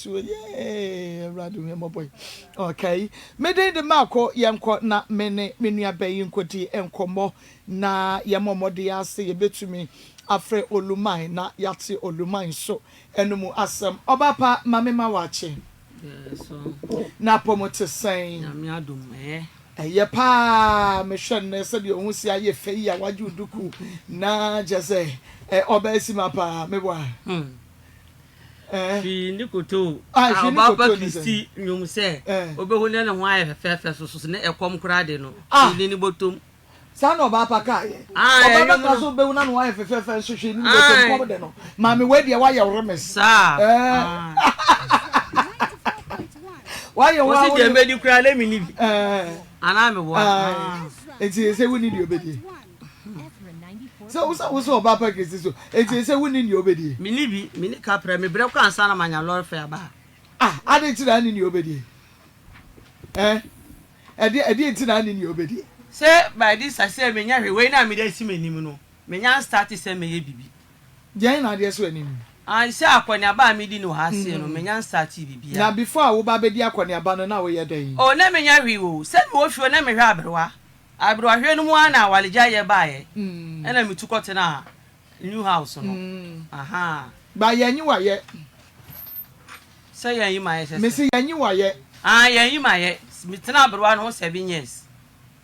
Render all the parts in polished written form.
Yeah, Radu, my boy. Okay, Mede de Marco, Yanko, na mene, Minia Bay, Inquity, and Como, na Yamomo dia say a bit to me, Afre Olumai, na Yati Olumai, so, and no asam, Obapa, Mamma Wachi. So, Na promote saying, Yadum, eh? Yepa, Mission, said you won't see a fay, what you do, na just say, Obesimapa, me why. Fi nikoto Ababa Kristi nyum se obehune ne ho aye fefe so ne ekom kura de no ni botom sa no ba pa ka ye Obaba ka so behuna no aye fefe so hwe ni botom ko de no ma me we de wa ye remes sa wa ye wa o si de medi kura le mi ni bi ana me wo enti se we ni di obedi so Obaba Kristi so enti se we ni obedi mi ni bi mi ni ka pra me bre kwa ansa na manya lord fair ba ade ti na ni obedi ade ti na ni obedi say by this I say me nya hwe we na me da si manim no me nya start say me ye bibi jen na de so anim I say akwani aba me di no ha se no me nya start bibi na before wo ba be di akwani aba no na wo ye dan o na me nya hwe wo say me wo hwe na me hwe abrewa hwe no mu ana walija ye ba ye ena me tukote na new house no aha ba yanyi wa ye say yanyi ma ye say me say yanyi wa ye yanyi ma ye me tena abrewa no 7 years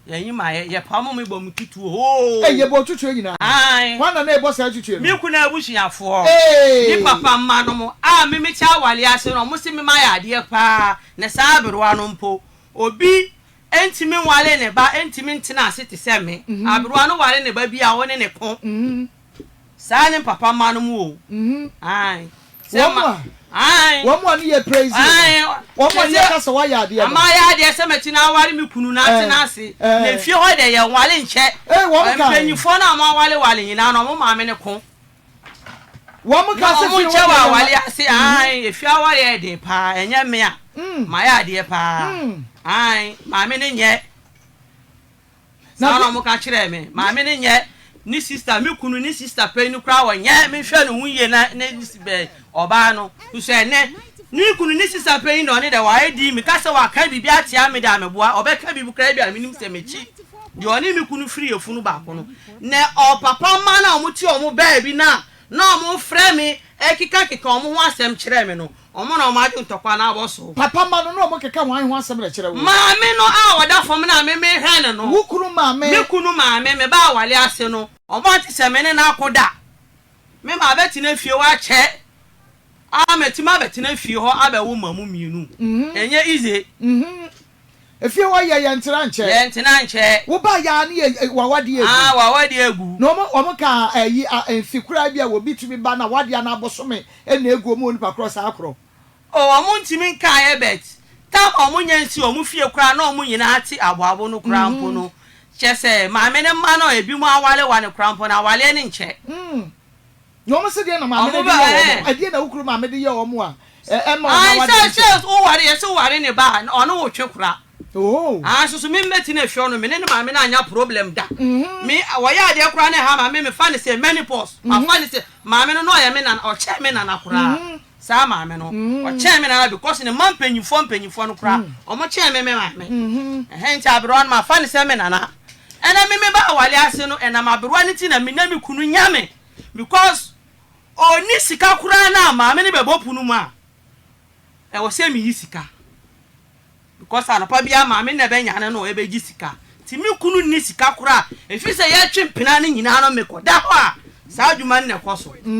yanyi ma ye pamo me bom tutu o ye bo tutu nyina wana na e bo sa tutu me kuna abusuafo ni papa mma no mo me me cha wale ase no mo se me ma ya de pa na sa abrewa no mpo obi entimi wale ne ba entimi ntena ase te se me abrewa no wale ne ba bi a woni ne ko sa ne papa mma no mo Woman ye praise woman ye kasa wa ya de ama ya de se meti na wale mi kunu na ate na ase na fie ho de ye wale nche mpanyifo na ama wale nyina no mo ma me ne ko woman ka se fie wa wale ase fie wa ye de pa enye me a ma ya de pa ma me ne nye na mo ka kire me ma me ne nye ni sister mi kunu ni sister pe ni kra wo nye me hwe no huye na be oba no so ene ni kunu ni sister pe no ne de wa edi mi ka se wa ka bibi atia me da me boa obeka bibu kra bia minim se mechi de oni mi kunu free efunu ba ko no ne o papa ma na o mu ti o mu ba bi na o mu frɛ me ekika o mu ho asɛm kyerɛ me no o mu na o ma adu ntokwa na aboso papa ma no o mu keka ho asɛm na kyerɛ wo ma me no a wada fom na me hwɛ ne no wo kunu ma me me ba wale ase no o ma ti se me ne na akoda me ma beti na fie wa kyɛ meti ma beti na fie ho abewo mamu mienu enye ize efie wa ye yentena nche wo ba ya ne wawade egu wawade egu no omo ka ayi enfikura bia wo bitumi ba na wade na abosome ena egu omo nipa cross akro omo ntimi nka ye bet ta omo nyansi omo fie kura na omo nyina ati aboabo no kura mpo no chese ma me ne ma no ebi mu awale wa ne kura mpo na awale ne nche no mo se de na ma me de ade na wukuru ma me de ye omo a ma wade say o ware ye so ware ne ba ono wo twe kura so me meti na fio no me ne ma me na anya problem da me woya ade kura ne ha ma me fa ne say menopause ma fa ne say ma me no ye me na o che me na na kura sa ma me no o che me na because ne man panyifo no kura o mo che me ma me hence abron ma fa ne say me na na ena me ba wale ase no ena ma bro ne ti na me na me kunu nyame because oni sika kura na ma me ne bebo punu ma e wo say me yisika because anapa bia ma me na be nyane no e be gisika ti mi kunu ni sika kura e fi se ye twempena ne nyina no me koda ho a sa adwuma ne koso Ezra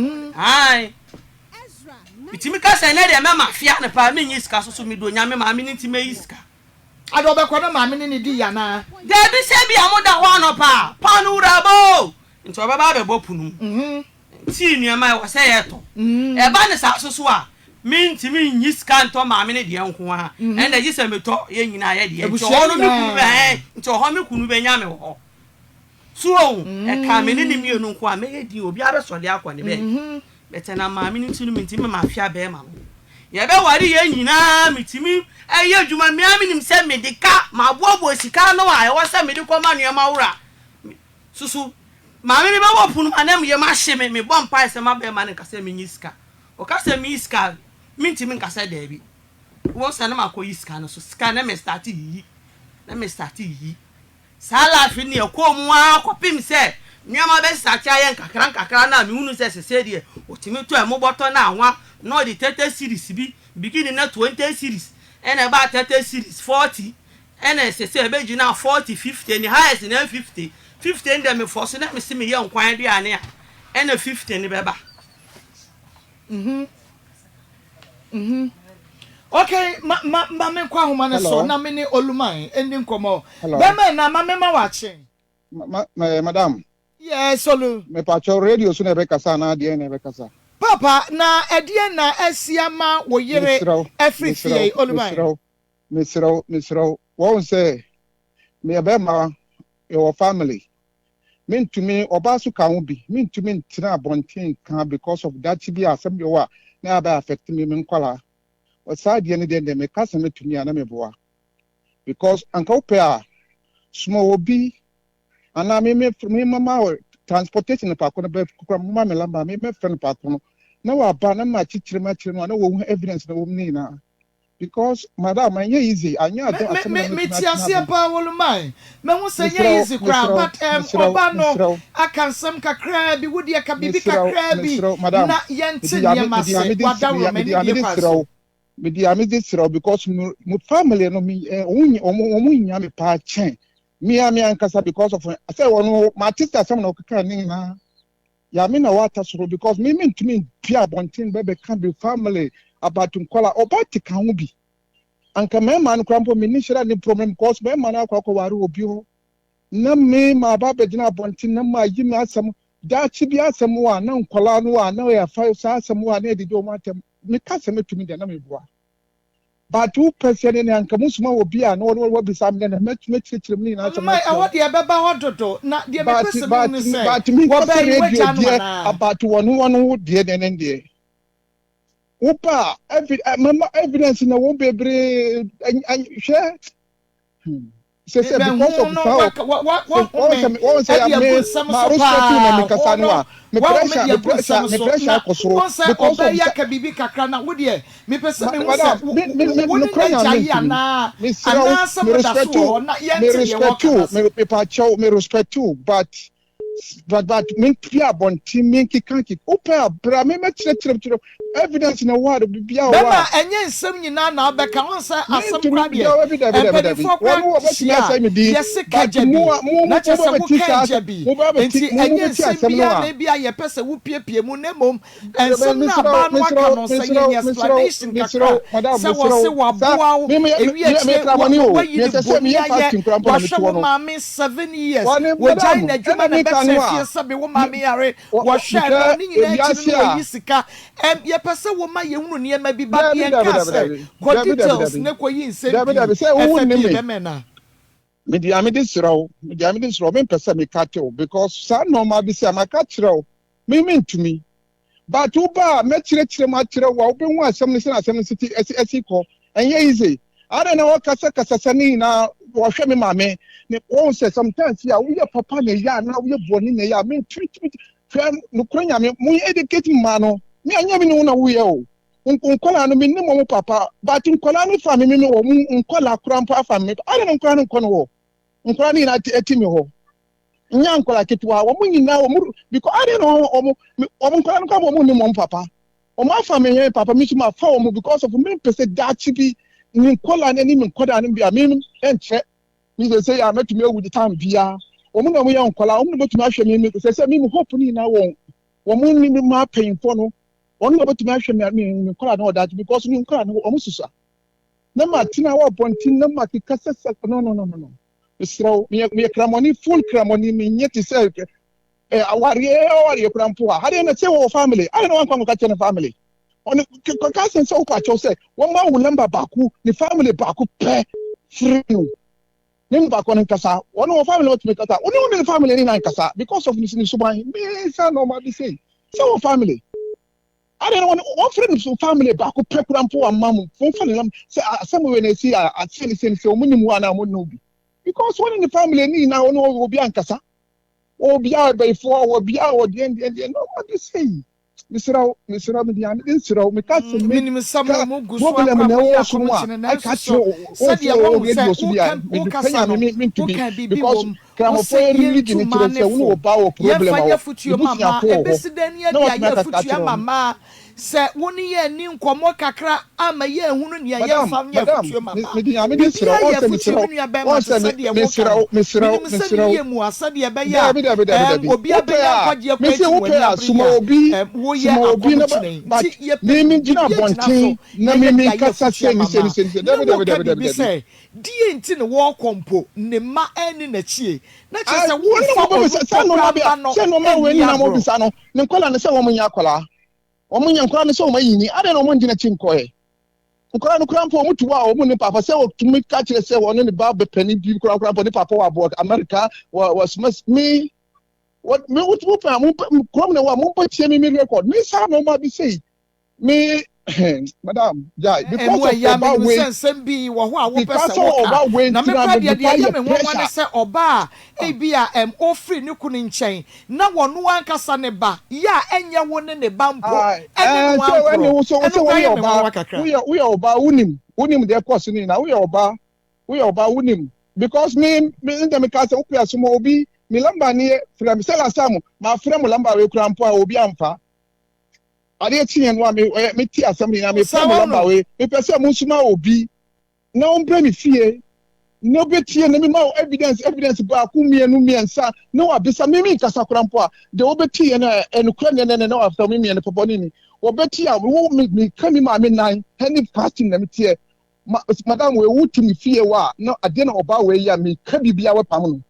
mi ka se ne de me mafia ne pa me nyi sika so mi do nyame ma me ni ti me yisika ado be kono ma me ni di ya na de bi se bia mo da ho no pa no urabo nti obaba be bopunu ti nuama wo se ye to e ba ne sa so a minti min yiska nto ma me ne de nko ha enda gise meto ye nyina ye de nto ho mi kunu be nto ho mi kunu be nya me ho so e ka me ne ni mienu nko a me ye di obi abesole akwa ne be betena ma me nti no minti me ma afia be ma ye be wari ye nyina mitimi eye adwuma me aminim se me de ka ma bobo sika no a e wo se me de koma nuama wura susu ma me ne be wo punu anam ye ma hye me bompa se ma be ma ne ka se me nyiska o ka se me iska minti min kasa debi won sa na makoyi scan so scan na me start yi sala fi ne ko mu akopim se nyama be start ayen kakran na me hunu se de otimi to e mo boto na anwa no the 30 series bi beginning na 20 series and about 30 series 40 and se be gina 40 50 and highest na 50 and dem force na me se me ye nkwan de ane and 50 ni beba Okay, ma me kwa homa na so na me ni Oluman endi nkomo. Be me na ma me ma wache. Madam. Yes, Olu. Me pacho radio so na be kasa na de na be kasa. Papa na edie na asiama wo yere efrifie Oluman. Misro. Won say me be ma your family. Mean to me obasu kan bi. Mean to me tina bontin kan because of that be asem yo wa na ba affect me nkwala. Osadi any day me kasa me to me ana me boa. Because anka opea small obi ana me mama transportation pa kono be kura mama me lamba me friend pa kono na wa ba na ma chichire no na wo evidence na wo ni na because madam anya easy anya do asem me tiasia pa Oluman me hu say easy kra but oba no akansam kakra bi wodi aka bibi kakra bi na yente ne ma se wadawo me ni paso me dia me this because my family no me omu nya me pa chen me ankasa because of I say one my sister some no kaka ni na ya me na wata so because me to me pia bontin bebe can be family about nkola obati kan bi anka me man krampo me ni shira ni problem because me man akwa ware obi ho na me ma ba be gina bontin na ma yi me asam da chi bi asam wa na nkola no wa na ya fa sa asam wa na edidi o matem me kasa me to me de na me boa but two person in anka musuma obi a no wo bi sam na me chichire me na asam my what ye beba hododo na de be person no say but me go radio there about one de de Opa, evidence in a won't be brave and share. Say because of but me pia bonti me kikanki opa bra me chire evidence na word bibia wa bema enye nsem nyina na obeka won say asem kwa de yes kajabi na chese wo kajabi enti enye nsem bia na bia ye pese wo piepie mu na mom ensem na ba no aka no say ye explanation kakra say wo se wo boa wo ewi akire wo yi de bo ya ye wo ma me 7 years wo jai na djuma na se sabe wo mama yare wo hwe ni nyina chi no yisika ye pese wo ma ye hunu ne ma bi ba ye kase ko details ne ko yi nsem bi say wo ni me dia me disro me pese me kate because sa normal bi say ma ka kire me ntumi but uba me kire ma kire wo be hu asem ni asem city esi ko enye easy ada na wo kasa sani na wo hwe me mame ne won say sometimes ya we papa ne ya na we boni ne ya me treat friend no kronya me mu educate ma no me anya me no na we o nkola no me ne mo papa but nkola no fa me wo nkola krampa fa me ada nkola no nkono wo nkola ni na etimi ho nya nkola ketwa wo mu nyina wo mu because ada no o mu nkola no ka wo mu ni mo papa o ma fa me ye papa me ma fa wo mu because of me pese that bi nkola na ni nkoda no bia me enche me say ya metumi ewu the time bia omu na mu ya nkola omu na betumi ahwe me say me hope ni na wo mu ni ma painfo no onu na betumi ahwe me nkola na that because ni nkola no omu susa na ma tina wa bontin na ma kikasa no misro me kramoni full kramoni me nyeti say awari krampo ha de na say wo family I don't want to catch family on ka sense o pa cho say wo ma wo lamba baku ni family baku pe free Nimba Kwadwo Nkansah, one of family what make kasa. Only the family in Nkansah because of this suban. Me say normal be say. So family. I don't want one friend so family back up pekrampo and mamu. Fon family say somewhere when they see I say omuni mu ana mo no bi. Because one in the family ni na ono obi Nkansah. Obi a before obi a odi no what you say. Misrao median insrao me catch minimum some problem na wo so no I catch said you won't say who can be because Kramofo religion in church say wo ba wo problem ya futu mama ebesiden ya futu mama se woni ye ni nkomo kakra ama ye hunu ne ya fam ya futu mama me dis ra o se misrao ye mu asade ye be ya obi abenya kwaje kwaje wo ye obi na me gina bonten na me kasa se ni se die nti ne wo kompo ne ma eni na chie na che se wo fa no ma we ni na mo bisa no ne nkola ne se wo munya akola wo munya nkola ne se wo mayini ade no mo ngina chi nkoe nkola no krampo mo tuwa wo mu ne papa se wo tumi ka kire se wo ne ba be pani bi krampo ne papa wa abroad America was me what me what pa mo krom ne wa mo pa tie me record me sa no ma bi say me madam ja because of oba we sembi wo ho a wo pese wo na me pa dia ya me ho wane se oba e bia ofri ne kunu nchen na wono ankasa ne ba ya enye wo ne ba mpo ene wo so we oba unim de course ni na we oba unim because me in me ka se wo pia so mo obi mi lamba ni from sela samu ma frem lamba we kura mpo a obi amfa ade tien wa me ti assembly na me frem lamba we me pese mo suma obi na on bre mi fie no betie na me ma evidence ba ku mienu miensa na wa bisa me nkasa kura mpo a de obetie na enukura ne na wa fa me mienu popo ni obetie a wo me kami ma me nan any fasting na me tie madam we wutumi fie wa na ade na oba we ya me ka bibia we pam no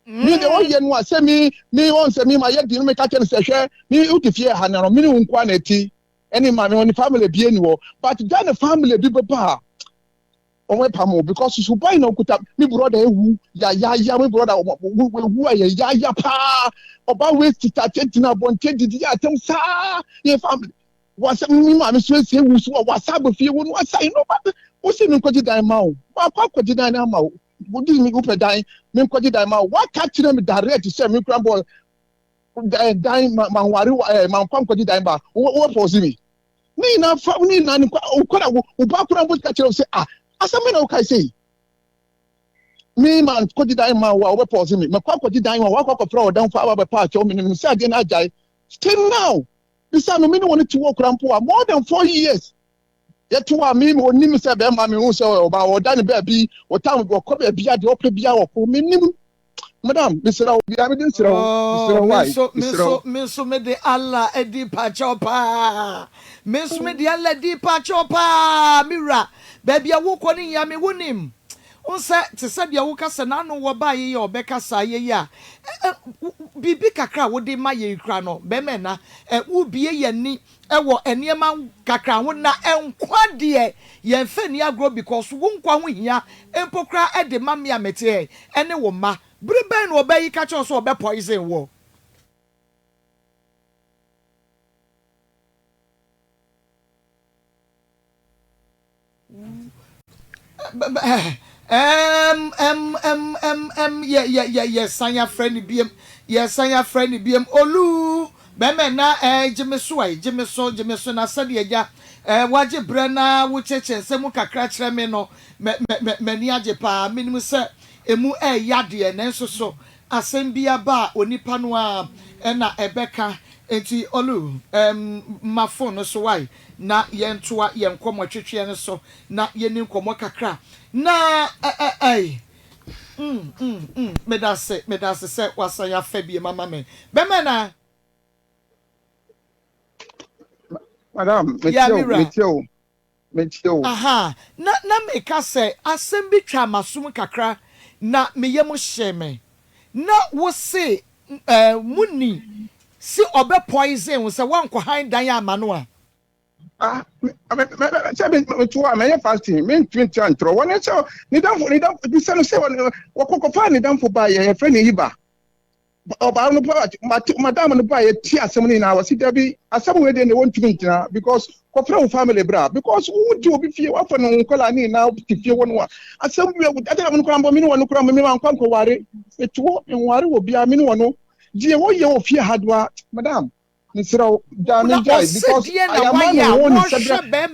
me de oye no say me won say me ma ye di no me ka chen say hwe me utifie ha na no me nkwa na ti any ma me on family bi eni wo but Ghana family bi beba on we pam because so boy no kuta me brother ewu ya me brother wu ya pa oba we start na bonte didi atem sa ye family was me ma me so say wu so was abofie wo no asai no but wo se me kwaji dan ma o ma kwaji dan na ma o wo di me upe dan me kwaji dan ma wa ka kire me direct say me krambo dan ma wari ma kwaji dan ba wo pose me ni na fa ni na ni kwa wo ba krambo ka kire say asame na wo kai say me man kwaji dan ma wa wo pose me ma kwaji dan wa kwa fra o dan fa wa ba pa cho me ni say ade na ajai still now bisa no me no want to work krampo more than 4 years yet to me oni me say be ma me hu say oba o dan be bi o tam go ko be bia de o pe bia o ko me nim madam misra o bia me din sira o why so me de Allah edi pa chopa me so me de Allah di pa chopa mira be bia wo ko ni ya me wonim unsa te said ya wo kasa na no wo ba ye obeka sa ye ya bibi kakra wo de ma ye kra no be me na wo bie ye ni ewo eniema kakra ho na enkwa de ye mfa ni agro because wo nkwa ho hia empokra e de ma me amete ene wo ma breben no obayi ka cho so obe poison wo sanya friend biem sanya friend biem olu beme na jimeso na sade agya waje brana wo cheche nsem kakra kire me no mani age pa minim se emu yade na nso so asem bia ba onipa no a na ebeka enti olu ma phone so why na yentoa yenkomo twetwe ne so na yeni nkomo kakra na medase se wasanya fabie mama me beme na madam metio aha na meka se asem bi twa masum kakra na meyem hyeme na wo se muni si obe poison wo se wanko han dan amano a me fasting me 20 antro wona che ni dan di se no se wo kokofa ni dan fo ba ye friend yiba oba no pa madam no pa ye ti asem ni na wasi da bi asem we de ne won tumi ntina because kofra family bra because wo di obi fie wa fa no nkola ni na ti fie won wa asem we ade mo nkora mbo mi ni won nkora mi ma nkwa ware etuo enware wo bia mi ni won die wo ye wo fie hadwa madam Nisrao, because I am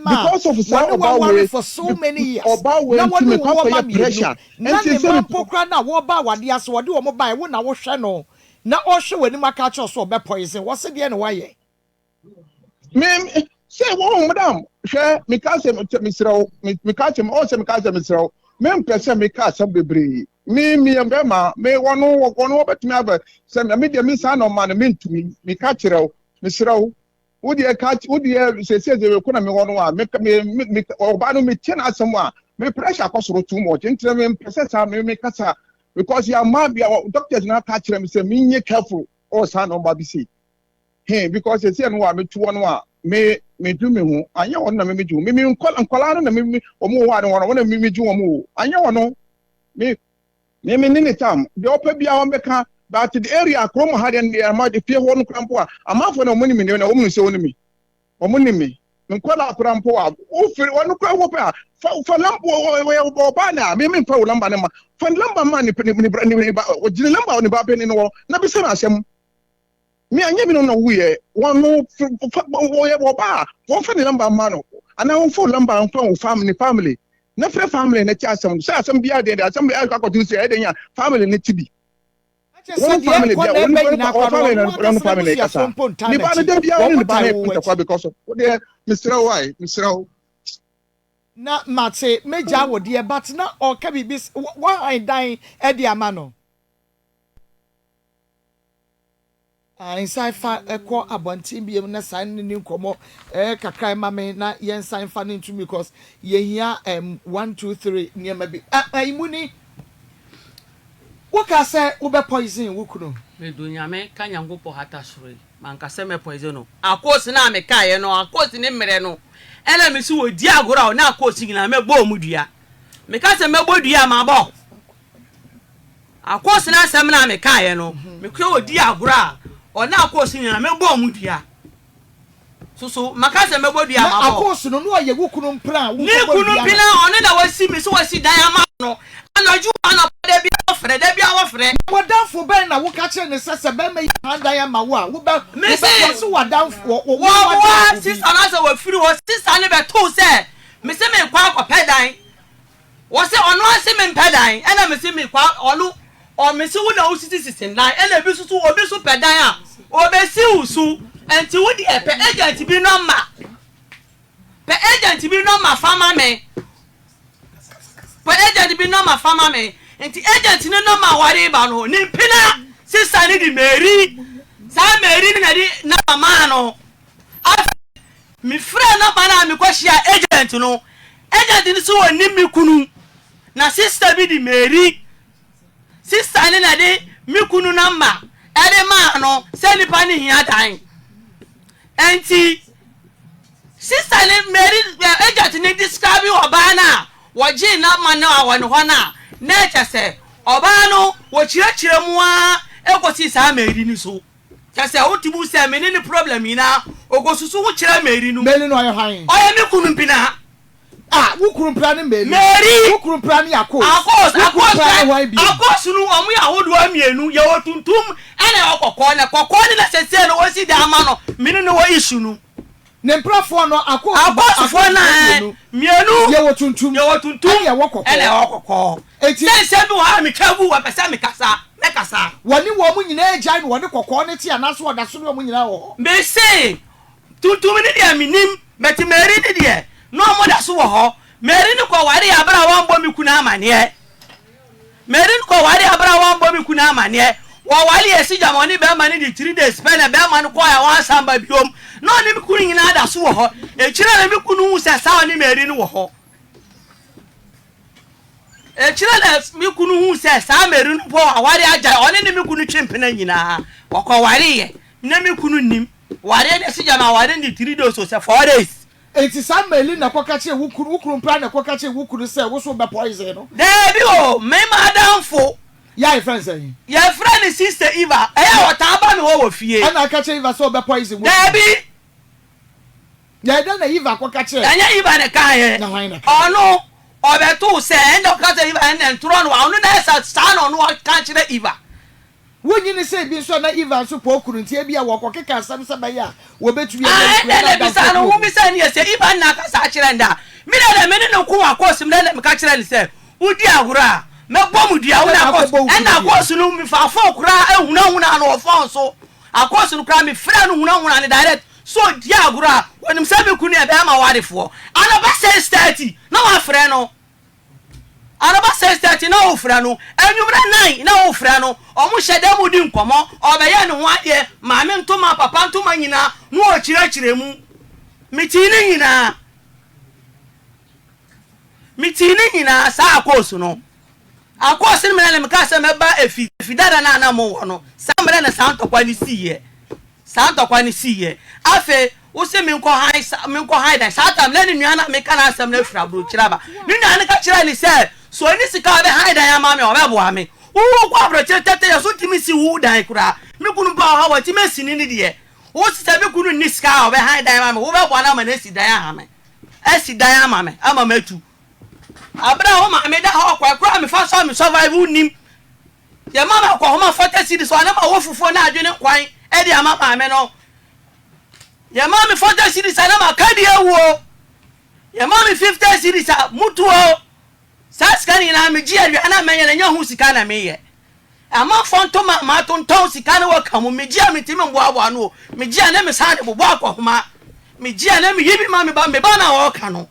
because of Sarkodie for so many years. Oba to make up pressure. And say pokra na wo ba wade aso wode wo mobile wo na wo hwe no. Na o hwe wani maka cho so be poison. Wo se de na waye. Me say wo madam, hwe me ka se Misrao, me ka se o se me ka se Misrao. Me mpese me ka se bebre. Me mbema me wono betumi aba se me de me sa no man me ntumi me ka kirao Misrao. Wodi e ka wodi e se de ko na me wono a me oba no me tiena asem a me pressure akosoro too much entre me mpese sa me kasa because ya ma bia doctors na ka kire me say me nye careful o sa no ba bi say hey because say no wa me tu wono a me do me ho anya wono na me ju me nkola na me omo wa no na me ju omo anya wono me nini tam the opa bia won beka but the area Akoma had and ma the fear one crampo amafo na omuni me na omu se onimi omuni me nkola crampo a o firi wonu kwa wo pa fa lambo we ba na me fa lamba na ma fa lamba ma ni ba o jini lamba oni ba pe ni no na bi se na asem me anya bi no na wuye wonu wo ba wo fa ni lamba ma no ana won fa lamba fa wo family na frɛ family na cha asem sɛ asem bia de asem bia ka kɔtu sɛ ɛdenya family ne tibi one family bia one family kasa ni ba ne bia one ba ne kwa because of the Mr. na mate meja wo de but na o ka bibi one I die e de amano inside fa ekọ abontin biem na san ni nkomo kakrai mame na yen san fa ni ntu because ye hia 1 2 3 niema bi imuni woka se wo be poison wukunu me do nyame ka nyangopo hata sori man ka se me poison no Akos na me ka ye no Akos ni mere no ela me si wo di agora o na Akos nyina me bo omudua me ka se me bo dua ma bo Akos na se me na me ka ye no me ko wo di agora ona Akos nyina me bo omudua so makase me bo dua ma bo Akos no no ye wukunu mpra ni kunu pina ona da wasi me so wasi dan ama no anaju ana de bia wo frɛ wadanfo ben na wo ka kire ne sese ben me handan ya ma wo a wo be me say so wadanfo wo sister na say wo firi wo sister ne be to say me say me kwa akɔpɛ dan wo say ono ase me mpɛ dan ɛna me say me kwa ɔno o me say wo na wo sisi dan ɛna bi so obi so pɛ dan a obesi usu enti wo di epe agent bi no ma pe agent bi no ma fama me pe agent bi no ma fama me enti agent ne no ma ware ba no ni pina sister ni di Mary sa Mary ni na di na mama no mi friend no ba na mi kwashia agent no agent ni so woni mi kunu na sister bi di Mary sister ni na di mi kunu na ma ere ma no se ni pa ni hia dan enti sister ni Mary agent ni describe oba na woji na ma na awon ho na na chese oba no wo chire mu a ekosi sa Mary ni so chese wo tibu se me ni problem ina ogosusu wo chire Mary no oye han oye mi kunu mpina wo kunu mpra ni Mary wo kunu mpra ni Akos nu omu ya hodo amienu ye wotuntum ene okokọ ni na sese no wosi da ama no me ni wo issue nu ne mprafo no Akos fo na mienu ye wotuntum ene okokọ eti se bi wa mi twabu wa pesa mi kasa woni wo mu nyina agya no woni kokọ ne ti anaso oda so no mu nyina wo me say tuntum ni dia minim beti Mary ni dia no mo da so wo ho Mary ni ko ware abra wa mbo mi kuna amane Mary ni ko ware abra wa mbo mi kuna amane wo wale esi jamoni be ma ni di 3 days pe na be ma ni ko ya wan samba biom no ni mi kunu nyina da so wo ho e kire na mi kunu hu se sa ni Mary ni wo ho e kire na mi kunu hu se sa Mary ni po aware aja oni ni mi kunu twempena nyina wo ko ware ye na mi kunu nim ware na esi jama ware ni 3 days so se 4 days enti sa Mary na kwakache wukuru mpra na kwakache wukuru se wo so be poison no debi o me madamfo ya friends say ya friend sister Eva eya wotaba me wo fie ana kache Eva so be poison debi ya da na Eva kwakache anya Eva ne kan ye ono obeto se endo kache Eva en tro no ono na sa no no kan kire Eva Wonyi ni say bi so na Ivan so pokuru ntia bia wo kokeka asam sabaya wo betu ya na bisa no wo bisa ni say Ivan na ka sa kire nda me na me no ko Akos me ka kire ni say udi agura me bom dua wo na Akos e na Akos no mi fa fo kura ehuna na ofon so Akos no kura mi fra no huna ni direct so dia agura wonim say me kunu e be ma warefo anaba say 30 na wa fra no Araba says that na ofra no enwumra 9 na ofra no omo hyede mu di nkomo obeye ne ho ade maame ntoma papa ntoma nyina no o kirachire mu mitini nyina sa Akos no Akos ni mele meka se meba efidara na mo wo no samre na santokwa ni siye afe wo se me nko hai da satam le ni nuana me kana asem na afira bro kiraba ni nuana ka kira ni se so any sika be hide dan amame obebo ame wo kwa abroche tete ya so timi si wo dan kura me kunu ba ha wati me sini ni de wo sita be kunu ni sika obe hide dan amame wo be bo na ma na si dan amame esi dan amame amame tu abra ho ma me da ha kwa kura me fa so me survive unim ya mama kwa ho ma 40 cedis so na ma wo fufuo na adwene kwan e de amama me no ya mama 40 cedis na ma kadi ewo ya mama 50 cedis mutuo Saskani na meji aria na menye na nya hu sika na meye ama fonto ma tonton sika na waka mu meji amitimi mboabo no meji na me sane bobo akwahoma meji na me yibi ma me ba na waka no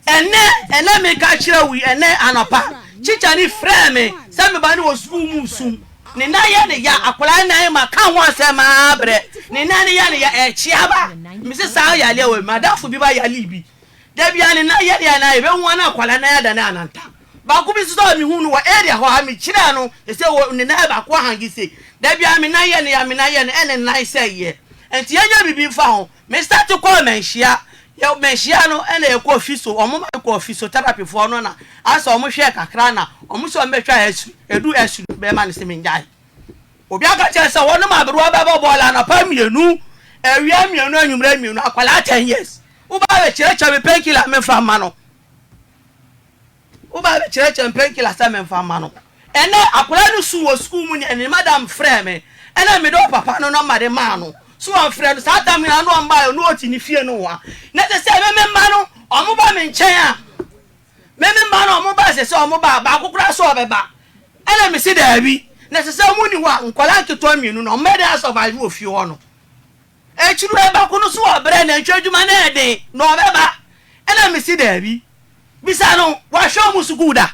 ene me ka kira wi ene anapa chicha ni frame se me ba ni wo school mu sum ni na ye ne ya akwala na ma ka ho asema abre ni na ne ya ne ya echiaba me se sa ya le we madafo bi ba ya libi da bia ni na ye ya na ebe hu na akwala na ya da na ananta ba ku bi so mi hu no wa area ho ha mi kira no e se wo ni na ba ko hangi se da bia mi na ye ne ene na say ye enti anya bibi fa ho me start to call menhia ya menhia no ene e ko ofiso omo ma ko ofiso therapy fo no na asa omo hwe kakra na omo so mbetwa edu esu be ma ne se menjai obi aka che se wono ma bro ba bola na pa mienu ewia mienu anwumra mienu akwala 10 years uba be kire me penkila me fa ma no uba be kire penkila sa me fa ma no ene akwala no su wo school mu ni madam frɛ me ene me do papa no no ma de ma no so an frɛ no sa ta me na no amba no oti ni fie no wa na se me ma no omo ba me nkyɛn a me ma no omo ba se omo ba akokora so obeba ene me si da bi na se mu ni wa nkwala nketo amienu no me dey survive ofie ho no echiru eba ko no so obre na ntwadwuma na ede no obeba ene me si da bi bisa no wa hwe mu sukuda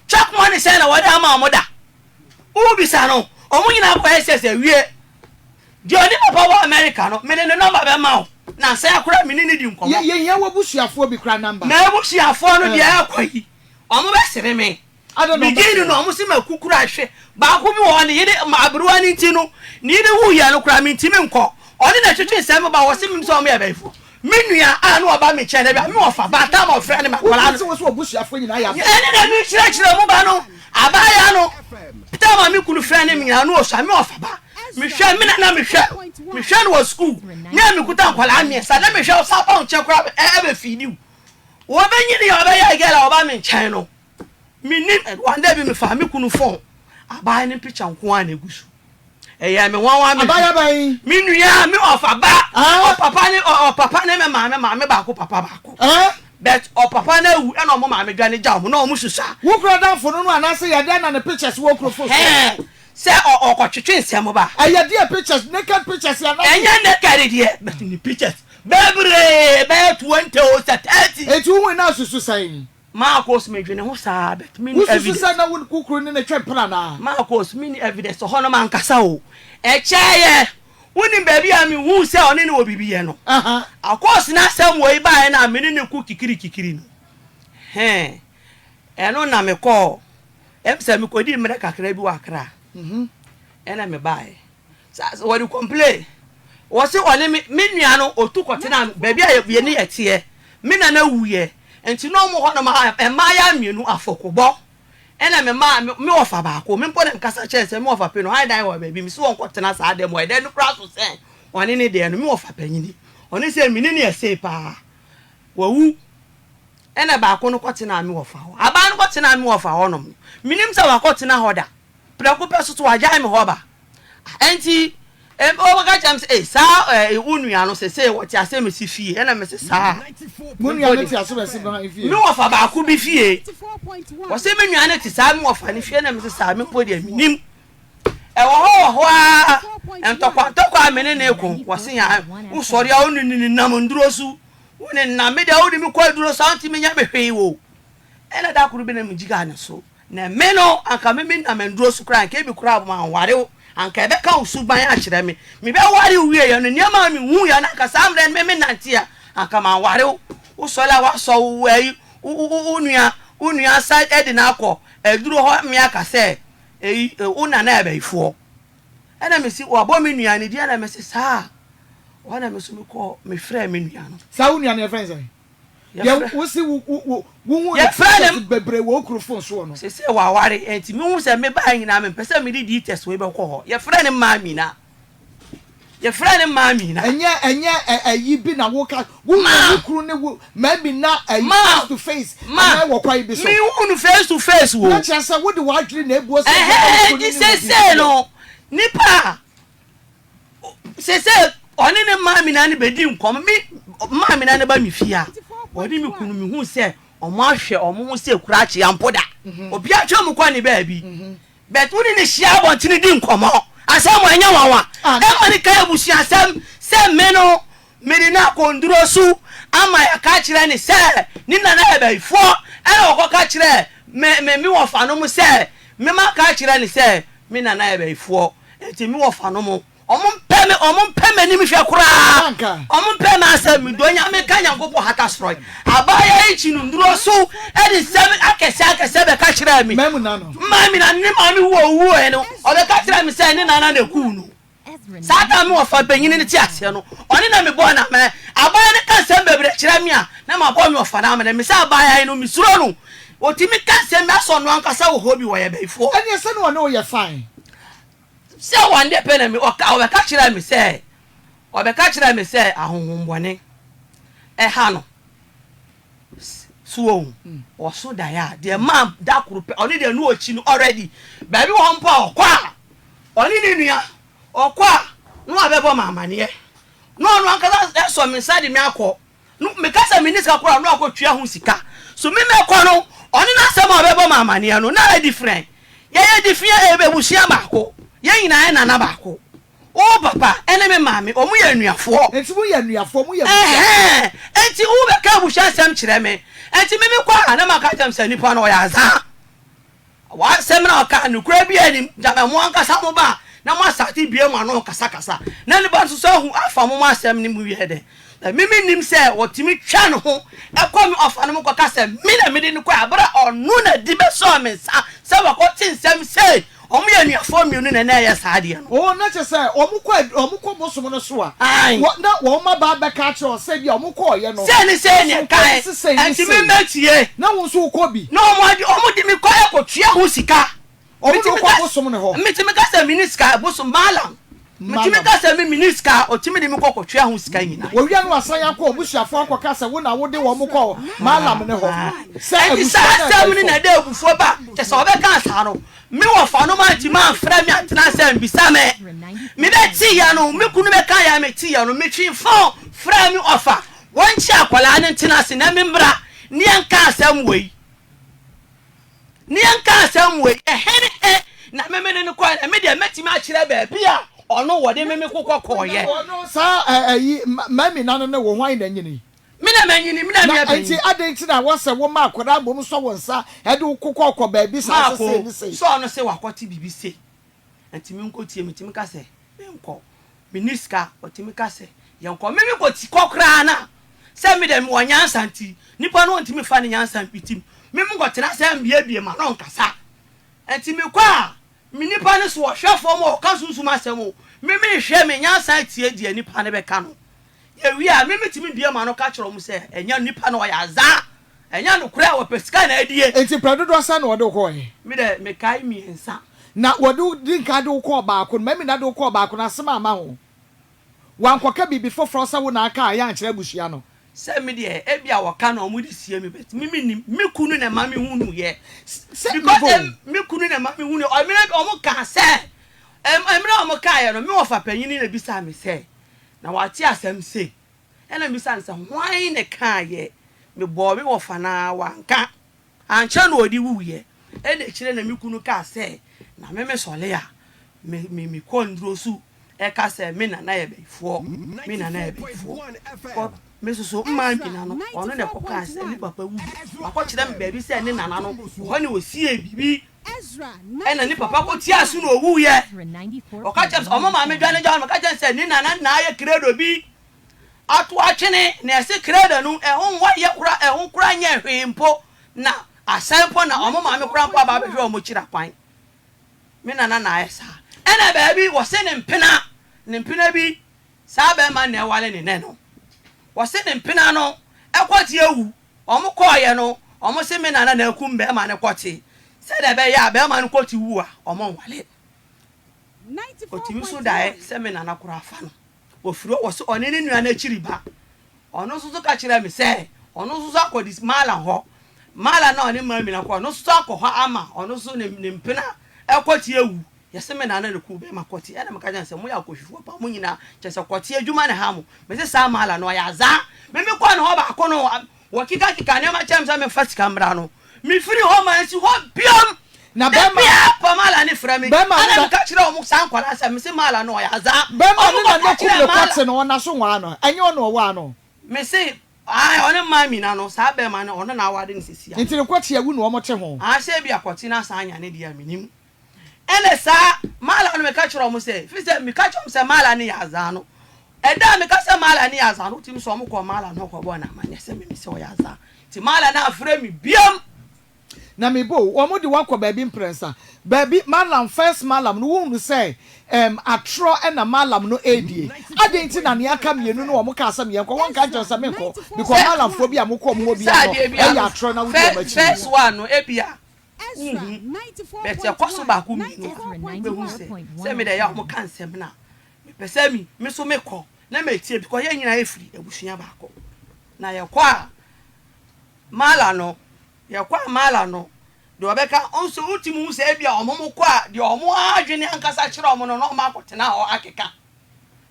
chak money say na wada ama omoda u bisa no omo nyina kwa SS awie di oni papa wa America no me ne number be ma o na say akura me ni di nkomo ye wa busuafo bi kra number na busuafo no dia akwayi omo be sere me begin no omo si ma kukura hwe ba ko bi wo ne yede ma abruwa ni ti no ni ne wu ya no kura me ntimi nko oni na twetwe nsem ba wo se mi so omo ya baifo menua a no oba me chene bia me ofa ba ta ma frɛ ne makwala no so busuafo nyina ya ene na mi kyerɛ mu ba no abaya no ta ma me kunu frɛ ne mi na no osa me ofa ba me hwɛ me na me hwɛ no wa school na me kuta kwala me sa na me hwɛ sa pa nche kra e be fidi wo be nyini ya oba ya gela oba me nkyɛn no me ni one day bi me fa me kunu phone abaya ne picture nko a na egusu eya me wan me abaya bai me nua me ofa ba o papa ne me maame ba ko papa ba ko but o papa na wu e no mo maame dwane gya mo na o mo susa wo kura dan fo no anase ya dan na ne pictures wo kuro fo se o ko twetwe nsem ba aya dia pictures naked pictures ya na enya naked dia but ni pictures bebre be 20 or 30 etu wo na susu sai Maa Akos me dwene ho saa bet me evidence susu na wo kukuru ne twa plan na Maa Akos me evidence ho no man kasa o e cheye woni baby a me hu se oni ne obibi ye no Akos na asem wo iba na me ne ku kikiri no eno na me ko se me ko di mre kakra bi wa akra ena me bae what you complain wo se oni me nua no otukote na baby a ye ne yete me na wuye enti no mo ho no ma ya mienu afokobọ ena me ma me ofa ba ko me mpo na nkasa chese me ofa pe no hi dan wa baby me so won kwotena sa dem wa de no kra so se woni ne de no me ofa panyini oni se me ne ese pa wawu ena ba ko no kwotena me ofa ho aba no kwotena me ofa ho no minim se wa kwotena ho da preko pe so to waja me ho ba Auntie o ga jam say sa unua no say what ya say me si fie na me say sa munua no ti aso be si ba fie me wofa ba ko bi fie wo say me nua no ti sa me wofa ne fie na me say sa me po dia minim wo ho a entokwa me ne ko wo say ya wo sori a onu ni nam ndrosu wo ne na me dia wo di me kwa duro sa anti me nya me hwei wo ena da kuru bi na me jiga ne so na me no aka me na me ndrosu kra nke bi kura bo man ware anka be ka usuban ya kire me be ware wie ya no niam me hu ya na ka samre me nante ya anka man ware wo sola wa so wei unua side edi na akọ eduro ho me aka se una na ebe ifo ena me si wo bo me nua ne dia na me se sa wana me so me ko me frɛ me nua no sa unua ne friends ya wo si wo ya frɛ bebre wo krofon so no se wa ware enti me hu se me ba nyina me pese me di test we be kɔ ho ya frɛ ne mami na enye ayi bi na wo ka wo kru ne wo maybe na ayi face to face na wo kwai bi so me hu face to face wo na cha say wo de wa adwiri na ebuo se no nipa se oni ne mami na ne bedi nkom me mami na ne ba mi fia odi mi kunu mi hu se omo ahwe omo hu se kura achi ampoda obi atwa mu kwa ne ba bi bet woni ne hia bontini di nkomo asem anya wawa e mani ka ebusi asem se me no me na konduro su ama ya ka kire ne se ni na na ba ifo e o ko ka kire me wo fa no mu se me ma ka kire ne se me na na ba ifo enti me wo fa no mu omumpeme ni mhwe kura omumpeme asem donya me kanya gopo hata stroy abaya ichinu nduro so edi sebe akese be ka kire mi memu na no mami na ni mami wo eno obe ka kire mi se ni na na ku nu sata mi wo fa benyini ni ti ase no oni na me bo na me abaya ni ka se bebre kire mi a na ma bo mi wo fa na me se abaya no mi suro no otimi ka se me aso no ankasa wo hobi wo ye be ifo eni se no no ye fine se one day pen me obe ka kire mi se ahonhombone ha no suo o so da ya de ma da kuru pe oni de nu ochi no already baby wo mpa okwa oni ni nua okwa no abebo mamane no ankala so me side me akọ no me ka se minister kura no akotua ho sika so me kọ no oni na se ma abebo mamane no na different ye different ebe busia baako yen na na na baako o papa ene me mami o mu ye nuafo enti mu ye nuafo mu ye enti u be ka bu sha kire me enti me kwa na maka jam se nipa no ya za wa sem na ka nu kura bi ani jama mo ankasa mo ba na mo asati bie mo ano kasa na ni ba so hu afa mo asem ni mu wi he de mimi nim se otimi twa no ho ekọ mi ofa no mo kwa se mi na me de ni kwa abra onu na di be so me sa wa ko tin sem se omu ya nuafo mi nu na ya saade no o na che say omu kwa bosom no so a na wo ma ba be ka che o se bi omu kwa ye no se ne kai anti me metie na wo so ko bi na omu di mi kwa e ko tua ho sika omu kwa bosom no ho mitimi ka se minister bosom malam mitimi ka se minister otimi di mi kwa tua ho sika nyina wo wia no asan ya kwa obusuafo akwa se wo na wo de wo mu kwa malam ne ho se abusuafo na de obufo ba te se obe ka sa no me wo fa no ma ti ma fra mi atena sem bisa me be ti ya no me kunu be ka ya me ti ya no me twi fon fra mi ofa won chi akwala ne tena se na me mbra ni anka asem wei na me ne ko na me de meti ma kire ba bia ono wo de me kokoko ye ono sa ayi mami na no ne wo hwan na nyini mina manyini mina me apen enti adenti na wo se wo ma akwara bom so wo nsa e de kokoko ba bi sa se ni se so ono se wakoti bibi se enti me nkotie metimi ka se me nko miniska otimi ka se ye nko me ko ti kokra na se me de me wonyansa nti nipa no ntimi fa ne nyansa mpitim me nko tena se mbie ma no nkasa enti me kwa me nipa ne so wo hwefo mo ka sunsun asemo me hwe me nyansa tie die nipa ne be ka no ye wi a me metimi bia ma no ka kiro mu se enya nipa no ya za enya no kura wo pesika na adie enti pradodo asa na wode ko he me de me kai mi ensa na wode dinka de ko ba ko me na de ko ba ko na sema ma ho wan kwaka bibi foforo sa wo na aka ya ankyere bushia no se me de e bia wo ka na o mu di sie me bet me kunu na ma me hunu ye because me kunu na ma me hunu o me o mu ka se Emra mo kai no me ofa panyini na bisa me say na wate asem say ena bisa nsa hwan ne kai me bo me ofa na wanka ancha no odi wuye ena kire na me kunu ka say na me sole ya me kondro su e ka say me na ye beifo me na ye beifo me so mma bi na no ono ne koka say ni papa wu akọ me baby say ni nana no ho ne osie bibi Ezra ena ni papa ko ti asu no owu ye o ka chem o mama me dwane jaw me ka chem say ni nana na ye credo bi atu atwene na ese credo no ehun wa ye kura ehun kura nya hwempo na asampo na o mama me kura mpo ba be hwe o mo kira kwan me nana na esa ena baby wo se ne mpina bi sa be ma na wale ne ne no wo se ne mpina no ekwoti ewu o mo ko ye no o mo se me nana na akum be ma ne kwoti said I be ya be man kwoti wu a o mo wale 94 otimi so dai se me nana kura fa no wo furo wo so one ne nua na chiri ba ono so ka kire me se ono so akodi mala ho mala na one ma mi na ko ono so akọ ama ono so ne mpina ekwoti ewu ye se me nana ne ku be makoti ena maka jan se mo ya kohwifo pa mo nyina che se kwoti adwuma ne ha mo me se sa mala no ya za me ko no ho ba ko no wo kika ne ma chem sa me fast camera no mi free home and si ho biam na be ma pa mala ni fra mi ana mi ka kire o mu san kwala sa mi se mala no ya za be ma ni na na ku le kwate no na so nwa no enye ono wa no me se ai one ma mi na no sa be ma no ono na awade ni sisi ya ntire kwate awu no o mo te ho a se bi akwoti na sa anya ne dia minim ene sa mala no me ka kire o mu se fi se mi ka kire o mu se mala ni ya za no eda me ka se mala ni ya za no tim so mo ko mala no ko bo na ma ne se mi se o ya za ti mala na afre mi biam na me bo wo mo de wakọ baby imprensa baby malam first malam no wonu say atro na malam no edie adenti na ne aka mienu no wo mo ka asam ye ko won ka ntansa me ko because malam fo bi amukọ mo bi no e ya atro na wo di ma chi first one no ebia Ezra 94. Beti akoso ba ku mi no se me de ya mo kan sem na me pese mi so me ko na me tie because ye nyina efiri ebusua ba ko na ye kwa mala no ye kwa mala no de obeka onso utimu se bia omomo kwa de omo adwene ankasa kire omo no ma akotena ho akeka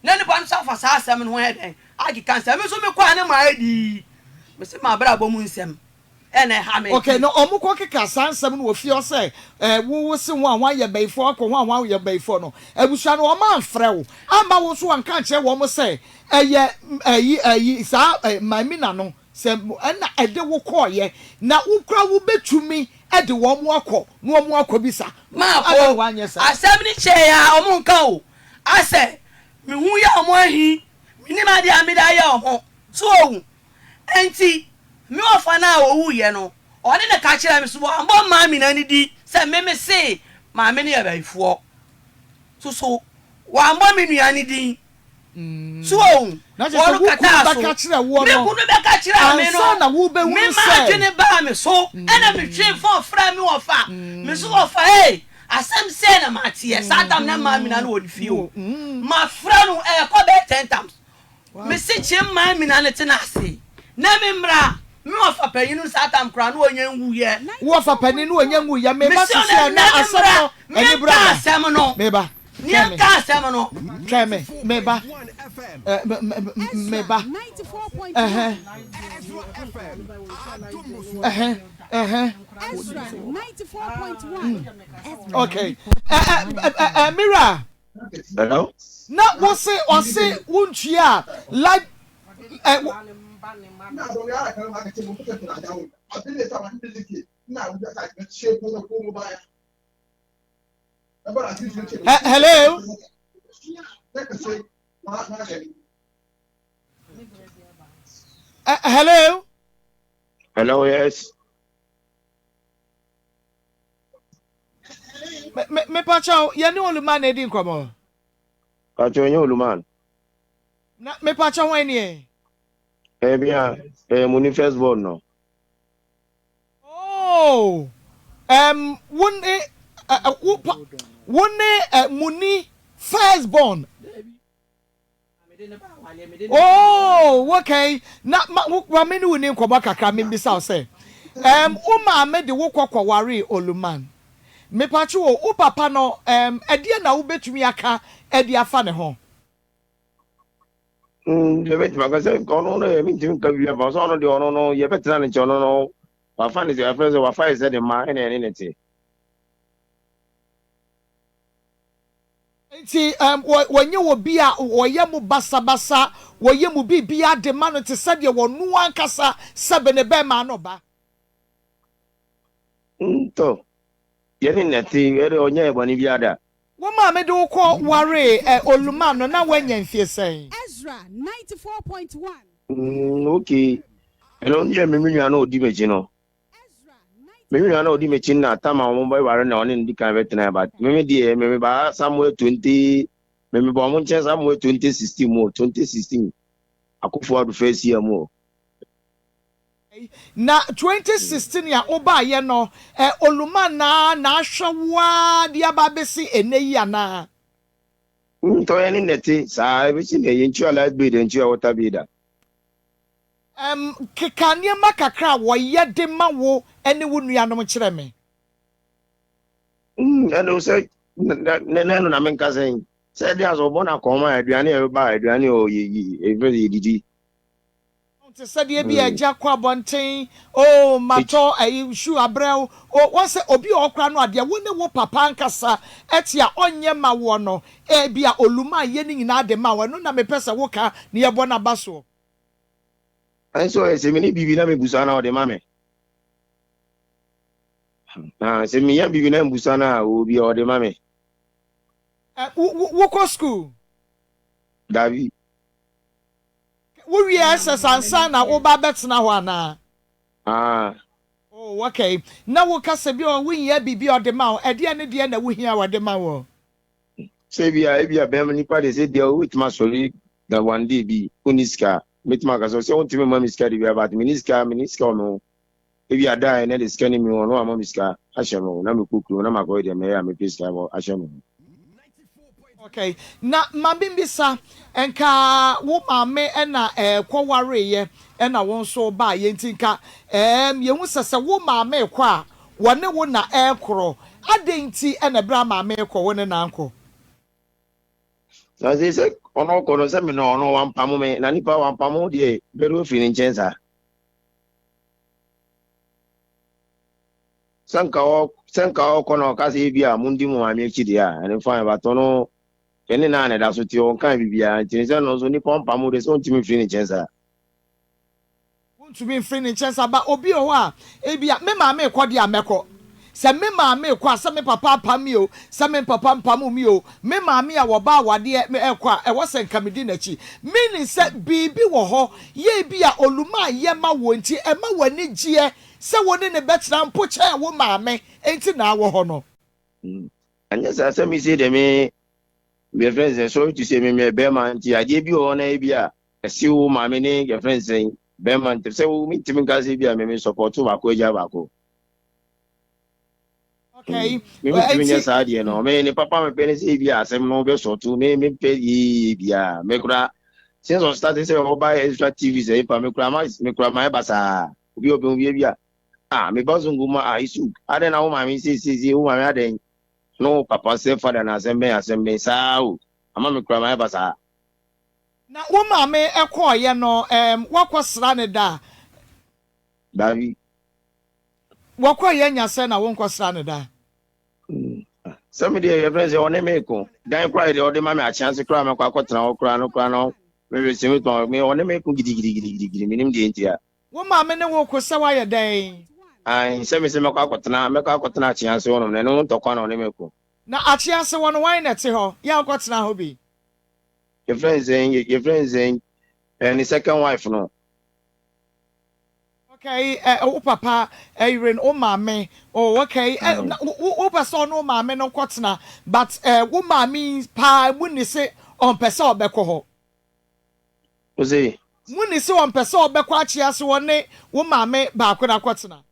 na ni ban safa sa asem no he den akeka nsem so me kwa ne ma adi me se ma bra bomu nsem ene ha me okay no omo ko keka sansem no ofie o se wo se ho anwa ye beifo akọ ho anwa ye beifo no abusua no o ma mfrɛ wo amba wo so anka kire wo mo se ayi sa mamina no se na ede wo koye na ukra wo betumi ede wo mo akọ no mo akọ bisa ma ko asem ni che ya omo nka o ase mi hu ya omo ahi mi ni ma dia mi da ya omo so owu enti mi ofa na owu ye no oni ne ka kire mi so ambo ma mi na ni di se me se ma me ni ya baifo so wa ambo mi nua ni di so na je wo kata ka kire wo no me kunu be ka kire me no na wo be hu me se ma twene ba me so ena me twe for fra me wo fa me so wo fa asem se na ma tie satam na ma mi na no wodi fie ma fra no ko be 10 times me se chem ma mi na ne tena ase na me mra me wo fa panyin satam kra no onya nwu ye wo fa panyin no onya nwu ye me ba se na asem no eni bra asem no me ba ni ka asem no try me ba me ba 94.1 Ezra 94.1 okay Mira Hello? na wo se o se wuntua like hello hello Hello, yes. me pacho ye ni oluman edi nkomo Pacho nye uluman. na me pacho wen ni Bia, muni firstborn no. oh wone muni firstborn oh okay na wa me ni woni nkomo kakra me bisa o se wo ma me de wo kokoware oluman me pachi wo papa no edie na wo betumi aka edi afa ne ho Rev M'akosem kono no me ntimi ka bia ba so no de ono no ye betra ne chono no wa fa ne se afre se wa fa is de ma ene ne te nti wonye wo bia woye mu basa woye mu bibia de ma no te sade wonu ankasa sabe ne be ma no ba to ye ne neti ere onye eboni biada wo ma me do ko ware oluma no na wanya mfie sen Ezra 94.1 okay ero nye me nwa na odi meji no me nwa na odi meji na tama mo boy ware na oni ndi kan betina ba me die me ba Samuel 20 me ba mo nche Samuel 2016 Akufo Addo face year mo na 2016 ya oba ye no oluma na ahwa dia ba besi eneyi ana to ye ni neti sa bi si ne ye nchi ala be de nchi water be da kekania makakra wo ye de ma wo ene wo nuanom kire me eno se ne na men ka sen se dia so bona koma aduane e ba aduane o yi e very didi te said ye bi agya kwa bonten oh mato ayi shu abrel o wose obi okra no ade wo ne wo papa nkasa etia onye ma wo no e bia oluma ye ni nyina de ma wo no na me pesa wo ka ne ye bona baso anso e se me ni bibi na me busa na o de ma me se me ya bibi na busa na o bi o de ma me wo ko school Davi we sansa na wo ba betna ho ana oh okay na wo kasa bi o wi ya bibi o de ma o ede ne de na wo hia wo de ma wo se bia e bia be ni pa de se de o with ma sori da one day bi uniska metima ka so se on timi ma miska de bia ba miniska no e bia da na de scan mi no ama miska ahye no na me kokuro na ma go de me ya me piska bo ahye no okay na mabimbisa enka wo mame na kwoware ye na won so ba ye ntinka ye hu sese wo mame kwa wone wo na ekro adenti na bra mame kwa wone na anko na se ono ko no se me no ono wan pamo me na nipa wan pamo de beru fini nchensa sanka o kono ka se bia mundi mu mame chidi a ene fa ba to no ene na na da so ti on kan bibia ntinse no so ni pompa mu de so ntimi fini nchensa wontumi fini nchensa ba obi o a ebia me mame kwode ameko se me mame kwa se me papa pami o se me papa pamu mi o me mame a wo ba wade me ekwa e wo se nkamedi na chi mini se bibi wo ho ye bia oluma ye ma wo nti e ma wani gie se woni ne betra mpo che wo mame enti na wo ho no anya sa mi se de me be friends so to say me be man ti ade bi o na bia e si wo mame ne ge friends be man ti se wo mi ti mi ga se bia me support ba ko ja ba ko okay me mi nya sa de no me ni papa me pe ne se bia asem no be so to me pe yi bia me kura since on start say o ba Ezra TV say pa me kura ma ba sa obi bia me bazungu ma isu ade na wo mame si wo mame ade no papa say father na assemble sao ama me kura ma ba sa na wo mame ekoye no wakosra ne da Davi wakoye nya se na wo nkosra ne da some dey your friends on me ko dan kura dey o de ma me a chance kura me kwa kwotena o kura no me we se me to me on me ko gidi minim dey ntia wo mame ne wo kosa wa ye dan ai se me me kwa kwotena chance wono ne no to kwa no ne me ko na achiase wono wan na te ho ya kwotena ho bi your friends and the second wife no okay o papa iren o mame oh okay o person no mame no kwotena but wo mame pa muni se on pesa obekọ ho o say muni se on pesa obekọ achiase woni wo mame ba kwona kwotena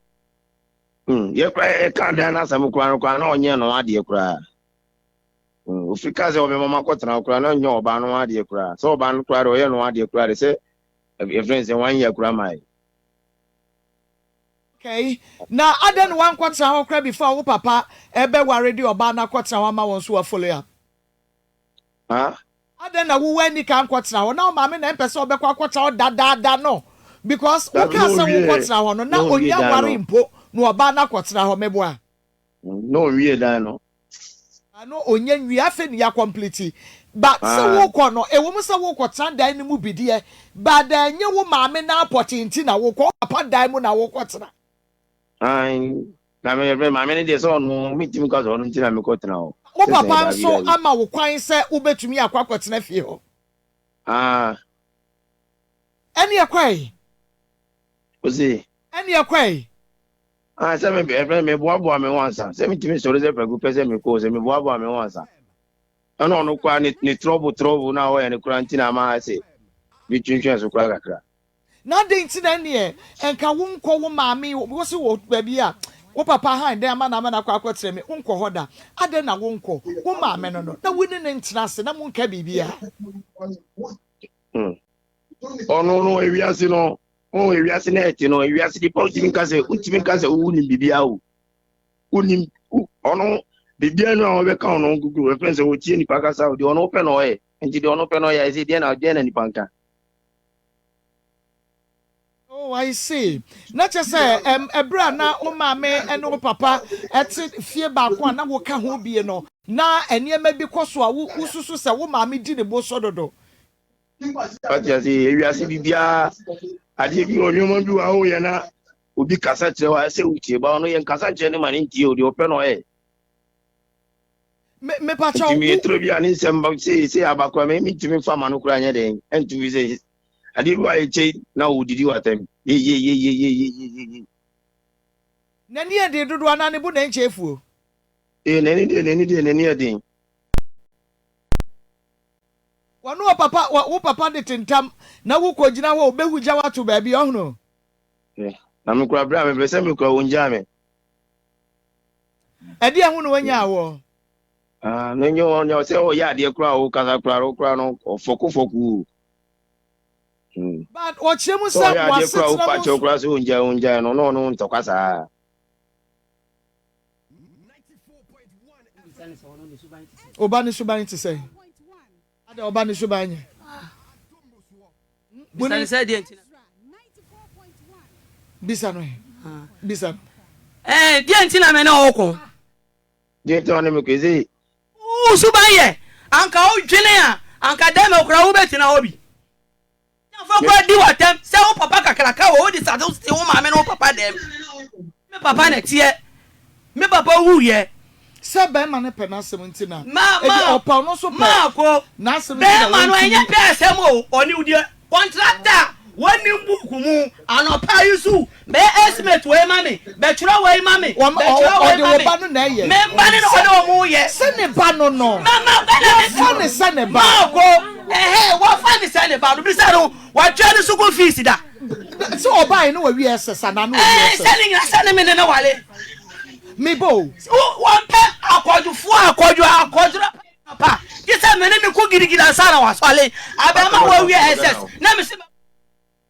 ye kwa ka dan na sam kwa na onye no ade kura Ofrika se o me mama kwotena kura na onye oba no ade kura so oba no kura o ye no ade kura de se your friends 1 year kura mai Okay. Now, I don't want quarter hour crab before papa, ebe worried you about na quarter hour ma wants to follow up. Huh? I don't know who any can quarter hour. Now, mammy, and person be quarter hour da no. Because we can't say quarter hour no. Now, when you are impo, no about na quarter hour meboa. No, we no. I know onyen we have ya completely. But so wo ko no e wo mo se wo ko tan dan ni mu bidie but dan nye wo maame na opportunity na wo ko papa dan mu na wo ko tena ai na me maame ne de so no mitimi ka so no ntina me ko tena o wo papa so ama wo kwan se wo betumi akwa tena fie ho eni akwai ozi eni akwai se me boa me wansa se mitimi so re pegu pese me ko se me boa me wansa no kwa ni trouble na wo ya ni quarantine ma ase bi twintwen so kwa kakra na de ntina ne enka wo nko wo maame wo se wo baby a wo papa han dem ma na kwa tire me nko hoda ade na wo nko wo maame no na wo ni ntina se na mo nka bibia no ewiase no o ewiase na eti no ewiase di pa utimi kase wo ni bibia o unim ono bibia no a be ka ono gugu we pense wo tie ni pa kasa o di ono pe no e enti di ono pe no ya isi di na ni panka. Oh, I see. Not just say, ebra na o maame eno papa eti fie ba ko na wo ka ho bie no na enie ma bi koso a wo susu se wo maame di ne bo so dodo. But ya see ewiase bibia ade bi onwoma bi wa ho ye na obi kasa kire wa se utie ba no ye kasa kire ne ma ntie o di ope no e me pa cha mi etro bi ani nsem ba se abakwa me mitimi fa ma no kura nya den entu bi se ade bi wa eche na odidi watem ye nani e de dodo ana ne bu na nchefuo nani de wanu wo papa de tentam na wo kogina wo obehugya wato ba bi ohunu na me kura bra me pese me kura wonja me ade ehunu wanya awo no nyo se o ya de kura o kasa kura no foku but o chemu sa wasitra o pa chokura so onja no ntokasa Obani Subani to say. Ada Obani Subani. Bisa say di entina. Bisa no. Bisa. Di entina me na okon. Di entina me kwezi. Subanye. Anka o dwene a, anka dem okra wo betina obi. Na fa kwa di watem, se wo papa kakraka wo di sa se wo maame no papa dem. Me papa na tie. Me papa wuye. Sebe ma ne pe na asem na ma opa no so pe ma ko na asem be ma no enye pe asem o oni udi contractor woni mbuku mu anopa yusu be estimate we mami be chura we mami be chura we mami ba no na ye me ba ne no mu ye se ne ba no ma ba ne fa ne se ne ba ma ko wa fa ne se ne ba no bi se no wa twa ne school fees da so oba no we ss na no we ss se ne me ne wale me bo one pe akwadwo papa kisa mene ne ko girigida sana waswale abema wa wi ss na me se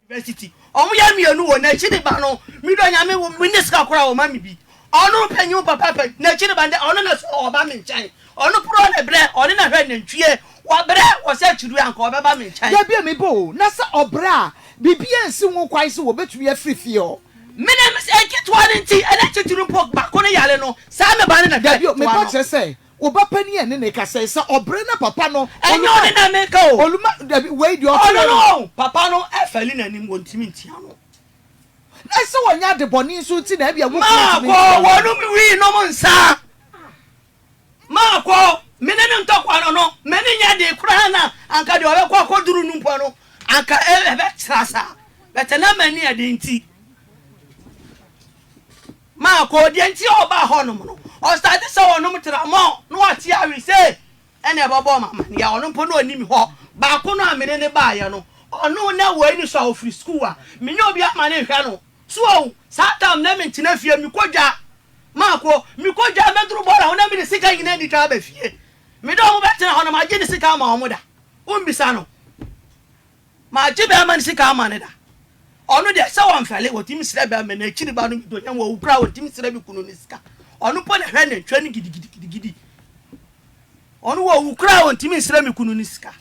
university omo ya mienu wo na chi de ba no mi do nya me minister kora wo mami bi onu panyu papa pa na chi de ba onu na so oba me nchan onu pro na bre onu na hwe nantwie wa bre wo se chiru anka obeba me nchan ya bia me bo na sa obra bibia nsi wo kwai se wo betumi afifie o mene me se ekitwa nti ene chiru pok ba ko ne yale no sa me ba ne na da bio me pa che se oba pani ene ne ka se obre na papa no enyo ne na me ka o oluma we di o no papa no efeli na nim wontimi ntia no na se wonya de boni so ti na bia wo ma ko wonu mi wi no mo nsa ma ko mene ne ntokwa no mene nya de kura na anka de obe kwa koduru nu mpo no anka ebe trasa betena mani ade nti ma ko de nti oba ho no no o start say wonu mtra mo no ati awi say ene bobo mama ya wonu mpo no onimi ho ba ko no amene ne ba ye no onu na we ni so free school a me nya obi amane hwa no so satam na me ntina fie mi kodwa ma ko mi kodwa medru bora ho na me sika nyina ni ta ba fie me do mo betina ho na ma je ni sika ma ho mo da umbisa no ma je be ma ni sika ma ne da ono de se won fele wotimi sire ba me na chiri ba no do nya wo ukra wotimi sire bi kunu ni sika ono po na hwe na twa ni gidi ono wo ukra wotimi sire mi kunu ni sika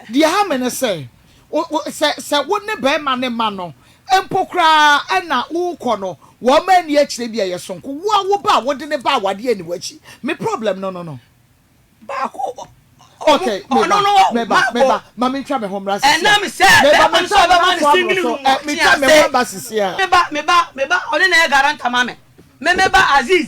dia ha me ne se wo ne be ma ne ma no empokra na wo kono wo ma ni akire bia ye sonko wo ba wo de ne ba wade ani wachi me problem no ba ko okay meba mami twa me home rasi and na me say me so ba man singling me twa me home rasi sia meba oni na garanta mame meba Aziz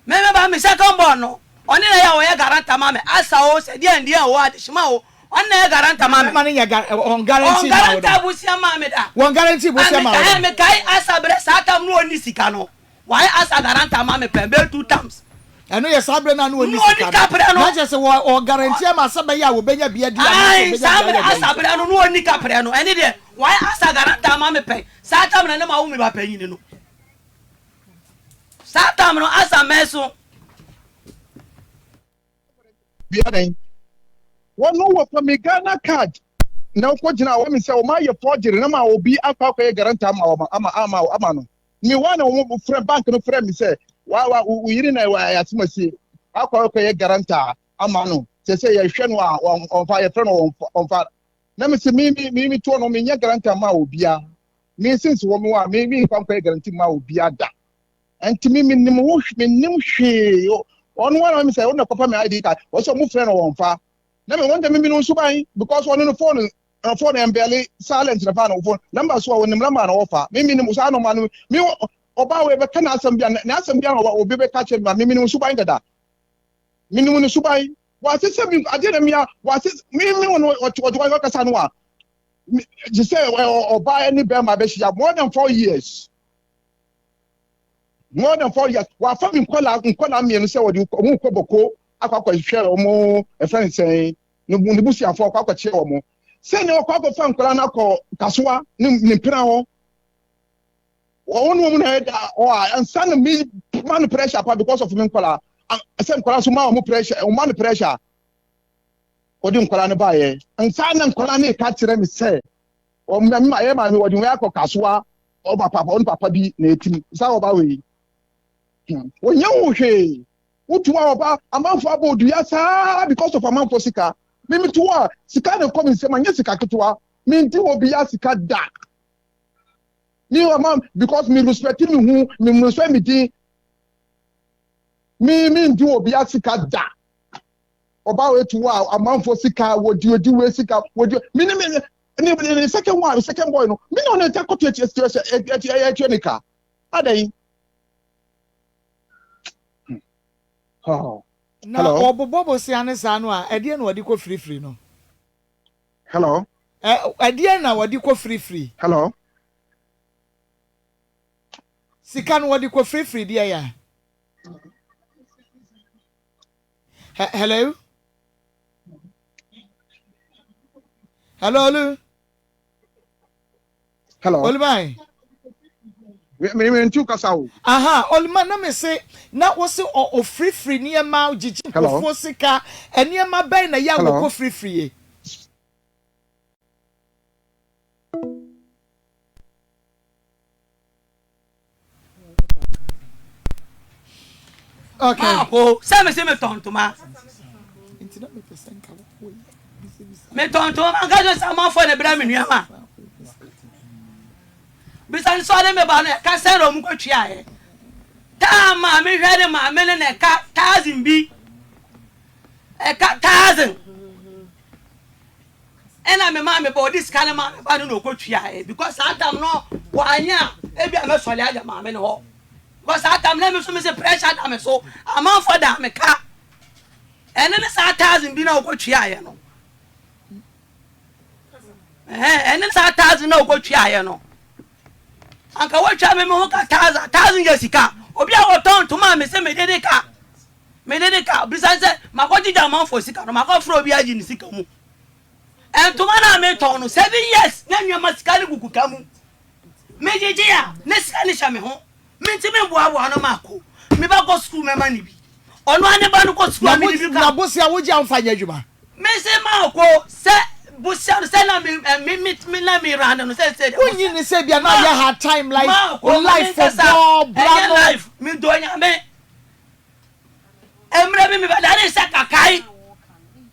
meba me second born no oni na ya wo ya garanta mame asa o se dia ndia o adishima o oni na ya garanta mame mani ya on guarantee na on garanta busia mame da won guarantee busia mame me kai asa bre satam no oni sika no why asa garanta mame pembe 2 times eno ye sabre na no oni sika na je se wo guarantee ma sabe ya wo benya bia dia ai sabre asabre no oni kapre no ene de why asa garanta mame pe satam na ma wo me ba panyin no satam no asa meso bia den wono wo fa me Ghana card na ko gina wo me se o ma ye forgery na ma obi akwa garanta ama no me wana wo friend bank no friend me say wa uyiri na wa yatimasi akwa ye garanta ama no se ye hwe no a on fa ye friend on fa na me se mi to no me nya garanta ma obia me since wo me wa me kwa ye garanta ma obia da enti me nim wo me nim hwe on one me say on papa me ID card wo so mu friend on fa na me won dem me no suban because one no phone and barely silent na phone phone number so won number na offer me nim so no ma no me oba we be kana asambia na asambia obi be ka che ma me nim suban dada me nim no suban wa se se me ade na me wa se me won o kasa no a je say oba any be ma be shia more than 4 years wa fa mi nkola me no se wo di mu koboko akwa hwere omo e friend say no busi afọ akwa che omo se ne akwa fa nkola na ko kasoa ni pira ho wonu mu na da o ansa na me man pressure pa because of me nkola se nkola so ma mo pressure o man pressure o di nkola ne ba ye ansa na nkola ne ka kire me se o me ma ye ma me wodi we akọ kasoa o ba papa on papa bi na etim sa o ba we onye wo hwe utuma oba amanfo abodu ya saa because of amanfo sika mimi tuwa sika na come say manye sika ketwa mi nti obi ya sika da mi amam because mi respect mi hu mi respect mi di mi nti obi ya sika da oba we tuwa amanfo sika wodi we sika wodi mi ni second boy no mi no na takoto etinika adai. Oh. Hello. Obobo si anesa no a edie na wadi ko free no. Hello. Edie na wadi ko free. Hello. Sika no wadi ko free dia ya. Hello. Hello. Hello. Olmai. Me ntu kasa wo. Aha, olma na me say na wo se o free niema jiji ko sika eniema ben na ya wo ko free. Okay. Oh, say me tontoma. Me tontoma ga just am for the bra me nuama. Bisan so de me ba na ka se ro mu kwatwa ye ta ma me hwede ma me ne ka 1000 bi e ka 1000 ena me ma me ba this kind ma ba no kwatwa ye because atam no wanya e bia me so le aja ma me ne ho because atam na me so me se pressure da me so am for da me ka ene ne sa 1000 bi na kwatwa ye no ene sa 1000 na kwatwa ye no anka watcha me ho ka 1000 yesika obi a woton to ma me se me dede ka bisan se makoji jama fo sika no makofro obi agi ni sika mu en to ma na me ton no 7 years na nwama sika ni gukuka mu me jeje ya ne sika ni sha me ho me nti me boa no mako me ba go school me ma ni bi ono ane ba no go school me ni bi ka na bosia wo ji amfanya adwuma me se ma ko se busia say na me na me randa no say when you say bia na ya hard time like life for God bravo life me do nya me emre me ba dare say kakai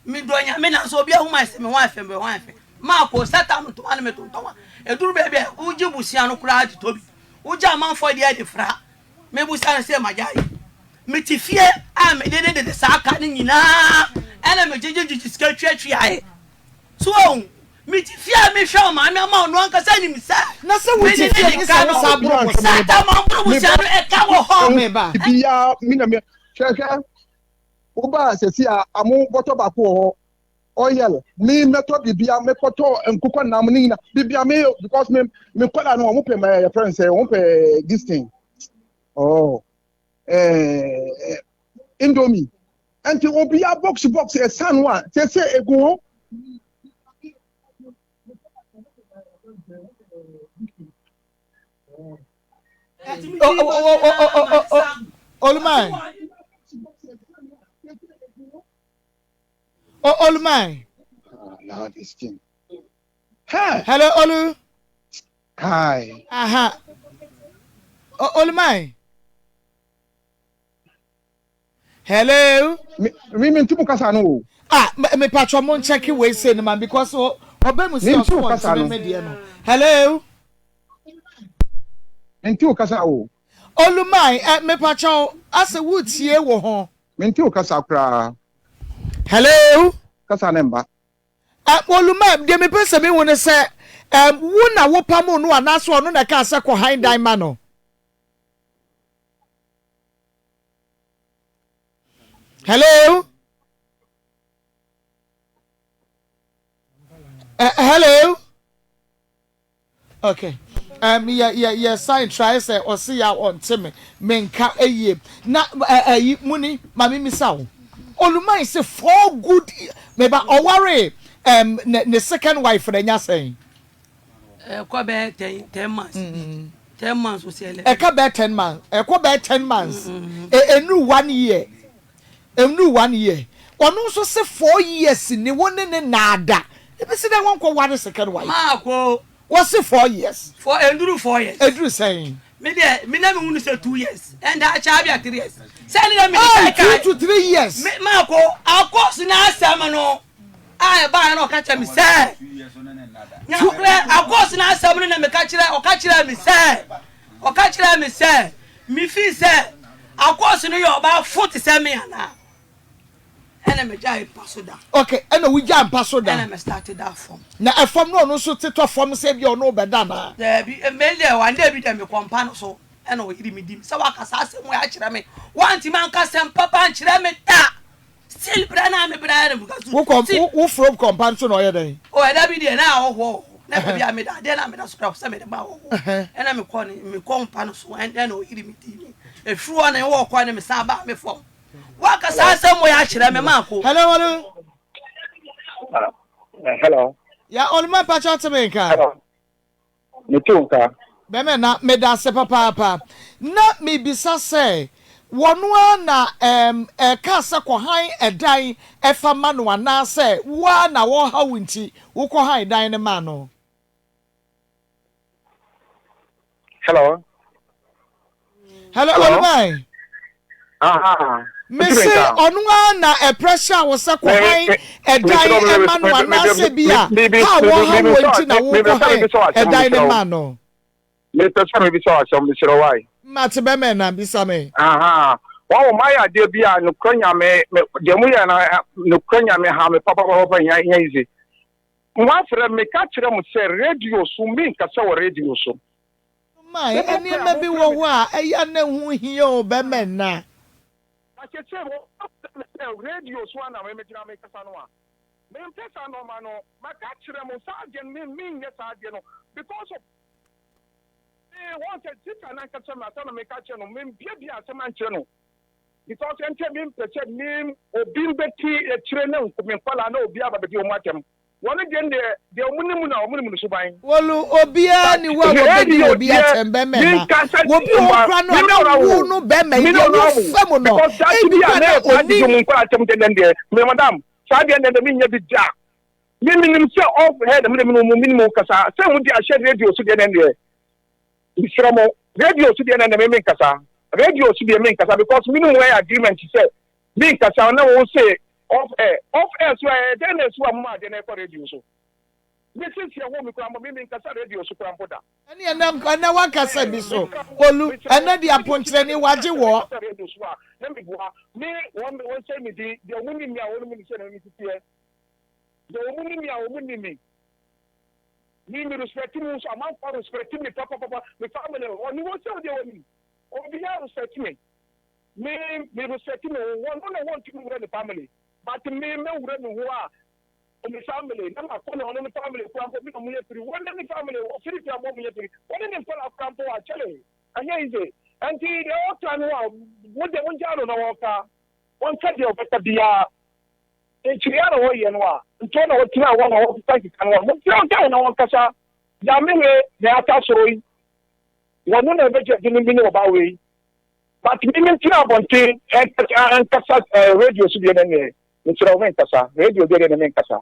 me do nya me na so bia hu my say me wan fe Maa Akos Shatta no to ane me to ntonwa eduru bebe uji busia no kura ati tobi uji amanfo de ade fra me busia na say majai me tifie a me de saka ni nyina ene me jeje ska twatwi aye so me tifie me hwe ma me ma no anka say ni mi sa na say we tifie ni say we sa bro Shatta ma bro busia no e ka wo ho me ba bia mi na me hwe uba se si amu boto ba ko oil me meto bibia me koto enkuko nam ni na bibia me because me kwala no mo pe my friends say mo pe this thing Indomie and to obia box a san one say ego Olumai Olumai. Now this thing. Hi. Hello, Olu. Hi. Aha. Olumai. Hello. Me mean to kasa no. Me patron mon check we say no man because obemu say on me media no. Hello. Enti o kasa o. Olumai, me patron ase wo tie wo ho. Me enti o kasa kra. Hello. Kasa nemba. Olumai, de me pese me won say wo na wo pam no anaso no na ka say ko hind dan ma no. Hello. Hello. Okay. Yeah, sign try say or see ya on Timmy. Menka eye. Na muni mami misaw. Olumai say 4 good maybe or worry the second wife for the nya saying. Ko be 10 months. 10 months we say. E ka be 10 months. E ko be 10 months. Enu 1 year. Enu 1 year. Ono so say 4 years ni won ne nada. E be say that one ko one second wife. Maa Akos what's it 4 years? For enduru 4 years. Enduru saying. Me na me wunu say 2 years. And I chabia 3 years. Say na me 2 to 3 years. Maa Akos na asama no. I ba na o ka kire me say. Nya kure Akos na asama na me ka kire o ka kire me say. O ka kire me say. Me fi say Akos no yo ba 47 yana. And me jai pasoda. Okay, and we jam pasoda. And me started that form. Na e form no so teto form say bi ono beda na. There be me there one day bi dem kompa no so. And o yiri me dim. Say waka asem we a kire me. Wanti man kasem papa kire me ta. Still bra na me bra na because wo from kompa so no ye den. O e da bi there na wo. Na bi a me da there na me da scrap say me da ba wo. And me kompa no so and then o yiri me dim. E fru na wo kwa na me sa ba me form. Waka asem we a kire me Maa Akos. Hello. Hello. Ya Olumai pa chat me nka. Hello. Me too nka. Be me na me da se papa. Na me bisa say wonu na ka se ko han edan e fa ma no ana say wa na wo ha wunti wo ko han edan ne ma no. Hello. Hello Olumai. Me say onu na e pressure wo se ko han edan e ma no ana say bia ha wo ha wunti na wo ko han edan ne ma no. Me person me bi so asem siro why. Mate be me na bisa me. Wow, my idea be no kwanya me de mu ya na no kwanya me ha me papa nya easy. Nwa fere me ka kire mu say radio so me nka say radio so. My eni me bi wo a eya na hu hie o be me na. Radio so na me gira me kasa no a. Me pesa no ma no ma ka kire mu sa again me nye sa again no because of wanted to and I can tell my son make a channel, me be a man channel. Because I'm telling me, Obinim a trainer, me follow no be able to do matem. One again, the Obinim Subai. Well, Obia, you will be Obia and Bemen. Will be no Bemen, no Femono. Madam, Fabian and the Minya be jack. minimum say off head minimum kasa say we dey share radio so dey there isramo radio so dey na me kasa radio so dey me kasa because minimum way agreement say me kasa na we say off air so then so am ma dey na radio so this is your home krambo me kasa radio so krambo da ani na wa kasa bi so olu ana di apontre ni waje wo radio so na me go me won say me di omuni mi a won mi say na mi tie the woman me respect me so am for respect me papa me family on you say they want me on be respect me respect me one want to run the family but me run who are on the family na ma kono on the family ko am me no free one the family o free to am me free one the fall of campo a chele anya ize Auntie the all time what they want jalo na waka on said you better be Chiano Yenwa, Tona Tina one of the can one down on Casa, Yamine, the Atasoi, one of the didn't know about way. But Mimin Bonte and Casa radio should be an enemy. Instead of Casa, radio did an Casa.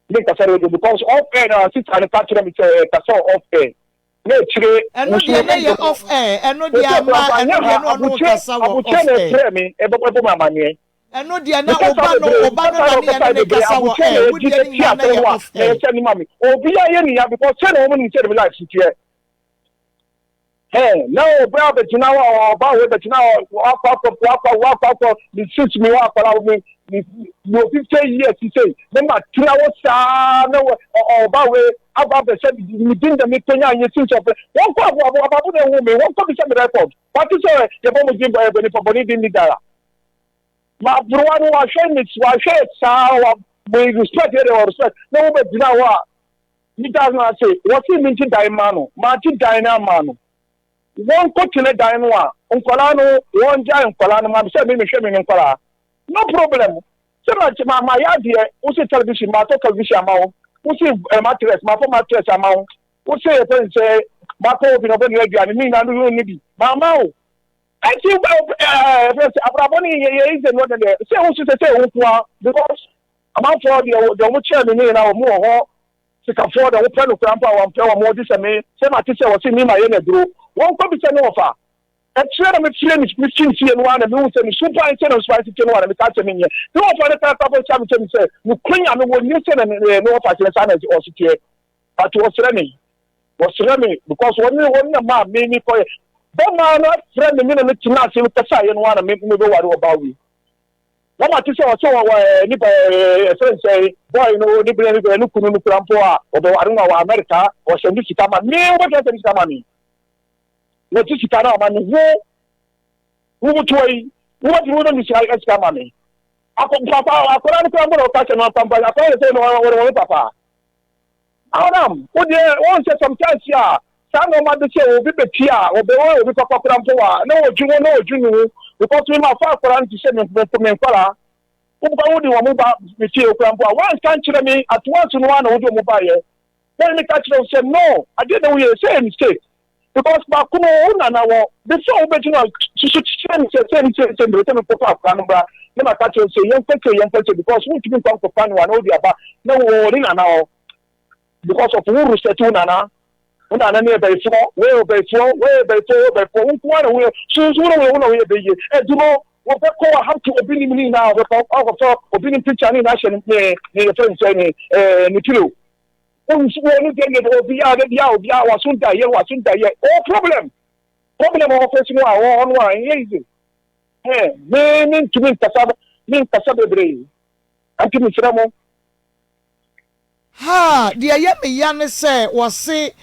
Make us radio because off air, 600 Casa off air. And not the off air, and not the off air. Eno dia na obano na ne kasa wo e wudi ni na ya off ni mami obi aye ni ya because say na wo ni say life tie no bra be tina wa ba we be tina wa pa ni sit me wa pa la me no 50 years say me ma tina wo sa na o ba we aba be say ni din da me tonya anye since of won ko ababu na wo me won ko be say me record what is the bomb jimbo e be ni for din ni dara McBrown was shared, so we respect respect. No, but now, he does not say, what's he mean to Diamano? Martin Dynamano. One continent Dynamo, Uncolano, one giant Colano, I'm saying, in Cola. No problem. So much my idea, who say television, my television amount, who say a mattress, my former mattress amount, who say a friend say, my hope in open radio, and me, and you need Mamma. I think Abraboni is another day. Say also say because amount for the chairman in our more to afford the open grandpa one player more this me. Say my teacher was in me my group. One copy an offer. And share them with friends, machine and one and lose and super instead of spicy to one and catch them in here. No one for the couple champion say, you clean and when you send and no fashion sanity or secure. But was Remy because one man made me for that man not friend me no to na say kasa ye no wana me go ware about we one ma tise o so ni friend say boy no ni bele no kunu no krampo a o be ware wa America o se ndi sika ma me what you say sika ma me no ti sika na ma no wo toyi what you no ni sika ma me papa akora ni krampo o ka se no papa akora say no wo papa Adam wo dey won say sometimes ya Some of the say will be betia or be we papa krampoa no oju because we ma fa kran to say me kwala wo ba wo di wo ba betia krampoa one can tell me at once no one wo mo ba ye then me catch them say no I didn't we say mistake because ba kuno una na wo before we be no say me papa kran bra me ma catch them say yen peke because we keep come to fan one o di aba no wo ri na na because of who reset una na una na ne be fo we be fo nko we so we be ye e duro wo be ko ha to Obinim ni na wo ko Obinim picture ni na hye ne friend say ni kilo o ni de obi a wa sunta ye o problem o face no a on wa easy me to me kasa bebre anti mi framo ha dia ye me ya ne se wo se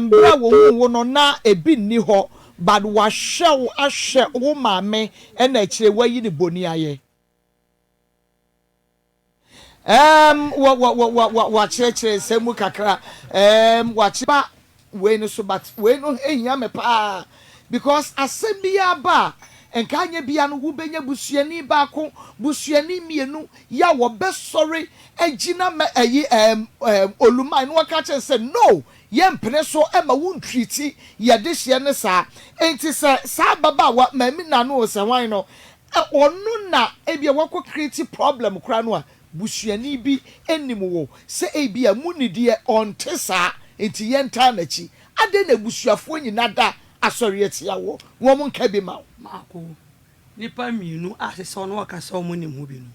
bra wo no na ebi ni ho but wa hyew ahye wo maame na kire wayi ne boni aye wa chire semu kakra wa chiba we no so but we no ehia me pa because asembia ba enkanye bia no wo benya busuani ba ko busuani mienu ya wo be sorry ejina me olumai no waka che say no ye mpene so ema won treat ye de hye ne sa enti se sa baba wa mami na no se wan no onu na ebia wako create problem kra no a busuani bi enimo se ebi amuni de onte saa enti yenta na chi ade na busuafo nyina da asori etia wo mo nka bi ma Maako nipa mienu asese ono akasa omo ne mu bi no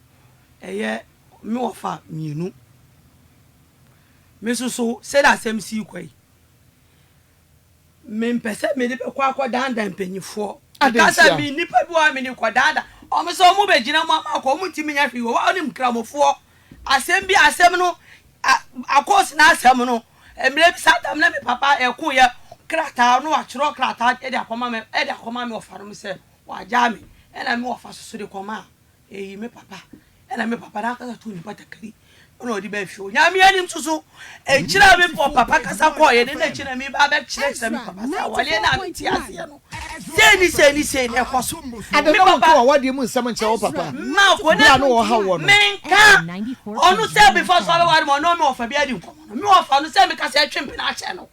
eye me ofa mienu me so se da asem si kwai me mpese me de be kwa danda mpanyifo akasa bi nipa bi wa me ne kwa danda o me so mo be gina mo Maako mo ntimi nya hwi wo wa oni mkramofo asem bi asem no akos na asem no emre bi satam na me papa eko ye krata no achro krata e de akoma me ofaro me se wa jami e na me ofa so de koma eyi me papa e na me papa da kasa to ni patakari ono odi ba fio nyame anim susu e kira me papa kasa ko ye de na kira me ba ba kira me papa sa wale na ti ase no se ni ekoso ade no ko wa de mu nsam nche wo papa ma ko na no wo ha wo no menka onu se before so wa mo no me ofa bi adi nkomo me ofa no se me kasa twempe na ache no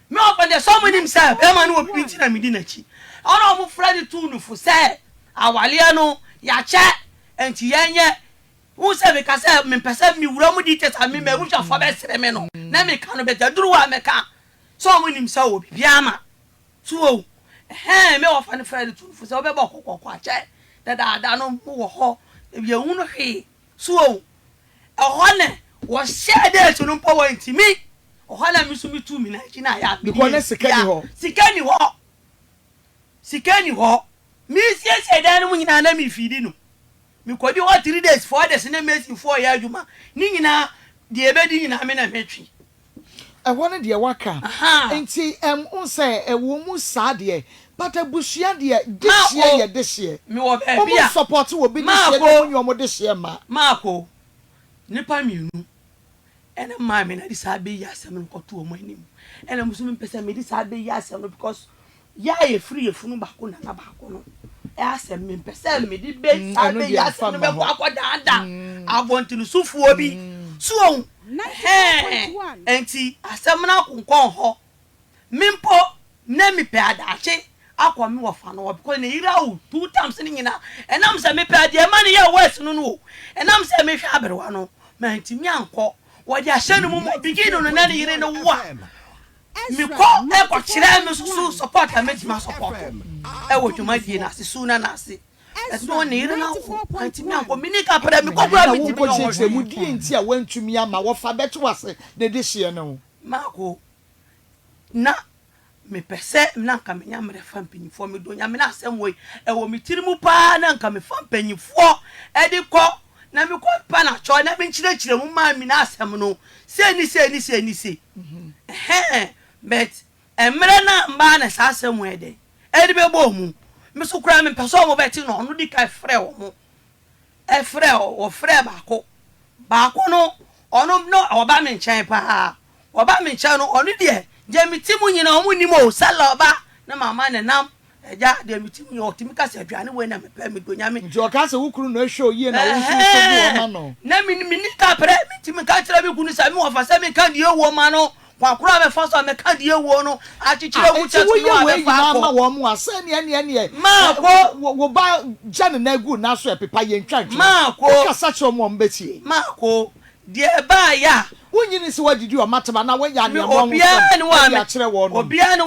me open the someone himself e ma no obi nti na me di na chi ona mo fredi tu no fu se awale no ya che enti yenye wo se me kasa me pesa mi wura mu di teta me me buja fa be sere me no na me ka no be duru wa me ka so mo himself obi biama tuo me ofa no fredi tu fu se obe ba kokoko ache da no mo wo ho e bi ehunu hwe so e ho ne wo share dey to no power enti mi ohala mi sumi tu mi na chi na ya because na sikani ho mi sie dan mu nyina na mi fidi no mi kodi o 3 days 4 days na mesi 4 ya adwuma ni nyina de ebedi nyina me na metwi e wona de waka enti unse e wo mu sa de but abushia de dishie ye dishie mi wo be bia support wo bi dishie no nyo mo dishie Maako nipa mienu ene ma me na di sabe ya asem no to omo anim ene musu mpese me di sabe ya asem no because ya ye free ye funu bako na bako no e asem me mpese me di be sabe ya asem no be kwa danda abonti no sufuo bi so enti asem na konkon ho mimpo na mi pe adache akwa me wo fa no because na ira o 2 times ni nyina enam se me pe ade ma ne ya west no no enam se me hwa aberwa no ma enti mi anko what ya share no mo begin no na yire no wa mi ko e ko kire me so support am make my support e wo dwuma die na se suna na se e so ne yire na anti mi anko mi ni ka pere mi ko bra mi ti mi no mu die nti a wantumi ama wo fa beto ase de de hye no Maako na me pese na nka me nya mre fa mpanyifo me do nya me na asem we e wo mi tiri mu pa na nka me fa mpanyifo e di ko na me ko pa na cho na me nchire mu ma mi na asem no se ni but emre na mba na sa asem we de e di be bo mu me so kura me peso mo beti no no di ka frɛ wo mo e frɛ wo frɛ baako no ono no oba me nkyɛn pa oba me nkyɛn no ono de je mi timu nyina omu ni mo sala oba na mama ne nam eja de mi timu yo timi ka se aduane we na me pa me do nyame jo ka se wukuru na show ye na wo so wo ma no na mi ni ka pre mi timi ka kira bi kunu sa mi wo fa sa mi ka die wo ma no kwakura me fa so me ka die wo no a chichire wu chetu no we fa ko ma wo mu ase ne Maako wo ba jane na gu na so epepa ye ntwantwe Maako ka sa cho mo mbeti Maako de ba ya wonyini se wadidi o mataba na wanya ne mo obia ni wa me kire wo no obia ni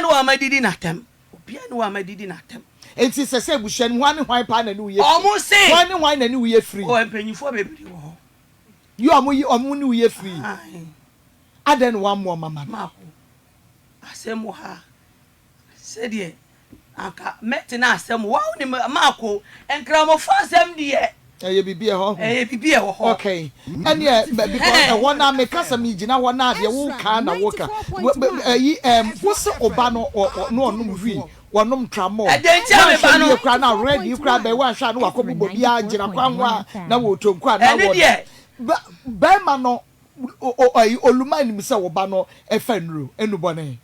wa madidi na tem enti se se buhye ni hwan hwan pa na ni uye omo se hwan na ni uye free o empanyifo bebiri wo you omo ni uye free aden wa mo mama Maako asem ha se de aka metina asem wa ni Maako enkramofo asem de ye bibie ho okay and yeah because one na me kasa me gina one na de wo ka na wo ka wo se oba no no onum hwi wonom tramo adentia me ba no you kra na ready you kra be wan sha no wakobo bia gina kwanwa na wo tonkwa na wo be ma no oluma ni se wo ba no e fa nru enubone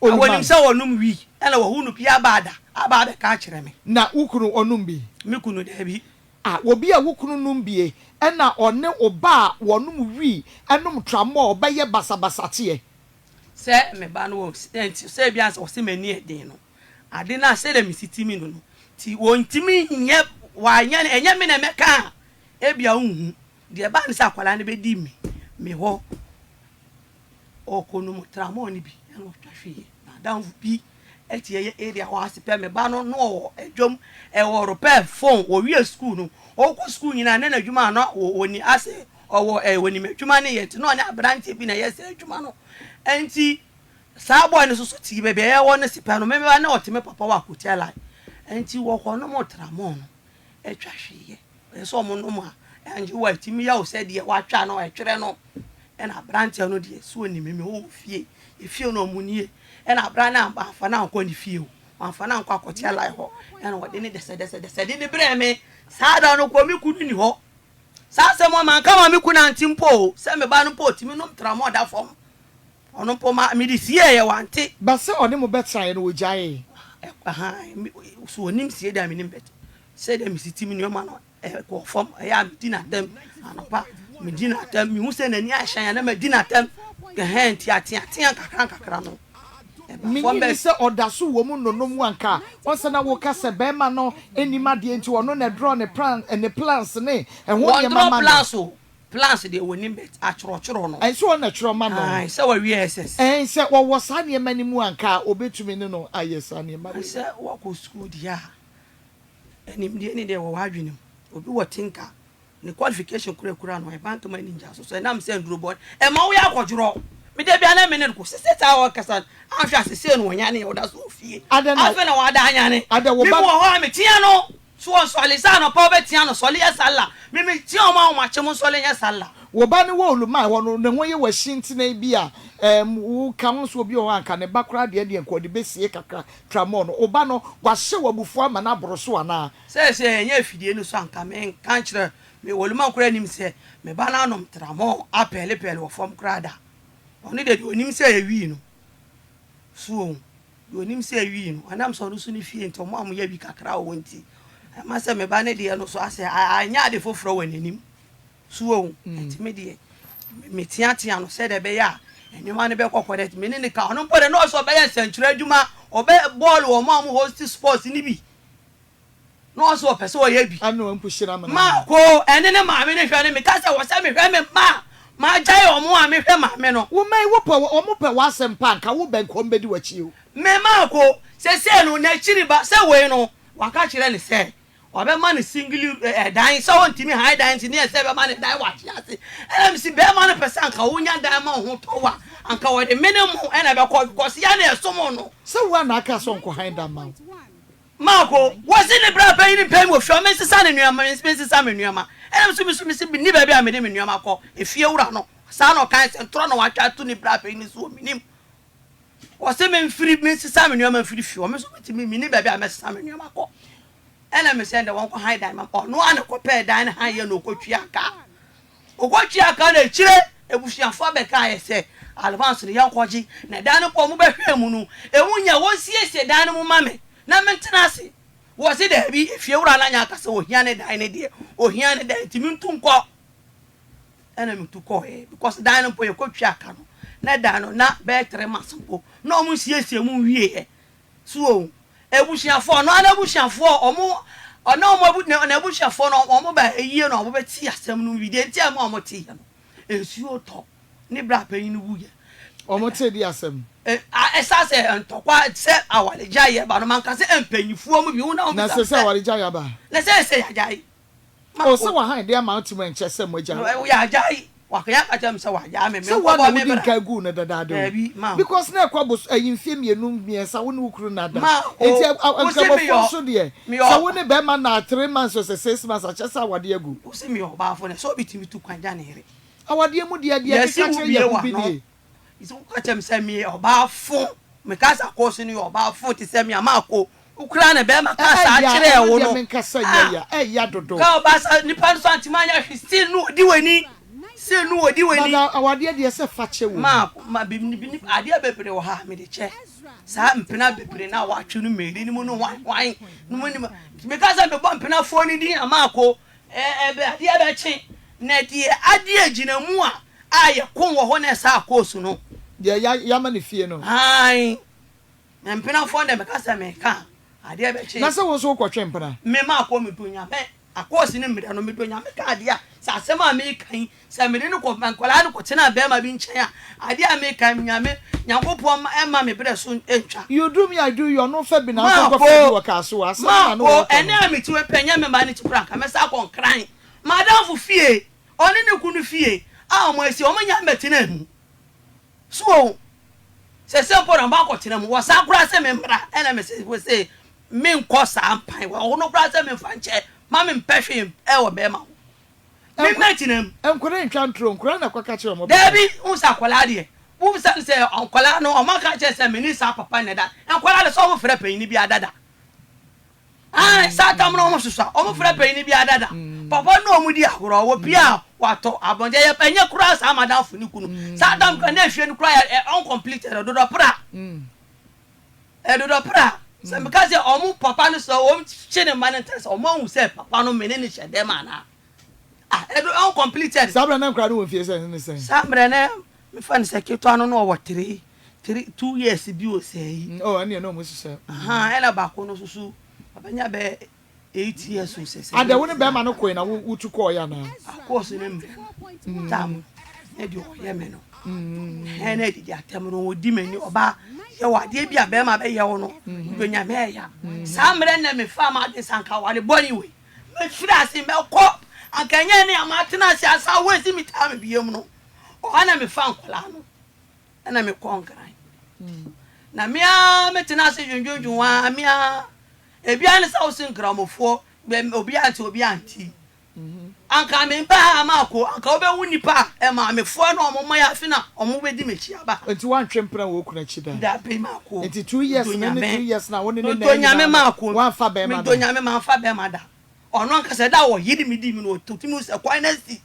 oluma se wonum wi ela wo hunu pia bada aba be ka kire me na ukunu onum bi me kunu da bi obi a wukunu numbie ena one oba wonum wi enum tramo obeye basabasate se me ba no se bia se mani eden no ade na se le misitimi no ti wontimi nye wa nya enye me na meka ebia unhu de ba ni sa kwala ne be di me ho okonu mutramo ni bi en o twahwe na dan bi eti ye area ho asepe me ba no no edwom e wo repair phone wo wie school no o ko school nyina na adwuma no woni ase owo woni adwuma ne yet no na branch bi na yes adwuma no enti sa boy no so ti be be e wo ne sepe no me ba na otime papa wa kotiala enti wo ko no mutramo no e twahwe ye so mo no ma anji wa timi ya o se de wa twa no e twere no e na branch no de so ni me o fie e fie no munie e na bra na amfa na nko ni fie o amfa na nko akotia lai ho e na wode ni dese ni bre me sa da no ko mi kunu ni ho sa se mo man ka ma mi kunu antimpo se me ba no po timi no tramo da fom ono po ma mi di sie ye wante ba se one mo betra no ojaye aha so onim sie da mi nim bet se da mi sitimi ni o ma no ko fom ya mi dina dem anopa mi dina dem mi hu se na ni ahyan na ma dina dem ke henti atia kakra no minni se odaso wo mu nonom anka onse na wo ka se be ma no enima de enti wono na draw ne plan and the plans ne ho ye mama plans de wonim bet achoro no ai so na choro ma no ai se wa wi ss se wo sa ne mani mu anka obetumi ne no ayesa ne ma se wo ko school dia enim de ni de wo wadwenim obi wo tinka ne qualification kura no e bank manager so na am se nduro board e ma wo ya kwodro me de bia na me ne ko seseta wo kasa ahwa sese no wonya ne oda so fie afa na wada anya ne mi wo ho me tia no so on so alisa no pa be tia no so le sala me tia o ma che mo so le nya sala wo ba ne wo oluma wo no ne ho ye washinti na bia wo ka ho so obi o anka ne bakra de nko de besie kakra tramo no oba no wa hye wabufu ama na boroso ana se nya fidie no so anka me kan kire me woluma kura nim se me ba na nom tramo apele wo fom krada oni de onim se awi no so onim se awi no anam so no so ni fie nto mo am ya bi kakra wo nti ma se me ba ne de no so ase anya de foforo wanenim so enti me de me tiatia no se de be ya enima ne be kokodet me ne ka ono pore no so be ya sentura adwuma obe ball wo mo am host sports ni bi no so pese wo ya bi anu ampushira ma ko ene ne ma me ne hwe ne me ka se wo se me hwe me ma jai omo a me hwe ma me no wo mai wo pe wasem pa nka wo ben ko mbedi wachi o me ma ko se no na chiri ba se we no waka kire ne se obe ma ne single dan so wontimi high dan ti ne se be ma ne dan wachi ase em si be ma ne pesa nka wo nya dan ma ho to wa anka wo de minimum e na be ko se ya na esomo no se wo na aka so nko high dan ma ko wo se ne bra pa ni pay mo hwo me sisa ne nuama me sisa me nuama em so mi ni ba bia me de me nuama ko efie wura no sa no kan se tro no wa twa to ni bra pa ni so minim wo se me mfiri me sisa me nuama mfiri fie wo me so mi ni ba bia me sisa me nuama ko ena me send won ko high dan ma no an ko pay dan high ye no ko twa aka na chire ebusuafo be ka ye se advance ne yankoji na dan ko mu be hwe mu no ewunya won siesie dan mu mame na mentena se wo se da bi efie wura na nya akasa ohia ne dan ne de ohia ne dan timi ntunko ena mi tuko because dan po ye ko twa aka no na dan no na be 3 months po na o mu siesie mu wie so ebusuafo no ana ebusuafo omo ona omo abu na ebusuafo no omo ba eyie no omo be ti asem no wi de ntia ma omo ti no ensuo to ni bra panyin wuye omo ti di asem esa se ntokwa se awale jaye ba no man ka se empanyifo mu bi una o na se awale jaye ba na se ya jaye o se wa han de amount men che se mo jaye o ya jaye wa ka ya ka tem se wa jaye me ko ba me bra gu na dadado because na kwa bo ayimfie mienu miensa wo ne ukuru na da enti akabofo so de so wo ne be ma na 3 months or 6 months a chesa awade agu o se mi o ba fo ne so bitimi tu kwanja ne here awade mu de ka che ye ku bi die iso ka che me se mi o ba fo me ka sa ko so ni o ba fo ti se mi amako ukura ne be ma ka sa kire wo no me ka sa ya ya dodo ka o ba sa ni pan so antimanya hwi still no di wani se no odi wani na awade de se fa che wo ma bi ni ade bebre wo ha me de che sa mpena bebre na wa twu no meri ni mu no wan no mu ni me ka sa be bo mpena fo ni di amako be ade be che na di ade agina mu a aye kon wo ho na sa akosu no de ya ma ne fie no ai mpena fo na me ka sa me ka ade be che na se wo so kwotwe mpena me ma ko me dunya me Akos ni mira no medo nyame ka ade a sa asema me kan sa me ne ko mankwala ne ko tena be ma bi nchen a ade a me kan nyame nyankopon ma me bre so entwa you do me I do you no fa bi na so ko fa work aso asema no ene a me ti we penya me ma ne ti kura ka me sa kon kran madam fu fie oni ne kunu fie a mo esi o manya metena mu so se pora mba ko tena mu wo sa kura se me mbra ene me se we say me nko sa ampan wo no kura se me fa nche ma me mpehwe e wo be ma me metena mu enkore ntwa ntro nkora na kwaka kire mo Debi unsa kwala de wo bisa se onkwala no o maka che se me ni sa papa ne da enkwala de so mo frɛ panyi bi adada sa tam no mo susa o mo frɛ panyi bi adada papa no mu di ahoro wo bia wato abonje ye penye kura sa madam funi kunu sa tam kan na hwe ni kura uncompleted do do pra do do pra se me ka se o mo papa no so o che ne man interest o mo hu se papa no me ne hye dem ana do uncompleted sabra na nkra no wo fie se ne se sabra na me fan se ke to anu no wo 2 years bi o sei ane no mo sise ela ba ko no susu papa nya be 8 years o sei ade wo ne be ma no koi na wo tu ko ya na Akos ne tam e di o ye me no ene di atem no wo di mani oba ye wa de bia be ma be ye wo no do nya me ya samre na me fa ma de sanka wale boni we me fira se me ko ankanya ne amatena se asa wo esi mi ta me biem no o ana me fa nkola no ana me konkran na mia metena se dwundwundwu wa mia ebia ne sa osin gramofo be obi anti anka me ba ma ko anka obe wunipa e ma me fo na omo ya fi na omo be di mechi aba enti wan twempra wo kuna chi da be ma ko enti 2 years na 2 years na woni ne do nyame ma ko wan fa be ma do nyame ma fa be ma da ono anka se da wo yidi mi di mi no totimi se kwa na si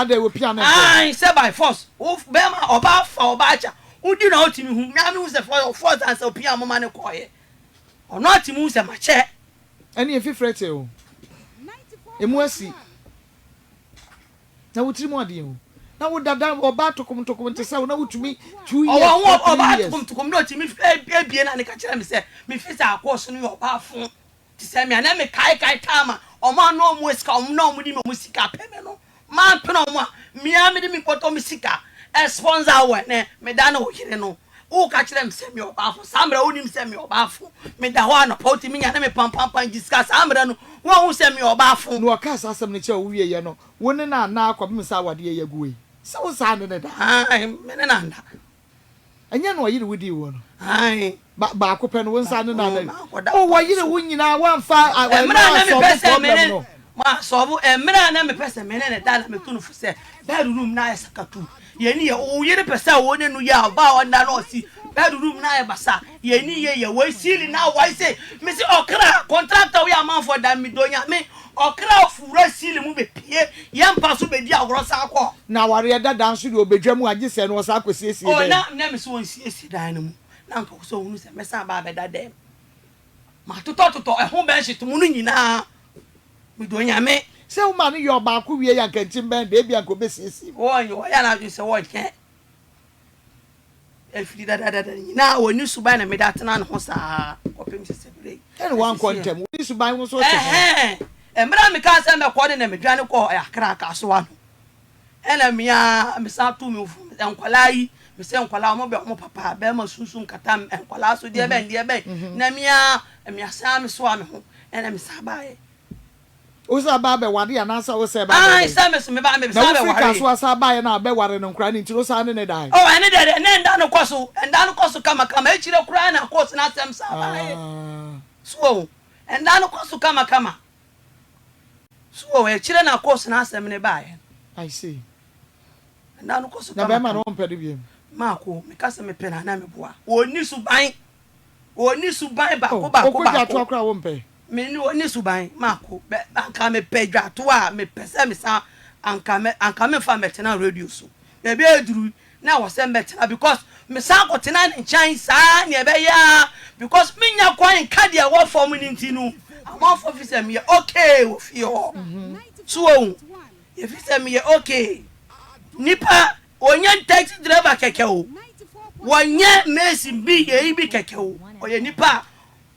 de wo pia na say by force wo be ma oba fa oba acha udi na otimi hu nyame hu se force and se pia mo ma ne koye ono atimi hu se ma che ene e fifrete o emu asi na wutiri mo ade o na wo dada oba tokom ntesa na wutumi 2 years oba tokom no otimi ebie na ne ka kire me se me fi sa Akos no oba fun ti se me na me kai tama omo no mo sika omo no mo di me mo sika peme no ma pena omo mia me di me poto me sika sponsor we ne me da na ohire no o ka kire me se me oba fun samra onim se me oba fun me da ho na poti me nya na me pam discuss samra no wo hu se me oba fun no ka sa asem ne che wo wie ye no wo ne na akwa me sa wade ye guwe se wo sa ne da me ne na nda anya no yire wudi wo no ba akopɛ no wo nsa ne na o wo yire wo nyina wan fa emra na me pese me ne ma so bo emra na me pese me ne da na me tunu fu se bedroom na esakatu ye ni ye o yire pese wo ne nu ya ba onda na osi bedroom na e basa ye ni ye we sili na why say me say okra contractor we am for that me donya me okra fura sili mu be pie ye mpa so be di agoro sa akọ na ware da dan so de obedwa mu agye se no sa akwesi o na me so won si dan no mu na nko so hunu se me sa ba be da dem ma toto e ho ben shit mu no nyina me donya me se wo ma no yo ba ko wie ya kantim ben de bia ko be sisi wo ya na ju se wo ke efiri da nyina woni suban na me da tena no ho sa kopem se bre ene wan kontem woni suban wo so emra me ka se me ko de na me dwane ko akra ka so wa no ena mia me sa tu me fu enkwala yi me se enkwala mo be mo papa be ma sunsun kata enkwala so de be na mia sa me so a me ho ena me sa ba e o sa ba be wade ya na sa o se ba sa me so me ba me sa be wade na so sa ba ye na be wade no nkra ni ntiro sa ne dai ene de ne nda no koso kama e chire kura na Akos na sem sa ba e so nda no koso kama so e chire na Akos na sem ne ba e I see nda no koso na be ma no mpede biem ma ko me ka se me pena na me boa oni suban ba ko ko ja to wo mpe me ni oni suban ma ko be anka me pedwa to a me pese me sa anka me fa me tena radio so e be eduru na wo se me tena because me sa ko tena nchan sa ne be ya because me nya kwan ka dia wo form ni ntinu amon for fi se me okay wo fi ho so wo ye fi se me okay nipa onye taxi driver keke o wonye mesi bi ye bi keke o oye nipa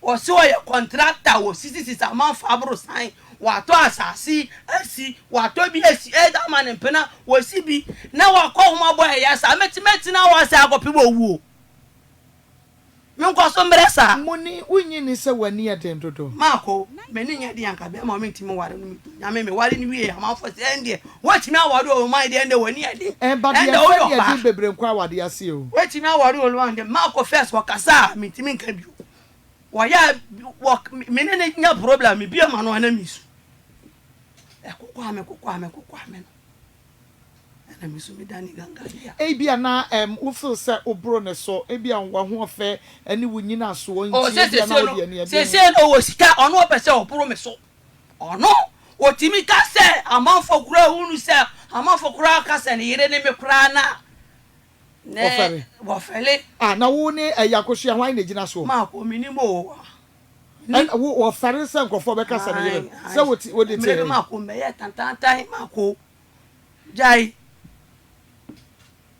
o so ye contractor o sisi amount fabro sign wato asasi asi wato bi asi eda man mpena wasi bi na wakọ homa boy ya sa metimeti na wasa akopi bo wuo me nko so mbresa muni unyi ni se wani ya den dodo mako meni nya di anka be ma mentimi ware no mitu nya me ware ni wie amafo se ende watimi aware o my de ende wani ade but ya di bebre nkwa awade ase o watimi aware o lo ande mako first wakasa mentimi nka bio waya meni ne nya problem mi bia ma no ana misu kokwa me na misu mi dani ganga ya ebia na wo feel say obro ne so ebia nwa ho ofe ani wunyina so won ti ebia na odi ani se no wo sika ono opese obro me so ono otimi ka se amanfo kura hunu se amanfo kura ka se ne yire ne me kura na ne wo fele na wo ne ayakoshi ahwan ne gina so ma ko minimo wo fere se nkofo be ka se ne yire se wo de tere ma ko me ya tantantan ma ko jai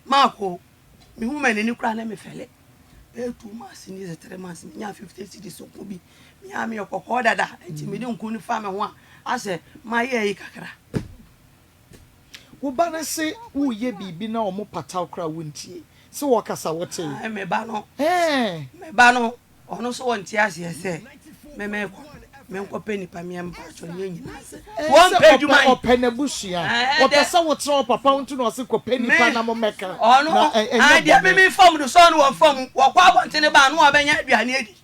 mako mi hu mene ni kura na me fele e 2 months ni 3 months nya 50 cedis so ko bi mi am ye kokko dada enti me de nku ni fa me ho a ase ma ye yi kakra wo ba na se wo ye bibi na o mo pataw kra wontie se wo kasa wote me ba no ono so wontie ase se me ko peni pa mi am pa so nyina won peduma opena bushia o pesa wo tro papa untu no se ko peni pa na mo meka ono dia me form do so no won form wo kwa bontene ba no obenya aduane edi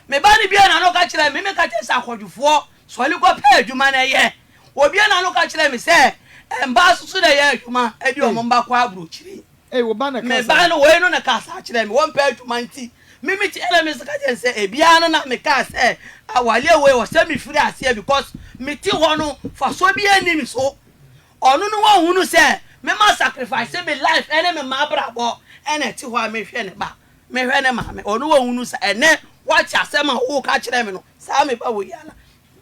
me ba ni bia na no ka kire me ka kire sa kodwufo so le ko pe aduma na ye obi na no ka kire me se emba susu na ye aduma edi o mo mba kwa abro kire wo ba na ka me ba no we no na ka sa kire me won pe aduma nti mimi ti enemies ka jense ebia no na me ka se awale we wo se mi free ase because me ti ho no fa so bi enemy so onu no wo hunu se me ma sacrifice me life ene me ma brabo ene ti ho me hwe ne ba me hwe ne ma me onu wo hunu se ene wa cha se ma wo ka kire me no sa me ba wo yala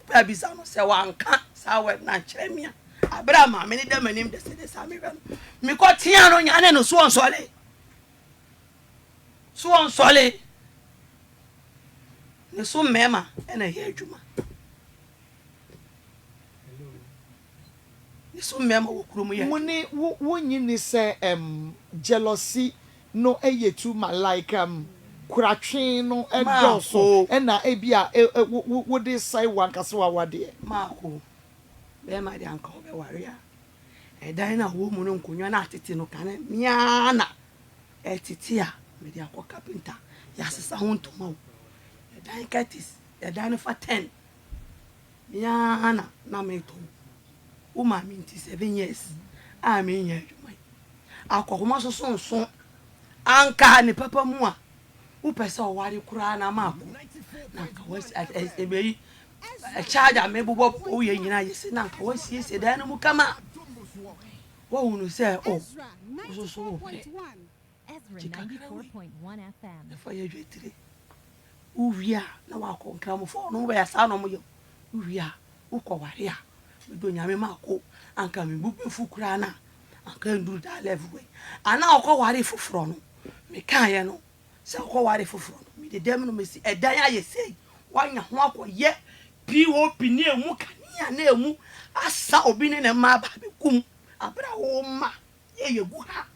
ba bi sa no se wanka sa we na kire me abra ma me ni dem anim de se sa me hwe no me ko tia no nya ne no so on sole ne so mema ena ye adwuma ne so mema wo kuro mu ye muni wo nyini se jealousy no eyetu ma like kuratwe no edoso ena ebia wo de sai wankase wa wade mako be ma de anka wo be ware a dan na wo mu no nkonwa na atete no kan mia na etete a me de akọ carpenter ya sesa ho ntoma dan katis dan for 10 yana na me to o ma mi 7 years a me nya adwuma akọkoma so anka ne papa mu a wo pese o ware kura na mako na ka wasi ebeyi charge me bobo o ye nyina yesi na ka wasi ese dan mu kama wo hunu se o so Ezra 94.1 FM. for ye dwetire uwia na wako nkramfo no be asa no mo ye uwia ukọware a do nyame mako anka me bubu kura na anka ndu da level ana ukọware foforo no me kan ye no se ukọware foforo no me de dem no me si edan aye sei wanya ho akọye pop ni emu kania na emu asa obi ne ma ba be kum abra wo ma ye gu ha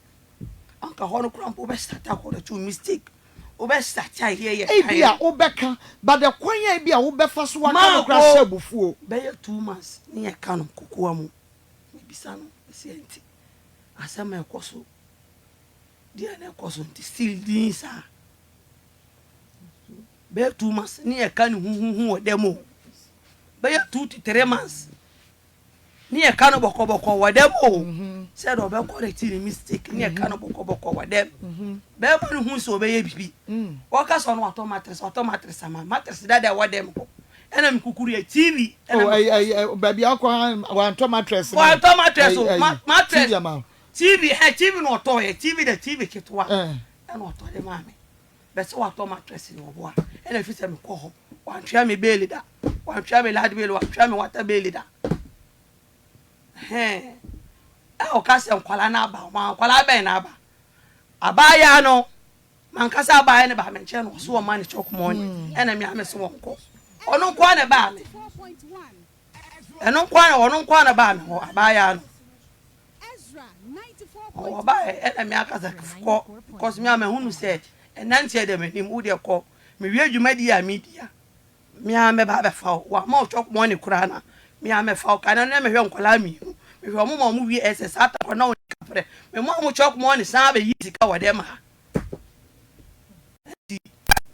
anka hono krampo be start akọ to mistake obe start here ye ebia obeka but the kwanya ebia obefa so waka kra shabufuo be 2 months ni ye kanu kokoa mu bisa no esi enti asama ekoso dia na ekoso nti still din sa be 2 months ni ye kanu hu odemo be 2 to 3 months ni ye kanu bokoboko wademo said obe correct ni mistake ni ye kanu bokoboko wadem be ma hu so be ye bibi waka so no automatic sama matters dada wadem ko ena mikukuru ya TV baby akwa wa mattress TV no to ye TV kitwa ena oto de mame be se wa mattress ni obo a ena fi se me ko ho wa ntwa me beli da wa ntwa me lad beli wa ntwa me water beli da o ka se nkwala na aba ma nkwala ba na aba abaya no man ka se abaya ne ba me nche no so o ma ne chokomo ni ena me ame se wonko ono kwa ne ba me eno kwa na ba me ho abaya no Ezra 94. o ba e me akasa ko cause me am hunu say enantie dem nim wo de ko me wi adwuma di ya media me am be ba be fa wa ma o chok mo ne kura na me am me fa ka na me hwe nkola mi me hwe mo wi ss ata ko na o kapre me mo chok mo ne sa be yi sika wo dem ha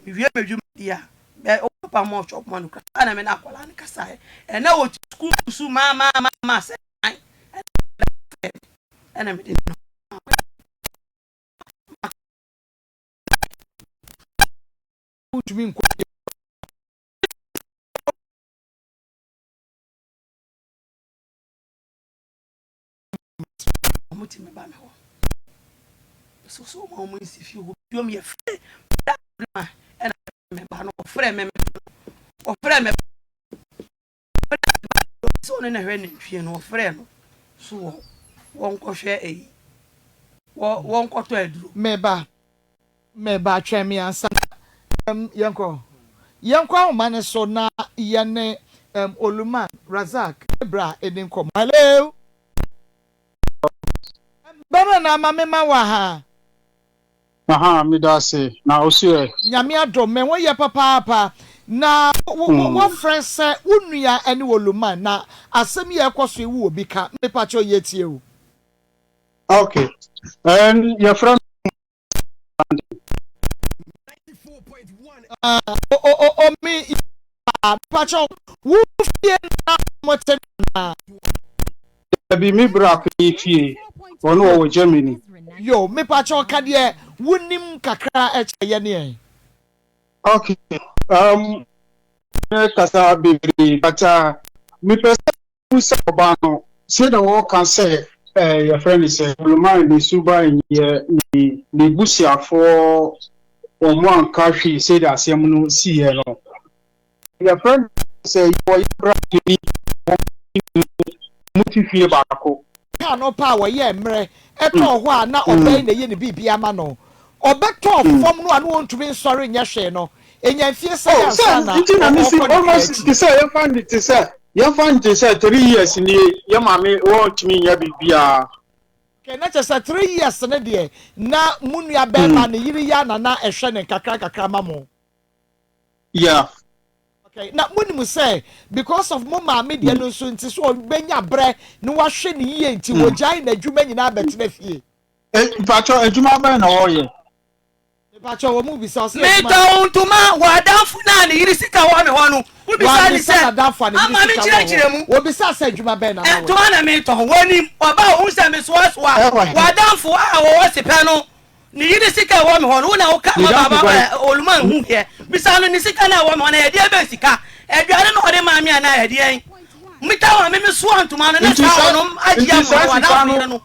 me wi adwuma di ya be o papa mo chok mo ne kura na me na akola ne kasa e na o school su ma se ena me wontumi nkɔ omuti me ba me ho so mo mo nsifi ho biom ye fre ena me ba no ofre me so ne na hwe ne hwie no ofre no so won ko hwe eyi won ko to aduro meba twemi ansa yanko ahoma so na yene Oluman Razak Ebra edinkom hello bana na mama wa ha aha mi da se na osie nyame adom me wo ye papa na wo friend say unua ene Oluman na asem ye ekoso ewu obi ka me pa cho ye tie o okay your friend me pacho wo fie na motena be mi bra fie ono wo Germany yo me pacho ka de wonim kakra eche ne okay kasa bibiri but me person say obano say the work can say your friend is Oluman ni suba ni busia for one country say that same no see here no your friend say you bra ni mutifie baako ka no power ye mre eto ho a na obey na ye ne bibia ma no obeto fom no anu wontumi nsori nya hwe no enyamfie say ansa na na me see almost to say you find it say 3 years ni your mama wontumi nya bibia na chesa 3 years ne de na munua bema ne yiri ya na ehwe ne kakra mamo yeah okay na munimu say because of mama media no so nti so benya bre no wa hwe ne yie nti wojai na adwuma nyina betena fie pacho adwuma ba na oye pacho wo mu bi so say me don tuma wa danfu na ne yiri sika wo me ho no wo bi sa ni say ama me chire mu wo bi sa say adwuma ba na wo to na me to woni oba wo se me so wa danfu a wo se pe no ni yiri sika wo me ho no na wo ka baba Oluman hu he bi sa no ni sika na wo me ho na ye de be sika aduane no de ma me ana ye de mita wa me so antuma no na sa no agia mo wa danfu no no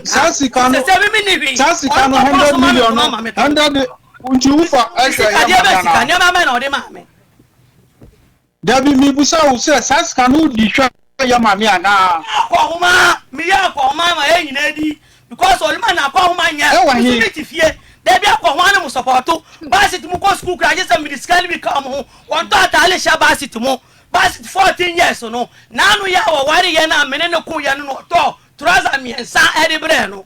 sasika no 100 million no 100 unji ufa sika de be sika ne ma me na o de ma me Dabi mi busa wo se sasika no di hwa ya ma me ana akoma mi ya akoma ma e nyina di because Oluman na akoma nya so me ti fie dabi akoma no supporto basit mu ko school kra je se medical bi ka mo won to atale sha basit mu basit 14 years no na no ya wo ware ye na mene ne ko ye no to trouser mi ensa e de bre no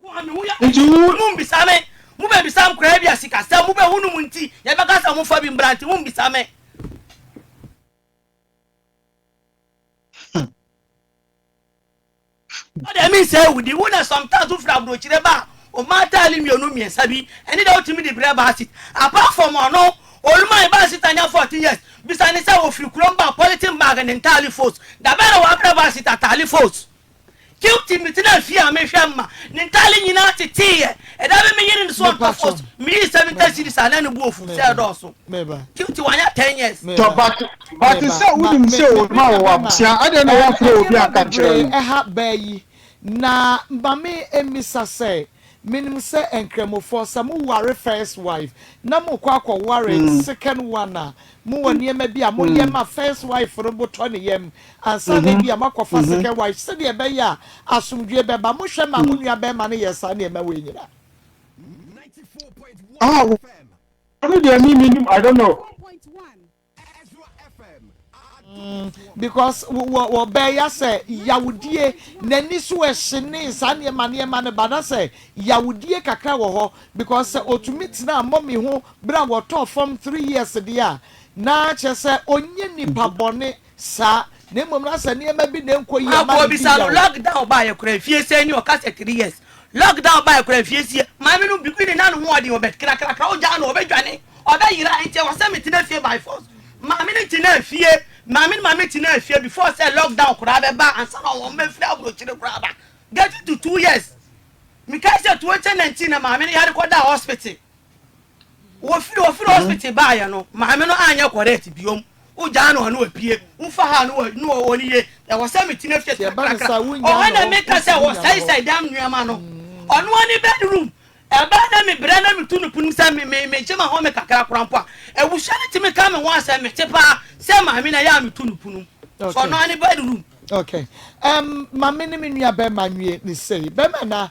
ko ami hu ya mu bisame mu be bisam kra bia sika sa mu be hunu mu nti ye be ka sa mu fa bi mbranti mu bisame what I mean say we the one sometimes to fra bro chire ba o mata ali mi onu mi sabi eni da otimi the bread basket apart from ono Oluman basket anya 14 years bisani say wo free kulomba politin bag and entirely force da bere wa bread basket atali force guilty mi tina fia me hwemma ni entirely nyina tete e da be me yiri so on force mi 70 series ana ne bu ofu say do so guilty wanya 10 years to but say wonim say Oluman wa busia ade na wa fro obi aka kire ha bayi na mbame emisa say minim say enkremofo some ware first wife na mo kwa ware second one na mo woni ema bia mo yema first wife ro boto ne yem ansa na bia makofa second wife se de be ya asumdwe be ba mo hwe ma mo nua be ma ne yesa na ema we nyira 94.1 I don't know. Because we beya say yawudie nani so ehine sane ma ne bada say yawudie kakra wo ho because otumit na mommy ho bra wo top from 3 years dia na che say onye nipa bone sa na mom na say ne ma bi na enko yi ma bi sa lockdown ba ye kura fie say ni o ka say 3 years lockdown ba ye kura fie sie ma me no bi ku ni na no ho de o bet kra o ja no o be dwane o be yira enti wo say me tina fie by force ma me ni tina fie Mami tina fie before say lockdown kura be ba ansa na wo me free abrochire kura ba get to 2 years me ka say 2019 na mami ya record hospital wo free hospital ba ya no mami no anya correct biom o ja no na opie mfa ha no oni ye e wo say me tina fie kra o na me ka say wo say dam nuama no onu oni bedroom eba na me bra na me tunu punu say me chema ho me kakra krampo e wuhwa ne ti me ka me wan say me tepa say mami na ya me tunu punu so no ani bedroom. Okay. Mami ni me nua be manwie ni say be na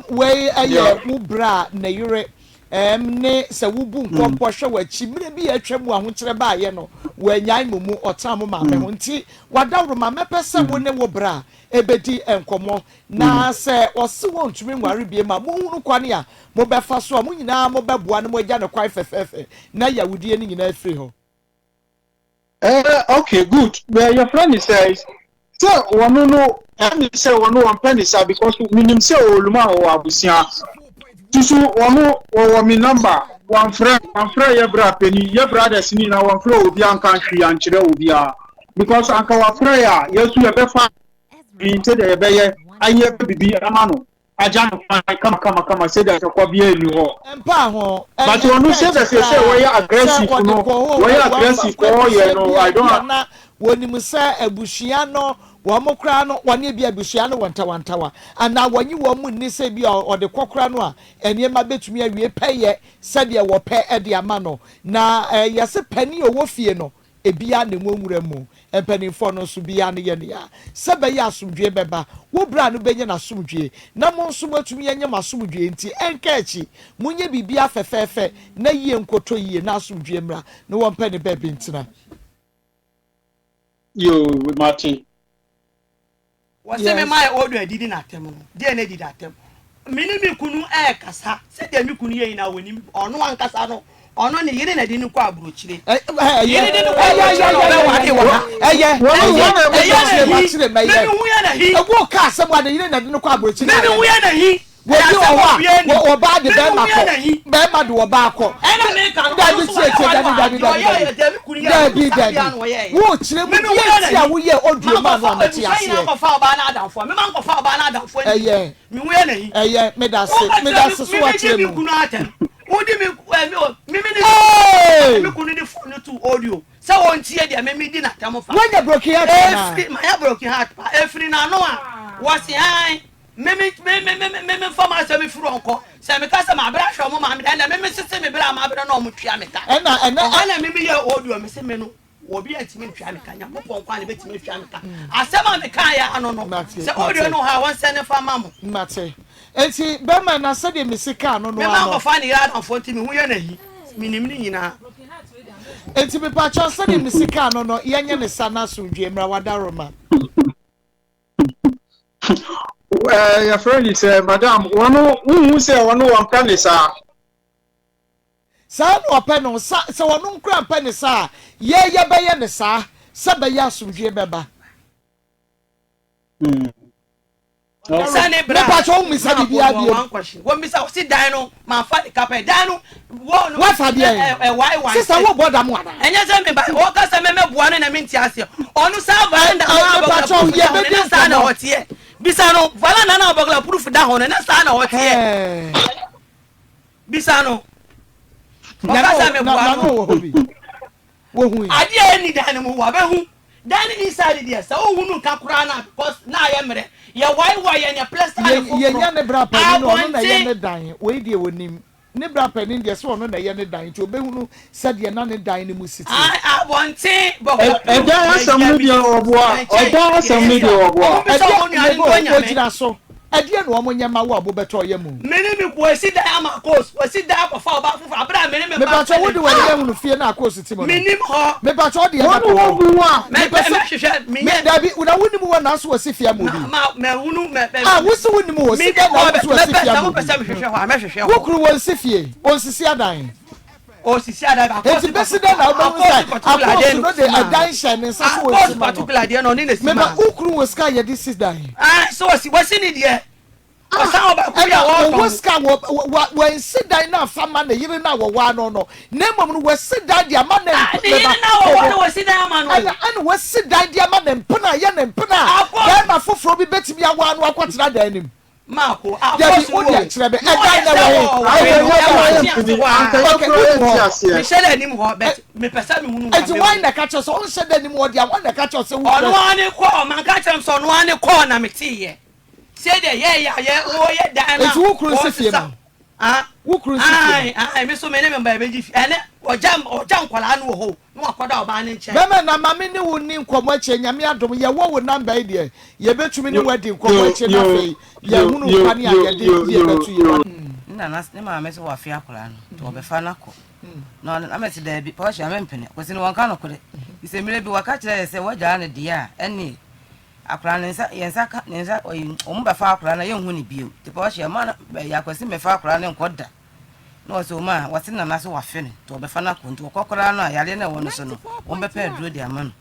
we aye mu bra na yure ne se wubu nkopɔ hwe wachi mire bi atwam ahokere ba ye no wanyan mumu otam ma me ho nti wadawro ma mepese wo ne wo bra ebedi enkomo na se ose won tumi nware bie ma mo hunu kwane a mo befa so mo nyina mo beboa ne mo gya ne kwai fefefe na yawudie ni nyina afiri ho. Okay, good. Well, your friend says, so one no, and say one no one penny sir because minim say oluma o abusia. Tusu one me number one friend your bra penny your brothers ni na one friend obi anka hwi ankyere obi a because anka wa friend ya yesu ye befa bi nte de be ye anye bibi amano ajano kama say that kwa bia ni ho empa ho but one say that say we aggressive no we aggressive ko ye no I don't na woni say abushia no wo mokra no woni bia abushia no wantawa ana wonyi wo mu ni say bia o de kokra no a eniema betumi awie peye sade wo pe e de ama no na yese pani owo fie no ebia ne nwura mu empanifo no so bia ne ye ne ya sebe ya asumdwe beba wo bra no benye na asumdwe na mo nso matumi yenye masumdwe nti enkachi munye bibia fefefe na yie nkoto yie na asumdwe mra no wo mpani bebe ntina yo Martin wase me mai odo adidi na tem no de na adidi atem minimi kunu kasa se de mi kunu ye na woni ono ankasa no ono ne yire na di ni kwa abrochire yire di ni kwa ewo ka se mo de yire na di ni kwa abrochire me hu ya na hi wo ba de be ma de wo ba ko ena me ka dadi wo chire mu ye ti a wo ye oduo ma no amati ase me man ko fa ba na adamfo me hu ya na hi me da se so wa chire mu Odi me kunu di phone to audio. Say won tie dia me di na tamo fa. When you broke heart na. My broken heart pa. Efri na no a. Was hi. Me for myself me furu onko. Say me ka say ma bra hwo mo ma me da me sese me bra ma bra na o mo twia me ka. Ana me ye audio me se me no. Obi antimi twia me ka nya mo pon kwa na betimi twia me ka. Asema me ka ya ano no. Say audio no ha won send fa mamo. Mate. Enti bema na sade misika no no ano. Me ma ko fa ni ya don ntimi hu ye na hi. Minim ni nyina. Enti be pa cho sade misika no no yenye ne sana sundwe mra wadaroma. Your friend is madam one who say one can is sa no openo sa wonu nkra mpene sa ye beye ne sa se beye asundwe beba. Sane bra pa cho mi sa bibia bi wo mi sa si dan no ma fa de kapɛ dan no wo no wa fa bia why sister wo boda mo ana enye se me ba wo ka se me bua no na me nti ase onu sa ba nda ma ba cho ye be di sa na hotie bisa no vala na obagla proof da ho na sa na hotie bisa no o ka se me bua no wo hu ade ani dan mo wa be hu dan inside there so wo hunu ka kura na because na ya mere ya why ya plaster ye nya ne bra pa ni no na ye ne dan we die wonim ne bra pa ni de so no na ye ne dan ti obehunu said na ne dan ni mu city I want it but asam ni de oboa oda asam ni de oboa e gira so adie no omo nyama wo abobeto yemu mene me ko si da Maa Akos wasi da ko fa oba fufu abra mene me ba bacho wo de wani yemu no fie na Akos ti mo menim ho me bacho de ya Wo wa. me hwehwe me dabi una woni mu na so wasi fie mo bi me hunu me wo si woni mu wo si da na so wasi fie mo me hwehwe ho me hwehwe ho wo kru won si fie on sisi adan o sisi ada ba eti president na obo say Akos no de adan shine nsa so wasi ma particular de no ni na si me ba wo kru wo ska ye di sit down so wasi ni de o sa oba ku ya wo ska wo sit down na fama na yiri na wo wa no na mom no wo sit down dia ma na ni na wo sit down ma no ana wo sit down dia ma na mpena ye na mpena ga ma foforo bi betimi awa no akwatena dan nim Mako, Akos wo dia kire be edan na wo me shele ni mo bet me pesa me hunu enti why na catch us on shede ni mo dia why na catch us wo ono ane ko man catch am so no ane ko na me tie say de ye o ye dan na enti wo kru se fie ma wo kru se fie ai me so me ne me ba be ji ene ojam kwala no ho no akoda oba ne nche meme na mame ne wo ni nkomo ache nyame adom ye wo number ide ye betumi ni wadi nkomo ache na fe ye hunu kwani ya de ye betu ye na ne mama se wo Afia kwala no to obefa na ko no na me se da bi pa sha me mpene kwese no wanka no kore ise mire bi waka kire se wagya ne de a eni akra ne nsa yensa ka ne nsa omu befa akra na ye hu ne bio te pa sha ma ya kwese me fa akra ne nkoda no so ma wati na na so wa fe ne to obefa na ko nto kokora no ayale na wo no so no wo be pa aduro de ama no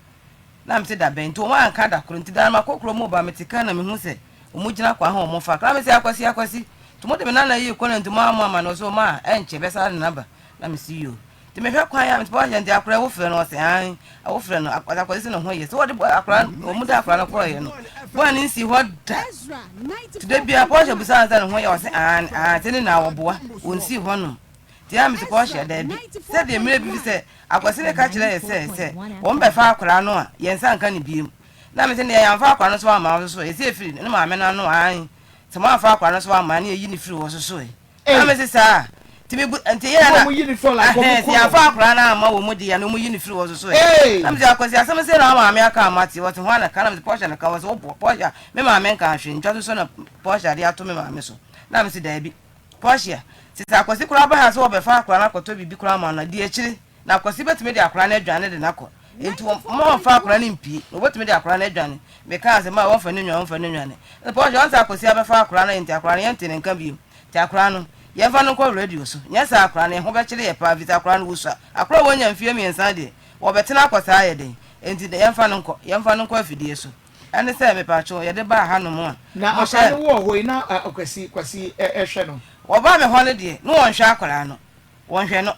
na mte da ben to wa anka da kro nti da ma kokoro mo ba metika na me hu se omu gina kwa ha omu fa akra me se akwasi to mo de me na yi ko na nti ma no so ma enche be sa na ba na me see you ti me hwe kwan ya me pa ja ndi akra wo fre no se an wo fre no akwasi no ho ye so wo de akra omu da akra no ko ye no wo ani si ho da ti de bia pa ja busa za no ho ye wo se an teni na wo boa won si ho no ti am ti pa sha da bi se de mire bi se akwasi ne ka kire ye se wo mbe fa akra no a ye nsa nka ne biem na me se ne ya fa akra no so ama so ye se firi ne ma me na no an se ma fa akra no so ama ne yi ne firi wo so na me se sa ti me enti ye na mo yi ni fo la ko ti afa akra na ama wo mu di ya no mu yi ne firi wo so na me se akwasi asem se na ma me aka amati wo ti ho na kana me Porsche na ka wo so Porsche me ma me nka hwe ntwa so na Porsche de ato me ma me so na me se da bi Porsche ti akwasi kura ba ha so wo be fa akra na koto bibi kura ma na di akiri na akwasi betime de akra na adwane de na ko enti mo fa akra na mpi no betime de akra na adwane me ka se ma wo fa ne nwan Porsche on sa akwasi abefa akra na enti akra na yente ne nka bi ti akra no ye fa no ko radio so nya sa akra na ho be kire ye pa vita akra no wusa akra wo nya mfie miensa de wo betena akwasa ye de enti de ye fa no ko afidie so ane se me pa cho ye de ba ha no mo na akra no wo ho na kwasi ehwe no wo ba me ho ne de no won hwe akra no won hwe no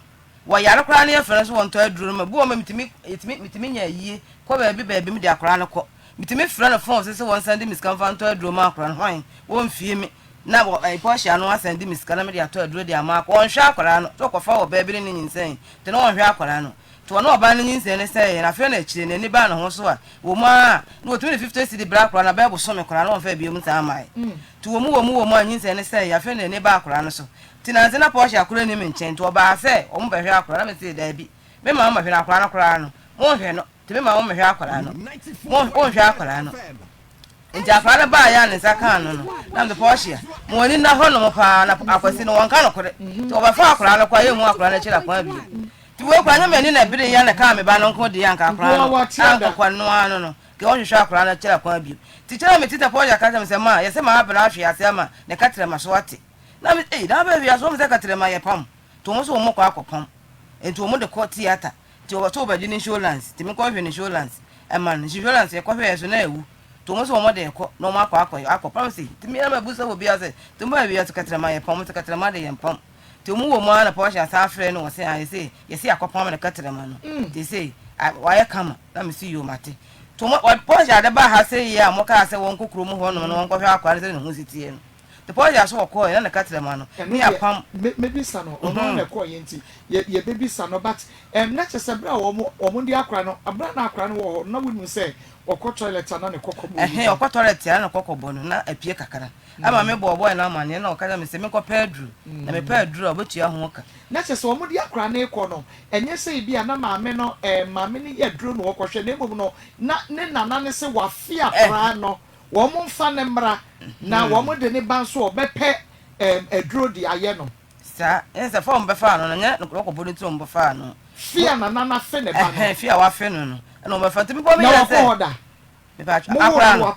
wo yare kra na ye fa so won to aduru ma bu o mitimi nya yie ko ba bi mi de akra no ko mitimi fra na phone se won send mis kan fa to aduru ma akra no hwan won fie mi na bo Porsche anu asend mis kan me de ato aduru de ama ko won hwe akra no to ko fa wo ba bi ni nyinsen te no won hwe akra no to no ba ni nyinsen ne se na fe na chire ne ni ba no ho so a wo ma no 250 cedi bra akra na ba bo so me kra no won fa bi mu ta mai to wo mu nyinsen ne se ya fe na ne ba akra no so tina zena Porsche akra ni me nchen to ba se o mu ba hwe akra na me se da bi me ma hwe na akra na kra no mo hwe no te me ma mo hwe akra no mo hwe akra no nti afara ba ya ne saka no na me Porsche mo ni na ho no mo pa na akwasi no won ka no kore to ba fa akra no kwa ye mu akra na chira kwa bi ti wo kwa nya me ni na bire ya na ka me ba no nko de ya nka akra no anko kwa no ano no ke won hwe akra na chira kwa bi ti chira me tita Porsche ka me se ma ye se ma abra ahwe ase ma ne ka tire ma so ate na me na ba bi aso me se ka tire ma ye pam to mo so mo kwa akopam enti mo de ko theater ti o to ba di insurance ti me ko hwe insurance e man insurance e ko hwe so na ewu to mo so mo de ko no ma akopam si ti me na ma busa wo bi ase ti mo ba bi aso ka tire ma ye pam to ka tire ma de ye pam ti mo wo mo na Porsche asa frɛ no wo se ai se ye se akopam na ka tire ma no ti se wa ye kama na me si yo mate to mo Porsche ade ba ha se ye a mo ka se won kokoro mo ho no no won ko hwe akware se ne ho sitie no the Porsche so ko na ka tire ma no me apam maybe sano ono na ko ye nti ye baby sano but na chese bra wo ndi akra no abra na akra no wo na wonu se okọ toilet na ne kokọ bo okọ toilet na kokọ bo no na apie kakara ama me bo boy na amane na okada me se me ko pedru na me pedru obetua ho ka na chese wo ndi akra na ekọ no enye se bia na maame no maame ni ye duro no okọ hwe na emom no na ne nana ne se wafia akra no wo mo fa ne mra na wo mo de ne ban so obepe eduro di aye no sa ense form be fa no nya no ko bo ni tro mbo fa no fia na fe ne ba no fia wa fe no no no be fa timi bo me na ya wa ko hoda me ba akra no wa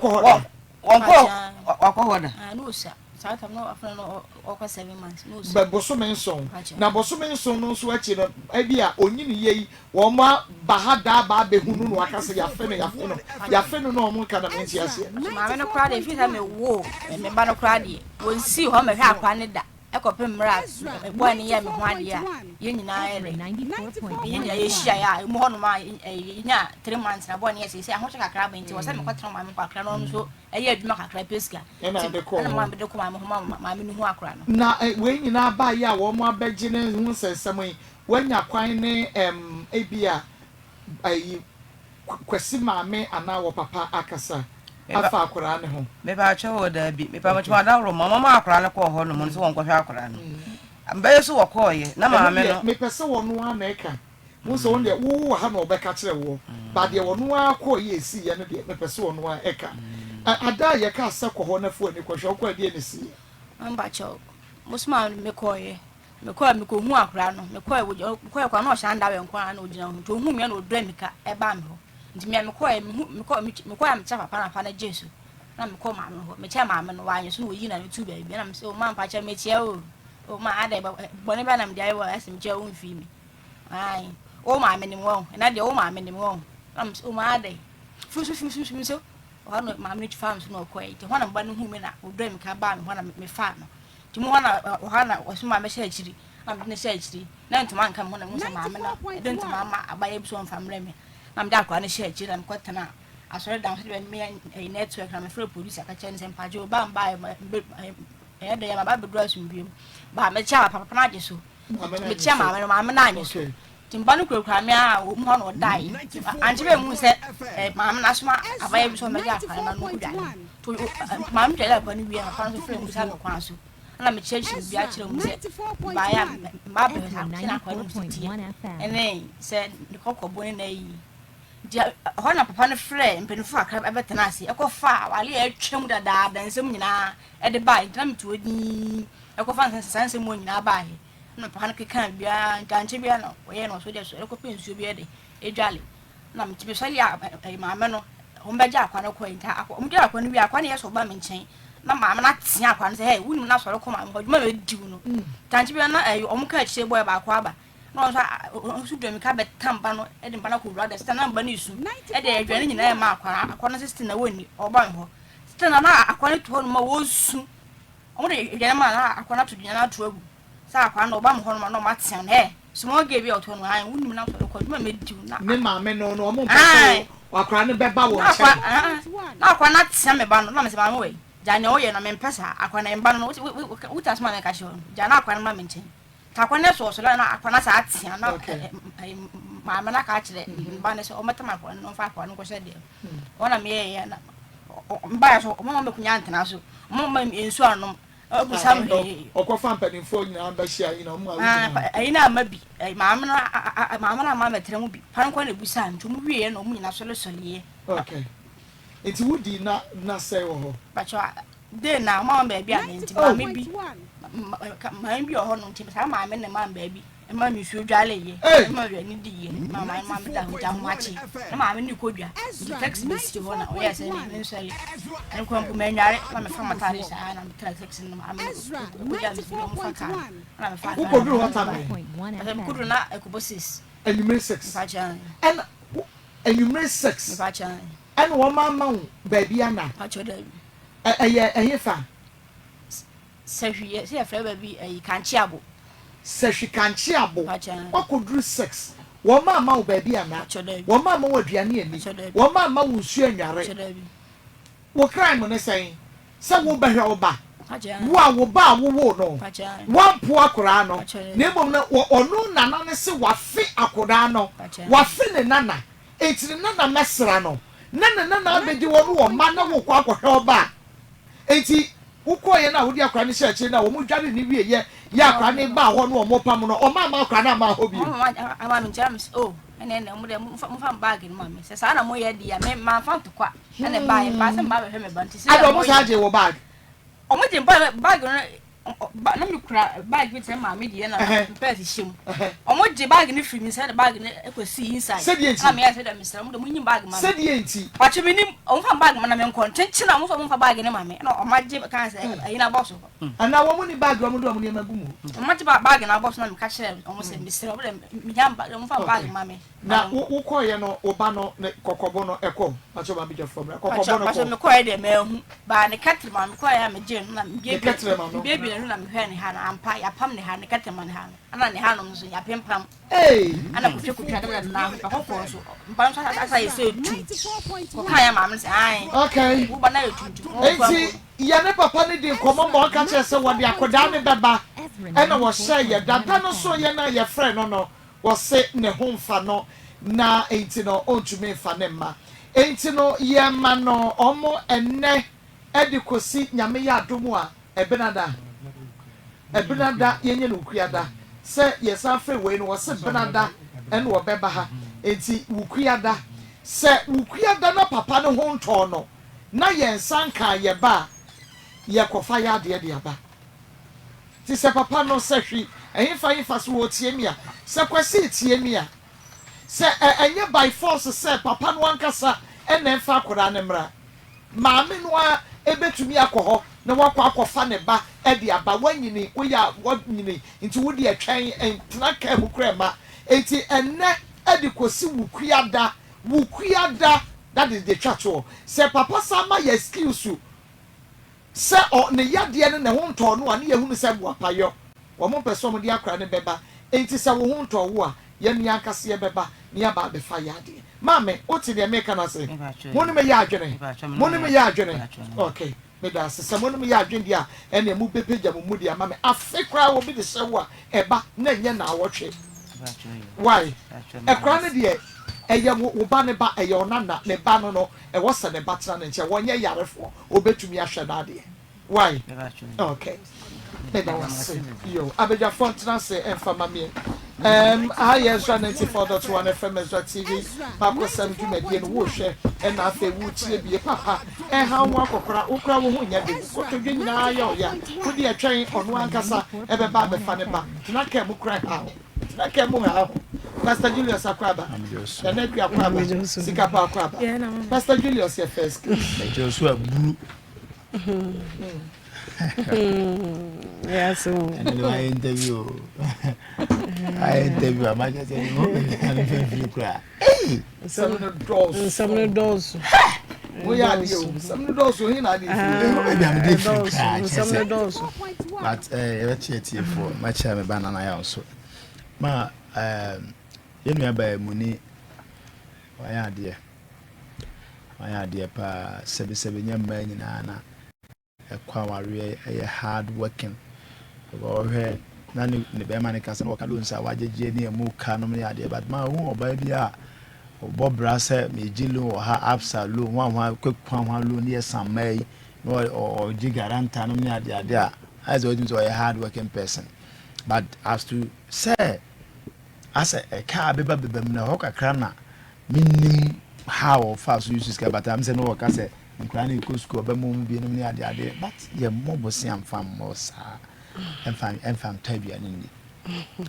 ko hoda no sir South of no after no over 7 months. No, but Bosumen song. Now Bosumen song no swatching idea only ye woma bahada babe hunu wakasa ya feno no mo kana menti ase. Ma no crowd if you have a war and me ba no crowd won see how me hwa kwa ne da ekopem mra bo ne ya me ho ade ya ye nyina ere 94.1 ye hia ya mo hono ma nya 3 months na bo ne se se ahoche kakra ba nti wo se me kwatra ma me kwakra no so eye aduma kakra peska na de ko ma me de ko ma me hu akra no na we nyina ba ya wo mo abegye ne hu sesem wanya kwan ne ebia ayi kwasi maame ana wo papa akasa afa akra ne ho me ba che wo da bi me pa ma chwa da ro mama akra ne ko ho no mo so won ko hwa akra no mba so wo ko ye na maame no me pese wo no ana eka mo so won de wo ha no obeka kire wo ba de wo no akọ ye si ye no de me pese wo no eka ada ye ka asa ko ho na fu ani ko hwe ko ade ni si mba cho musma me ko ye me ko hu akra no me ko kwa no sha nda we nkwa na ogina hu to hu me na odra mika e ba me ho nti me ko am cha papa na fa na Jesu na me ko ma me ho me cha ma me no wa anye so no yi na tu ba bi na me se o ma pa cha me chia o ma ada bo ne ba na me dai wa asim cha o mfi mi ai o ma me ni mo na de o ma me ni mo na me se o ma ada fu so o no ma me ni farm so no ko e te ho na ba no hu me na odra mika ba me ho na me fa no ti mo na o so ma me sha chiri na me sha chiri na ntuma nka mo na mo sa ma me na e de ntuma ma abaye bi so mfamre me na mda akwa na share chira mkwata na asore down so me network na me free producer ka chen sem pajo ba mba e de ya ma ba bedru asumbiam ba me cha papa na ajeso me cha ma me na ajeso timba no kura me a mo ho no dai anti be mu se ma me na soma abaye bi so me ga akwa na no kudwa to ma me tele akwa ni wi na fa so free producer no kwa so na me che chi bi a chira mu se ba ya ma be na akwa no ti ene se ni kokko ni na yi hona papa no frɛ mpenifo akra ebetena ase ekofa wale atwam dada dansem nyina ede bai dam to odi ekofa nsanse mo nyina bai na papa no keka bia ntanche bia no oye no so de so ekopa nsuo bia de edwale na mtibe so ya maame no hombeja akwa no kwenta omde akwa no bia akwa ne yeso ba me nchen na maame na tia akwa no se hey wunu na so rekoma mo dwuma be diu no ntanche bia na omuka chie boy ba akwa ba no so do me ka betamba no e de bana ko brother sister na bana isu e de adwane nyina e ma akwa na sister na woni oban ho sister na akwa ne to no ma wo su o de adwane ma na akwa na to dwana na to agu sa akwa na oban ho no ma no ma tian he so mo ge bi o to no an woni na so ko duma me diu na ne ma me no o mo mpa akwa ne beba wo che na akwa na tian me ba no na me se ba we janya o ye na me mpesa akwa na mba no utasma na ka sho jana akwa na ma me nchen takwane so so na akwana sa atia na maame na ka kire mba ne so o meta makwa no fa akwa no ko hye de wona me ye na mba so o mama me kunya antena so mama ensu anom abu sam he okofa mpanimfo nyina ba hia ina mo ayi na amabi maame na mama tere mu bi pan kwa na busa ntu mu wie na o mu nyina so le solie okay enti wudi na say wo ho ba cho de na mama ba bia na enti maame bi ma bi ho no nti sa ma me ne ma ba bi e ma mi su dwale ye e ma wi ni di ye ma me da ho ja ho achi e ma me ni ko dwa di taxi bi si ho na o ya se ni nsali en ko mpo me nyare ma me fa matare sa na me taxi no ma me ko ja bi mo fa ka na me fa ko dru ho ta me me ko dru na e ko bosis enumere 6 fa cha en enumere 6 fa cha en wo ma ma ba bi ana fa cha da eye fa sehwie se afra ba bi kanchiabo sehwi kanchiabo wakodru 6 wo ma wo ba bi ana wo ma wo aduane ani wo ma wo nsu anware wo crime ne sen se wo behwe wo ba wo ba wo no wo po akora no ne bom na ono nana ne se wafe akora no wafe ne nana etiri nana mesra no nana abedi wo no wo ma na wo kwa akɔhwe wo ba eti ukoye na wodi akwa ni church na wo mu dware ni wie ye ya akwa ni ba ho no mo pam no o ma akwa na ma ho bi ama mi jams oh and then from bag in mammy. Says I don't know yet, dear, my found to quack, and then buy and pass and buy him a bunch. I almost had your bag. Oh, we didn't buy but let me cry bag with my median and petty shim. On what the bag in the free inside the bag I could see inside. Said the Mr. the winning bag, said the Auntie. But you mean on her bag, man, I'm content. I'm also for bag in mammy. No, my Jim can't say in a box. And now one bag, I'm doing my boom. Much about bag and our box, and catch them almost in Mr. Midam bag, mammy. Now, who call you no Obano, Cocobono, Echo, much of my bit from Cocobono, quite a mail by the Catraman, quite a gym, baby. I'm hearing Hannah and Pie, a pump the hand, the Catman hand, and on the Hannums, a pim pam. Hey, and I could try to now, but as I say, I am, okay, but now, Yana Papa didn't come on, catch us what the Akodane Baba, and I was saying that Dano so Yana, your friend, no, was sitting at home for no, na ain't no own to me for them. Ain't no Yamano, Omo, and ne, Edicosi, Yamea Dumua, Ebenada. Ebenada yenye nukuada se yesanfre we no se benada ene wo beba ha enti wukuada se wukuada na papa no ho nto no na yensan ka ye ba ye kofa ya de aba ti se papa no se hwi ehimfa so wo tie mi a se kwasi tie mi a se enye by force se papa no ankasa ene mfa akora ne mra maame no a ebetumi akoho na wakwa akofa ne ba e de aba wanyini wo ya wanyini nti wo de atwan entna ka mu krema enti enne e de kosi wukuada that is the church se papa sama ya excuse se o ne yade ne ho nto no ane yehunu se boapayo wo mo person de akra ne beba enti se wo ho nto wo a ye nua akase beba ne aba be fa yade mame o ti de make na se monu me ya adwene okay me da se monu me ya adwene dia ene mu bepeja mu dia mame afekra wo bi de se wo a eba na nye na awotwe why ekra ne de eye wo ba ne ba eye onana ne ba no e wo se ne batra ne nche wonye yarefo obetumi ahwe na de why okay me da was yo abeja fontana se enfama me Ezra 94.1 FM Ezra TV Maa Akosem dwumadi no wo hwe e na afa wu tie bie papa e ha wo akokora okra wo hu nya de ko to dwina ya ya wo de atwen ono ankasa e be ba be fa ne ba na ka mu kra ha na ka mu ha Pastor Julius Akwaba na na kwa Akwaba sika pa Akwaba Pastor Julius your first Joshua buru yes, and I interview. I'm just some of the doors. We are you. Some of the doors we are some of the doors. But actually, for my chairman banana also. Ma, you know by money. My idea, pa 77 young men in Anna. Kwawari a hard working or her nani the Bemanicas and Wakadunsa, Wajani, and Muka, no idea, but my own baby or Bob Brasser, me Jilu or her absolute one quick one near some May or Gigaranta, no idea. As always, a hard working person. But as to say, as a car, baby, no hoka crana, meaning how fast you use but I'm saying, no, I say. Nkrani ko school be mo bi no ade but ye mo bosi amfam mo sa enfam tabia ni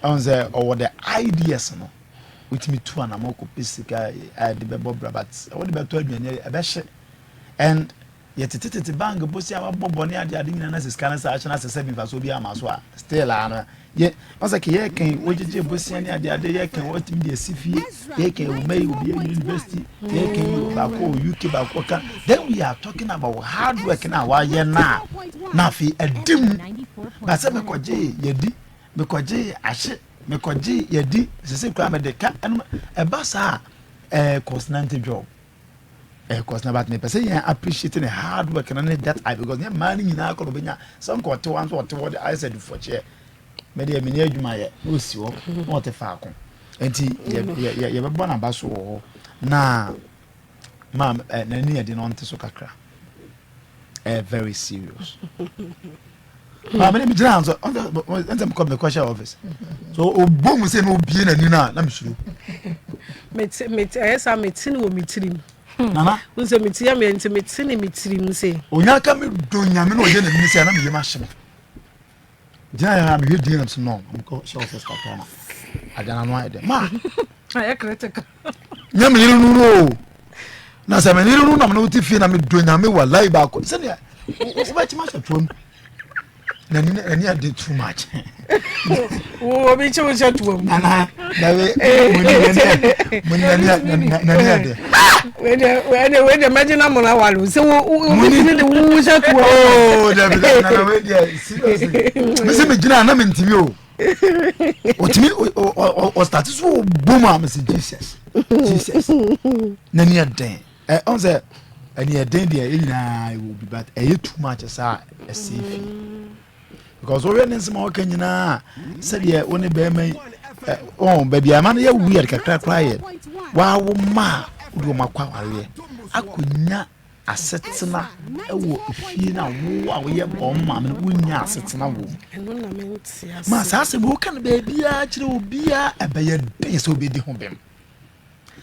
on say over the ideas no with me to na mo ko physical de be bobra but what the be to aduane e be hye and ye tete bang bosi abobbo ni ade ni na scan sa action as 7 fa so bi amaso a still ana ye once ke ye kan wojije bosi ni ade ye kan what me dey sifi ye kan o mai obi university ye kan ba ko UK ba ko kan then we are talking about hard work na wa ye na fi edim ba se me koje ye di me koje ahye me koje ye di se kwa me de ka e ba sa constant job cause na but me person you appreciating the hard work and that I because na money na ko benya some ko to one so what I said for chair me dey me adwuma ye no si wo what fa ko enti ye be bona ba so na mam na ni e dey no nte so kakra very serious ma me be down so enter me come the question office so obom say no bie na ni na me suru esa metin wo mitirim nana unse mitia me ente metin mitirim se onyaka me do nyame no ye na mi se na me yema hye Jaya am here doing some no. I'm called show first partner. I don't know why. Ma. I critical. Nyam yiru no. Na se me yiru no na me no ti fie na me do nyame wa live ba ko. Se ne. O ba ti ma shatwam. Na ni ade too much. O bi chi wo shatwam. Na we ni ade. We imagine am na walu. Se wo ni wo shatwam. Oh, na we dey seriously. Me se me gina na me ntimi o. Otimi o start so boom am se Jesus. Na ni ade. On say any ade dey nyina will be but too much sa safe. Because already nsem o kanyina said ye woni be mai baby am na ye weird kakra cry wa wo ma do makwa ware akonya asetena ewo fie na wo a wo ye bom ma me wonya asetena wo ma sa se bo kan baby a kire obi a ebeye den so be di ho bem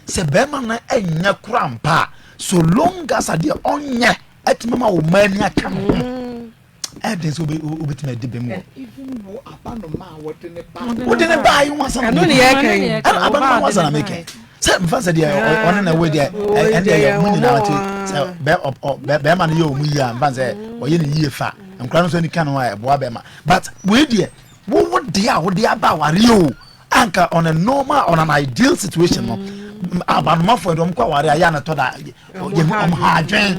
se be ma na enya krampa so long as ade onye atimama wo mani aka Eden so obetima de be mo even wo abanoma wodene ba you want some no ne yake abanoma was na make say mfa say dia on na we dia and dia mu nyina ati say be ma na ye omu yi a mfa say oye ne yie fa nkra no so ni kan wa ebo abema but we dia wo dia ba ware o anka on a normal on an ideal situation no abanoma for dem kwa ware aya na to da ye ha adwen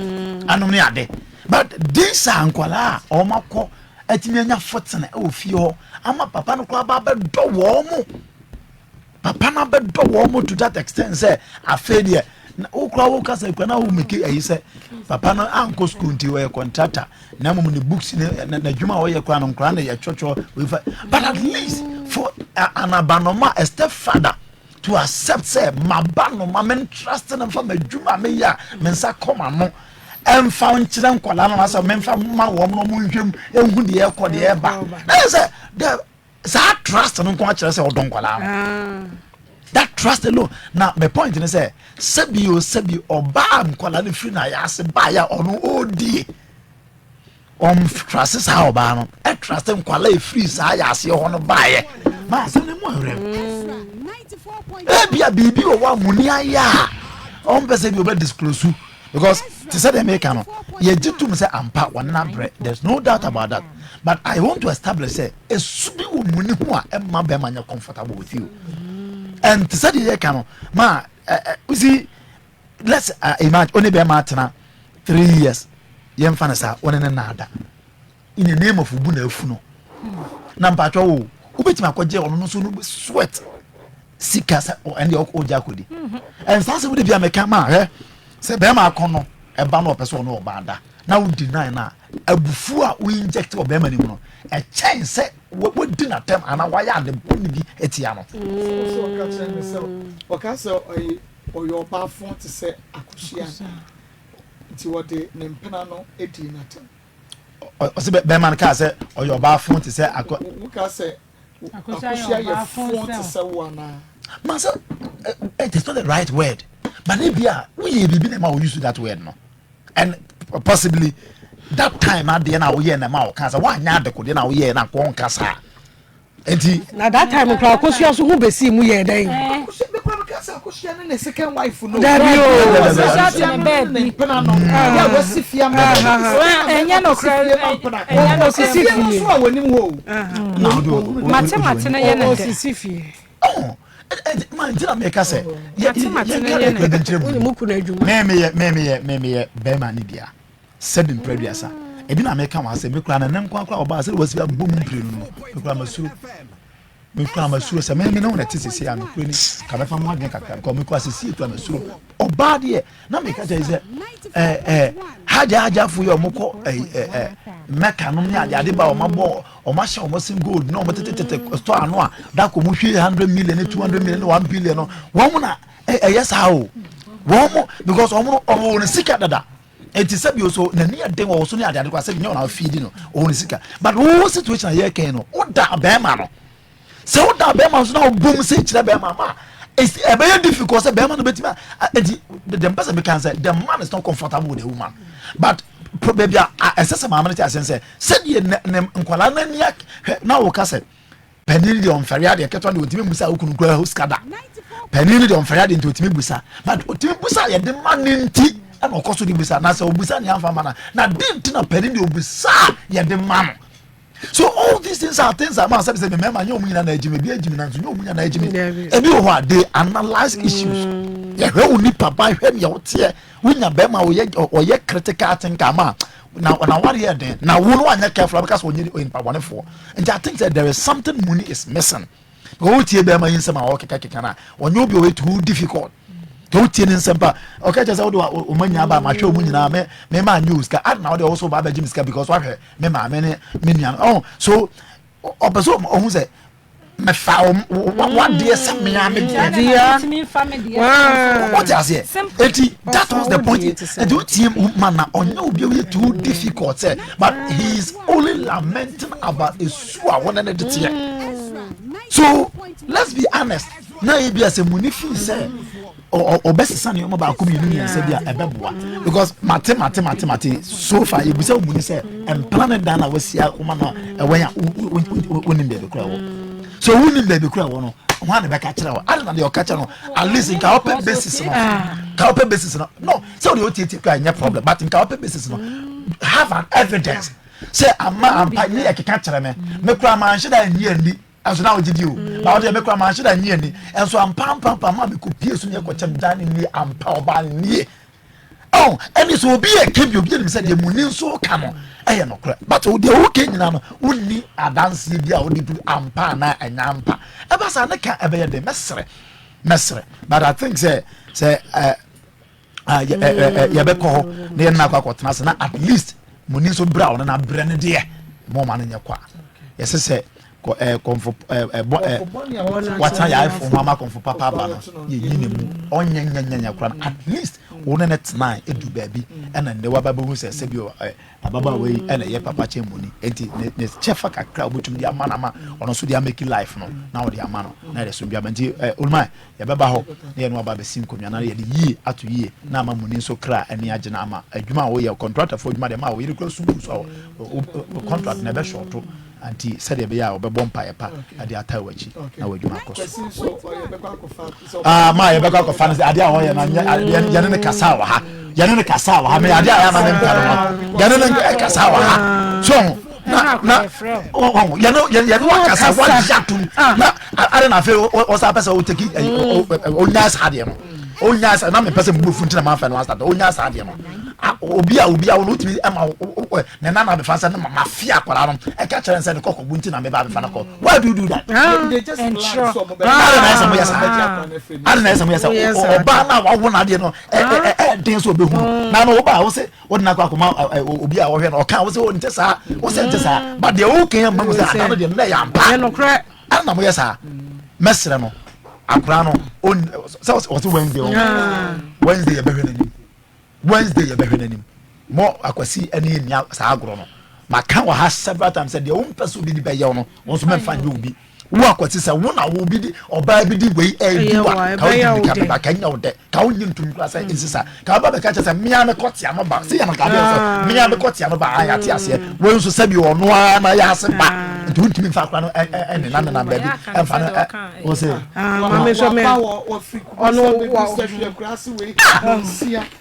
anom ne ade. But this ankwala o makọ atinyanya fotene e ofie ho ama papa no kwa ba do wo mo papa na be do wo mo to that extent say afedie na okra wo kasa kwa na wo meke ayi say papa no anko school nti we contractor na mo ni books na dwuma wo ye kwa no nkra na ye chocho but at least for an abanoma a stepfather to accept say mabanoma men trust na for madwuma me ya mensa koma no em found children kwala na so memfa ma wo no mu nhwem ehu de e kode e ba na say the trust no kwa kire say odon kwala that trust alone now my point is say sabi oba kwala no free na ya se ba ya ono odi trust sa oba no e trust kwala e free sa ya se ho no ba ye ma se ne mo awre e bia bibi o wa muni aya pese bi oba disclose because to say the make no ye jitum say ampa wana bre there's no doubt about that but I want to establish say esubi wo muni ho a emma be manya comfortable with you and to say the no ma we see let's imagine only be ma tena 3 years yem fa na sa one na ada in the name of ubu na afu no na mpatwa wo ubetima akwaje ono no so no sweat sikasa and the ojakodi and so we be ameka ma se be ma akono eba no person no obada na we deny na abufu a we inject o be ma ni mu no e chen se we di na tem ana wa ya de boni bi etia no so waka se oyo ba fon te se akosia ti wode ne mpena no edi na tem o se be man ka se oyo ba fon te se waka se akosia ye fon te se wana man so it is not the right word. But maybe we will use that word no, and possibly that time at the end I will hear na ma Kasa one yard the could na we hear na Kwadwo Nkansah. Now that time Kwadwo so who be see mu here then. Kwadwo na second wife no. That man did make us say me be man dia said in previous e bi na make am say me kura na nem kwa oba say was be bom mpire no me kura masuro say me na wona tisisi am kura ni ka be fa mo adwen kakra ko me kura sisi kura masuro oba de na me ka say haja fu yo moko meka no nya ade ba o mabo o ma hye o sim gold no mo tete store ano a da ko mu hwe 100 million 200 million 1 billion no wo mo na yes how wo mo because o mo o ne sika dada enti sabi so na ni ade wo so ni ade kwa sabi nya na feed no o ne sika but wo situation ye ken no o da be ma no se o da be ma so na o bom se kire be ma ma it's a very difficult say be man no betima the person be can say the man is not comfortable with the woman but probably assess my man say said ye nkwala na nia na wo ka say penini de on feria de keto de otimi busa okunu kura hoskada penini de on feria de otimi busa but otimi busa ye de man nti na okoso de busa na say obusa ni amfa mana na dinti na penini de obusa ye de man. So all these things are things that man say me remember you munya na ejime bi ejime na nso you munya na ejime e bi ho they analyze issues ye hwe uni papa hwe me wote wunya be ma oye critical thinker ma na what here then na wo no anya careful because when you in papa for and I think that there is something money is missing go tie be ma yin ma okeka na onye obi o too difficult to tie nsempa okay just say o manya ba ma hwe mu nyina me ma news ka ad na o also ba ba jimska because wa hwe me ma me nua oh so opeso o hu say me fa what dey say me am dia what you say eti that was the point and you tie man na onye obi o too difficult say but he is only lamenting about a sua one and the tie so let's be honest na e be as a munifin say or best son you ba ko mi nu say bia ebeboa because mate so far you be say muni say and planet down was sia kuma no ewanya wonim be kura wo so wonim be kura wo no ho na be ka kira wo na de o ka kira no at least in ka open basis no so the OTT ka nya problem but in ka open basis no have an evidence say am pa ni e ka kira me kura man shida ni aso na ogidio ba o de me kwa man shida nyi ani enso ampam ma me ko pie so ne ko chem dan ni ampa oba ni oh any so obi e kebi obi ni say de muni nso ka no eye no kra but o de o ke nyina no wonni adanse bia o de ampa na enya ampa e ba sa ne ka e be ye de mesre but I think say ya be ko ne na kwa kotena se na at least muni nso bra o na bre ne de mo ma no nya kwa yes say komfo wata ya iPhone mama komfo papa ba no ye yine mu onyanya kura at least wona net 9 edu baby ena ne wa baba hu se bi ababa we ena ye papa che money enti ne chefa kakra obutum dia mana ma ono so dia make life no na wo dia ma no na re so bia enti ulma ya baba ho ne no baba sim komia na ye de yi ato yi na ma money so kra eni age na ama adwuma wo ye contractor for adwuma de ma wo ye kra so so contract na be short Auntie said be ya obebọ mpa ye pa ade atawachi na wadwuma akoso ma ye be kwa fa ade a ho ye na ya ne kasa wa ha ya ne kasa wa ha me ade a ya na me mpa no ya ne kasa wa ha so na ya no kasa wa jatum na are na fe o sa pesa o teki o nyas ade no o nyas na me pesa mbu funtina ma fa no start o nyas ade no obi a wo timi ama na na be fansa na mafia akwara no e ka chere nse ne kokko bunti na me ba be fa na ko why do you do that they just ensure na yesa oba na wo na de no den so be hu na no oba wo se wo na kwa akoma obi a wo hwe no o ka wo se wo nte sa but the okay am mo se na de na ya ampa no kra na mo yesa mesre no akra no so Wednesday ya be hwe na Wednesday you be hwenanim mo akwasi ani nia sa agro no maka wa ha several times said the own person bi di be ye no won so me fan bi obi wo akwati sa wo na wo bi di oba bi di wei e wa ka wo di ka ka nya wo de ka wo nyim tun klasa insisa ka ba be ka cha mia me kotia no ba se ya na ka be so mia me kotia no ba ya ti ase wo so sabi ono na ya se ba nti untimi fa kwa no na ba bi e fa no wo se ma me so me ono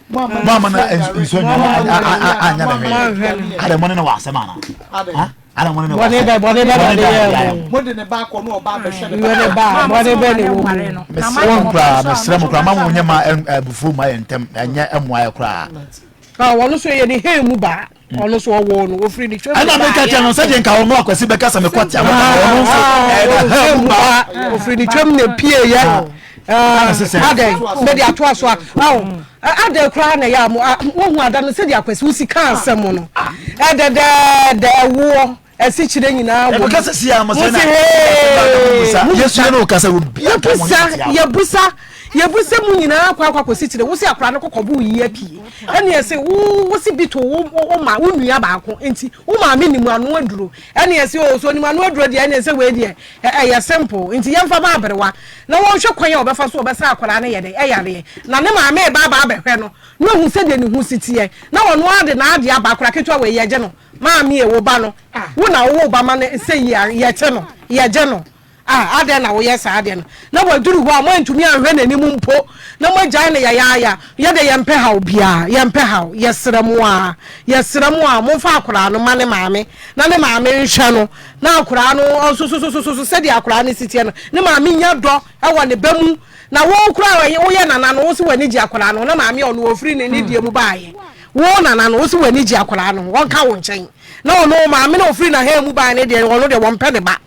wa mama na so nya anya na me ada mo na wa se ma na ara mo na wa mo de ne ba ko no oba be hwe ne ba mo de be ne wo mesra mo kra ma mo nya ma bufu ma yentem anya emwa ya kra wono so ye ni he mu ba ono so wo no ofri ni twem ana me ka cha no se de nka ono akwasi be ka sa me kwati ono so he mu ba ofri ni twem ne pie ya ade me de ato aso ade kra na ya mo wo hu ada no se de akwasi usika ansem no de wo esi chire nyina wo because see am say na yesu no kasa obi yebusa mu nyina akwa kosi chire wo se akra no kokobu yi apie ene ese wo se bito wo ma wo nua baako enti wo ma me nimu anu aduro ene ese o so nimu anu aduro de ene ese we de ya simple enti yemfa ba aberewa na wo hwe kwan ya obefa so obesa akra na ye de yare na ne ma me ba abehwe no no hu se de ne hu sitie na wo no ade na ade abakra ketwa we ye je no ma me e wo ba no wo na wo ba ma ne se ye che no ye je no ade na wo yes ade no na waduru ho a mo ntumi anhwe nanim mpo na mo gyan na ya ye de yempe haw bia yempe haw yesremu a mo fa akura no mane maame na ne maame nhwe no na akura no so se de akura ne sitie no ne maame nya do e wo ne bamu na wo kura wo ye nana no wo se wani gi akura no na maame ono ofiri ne ne die mu baaye wo nana no wo se wani gi akura no won ka wo nchen na ono maame na ofiri na ha mu baaye ne de wo no de won pe de ba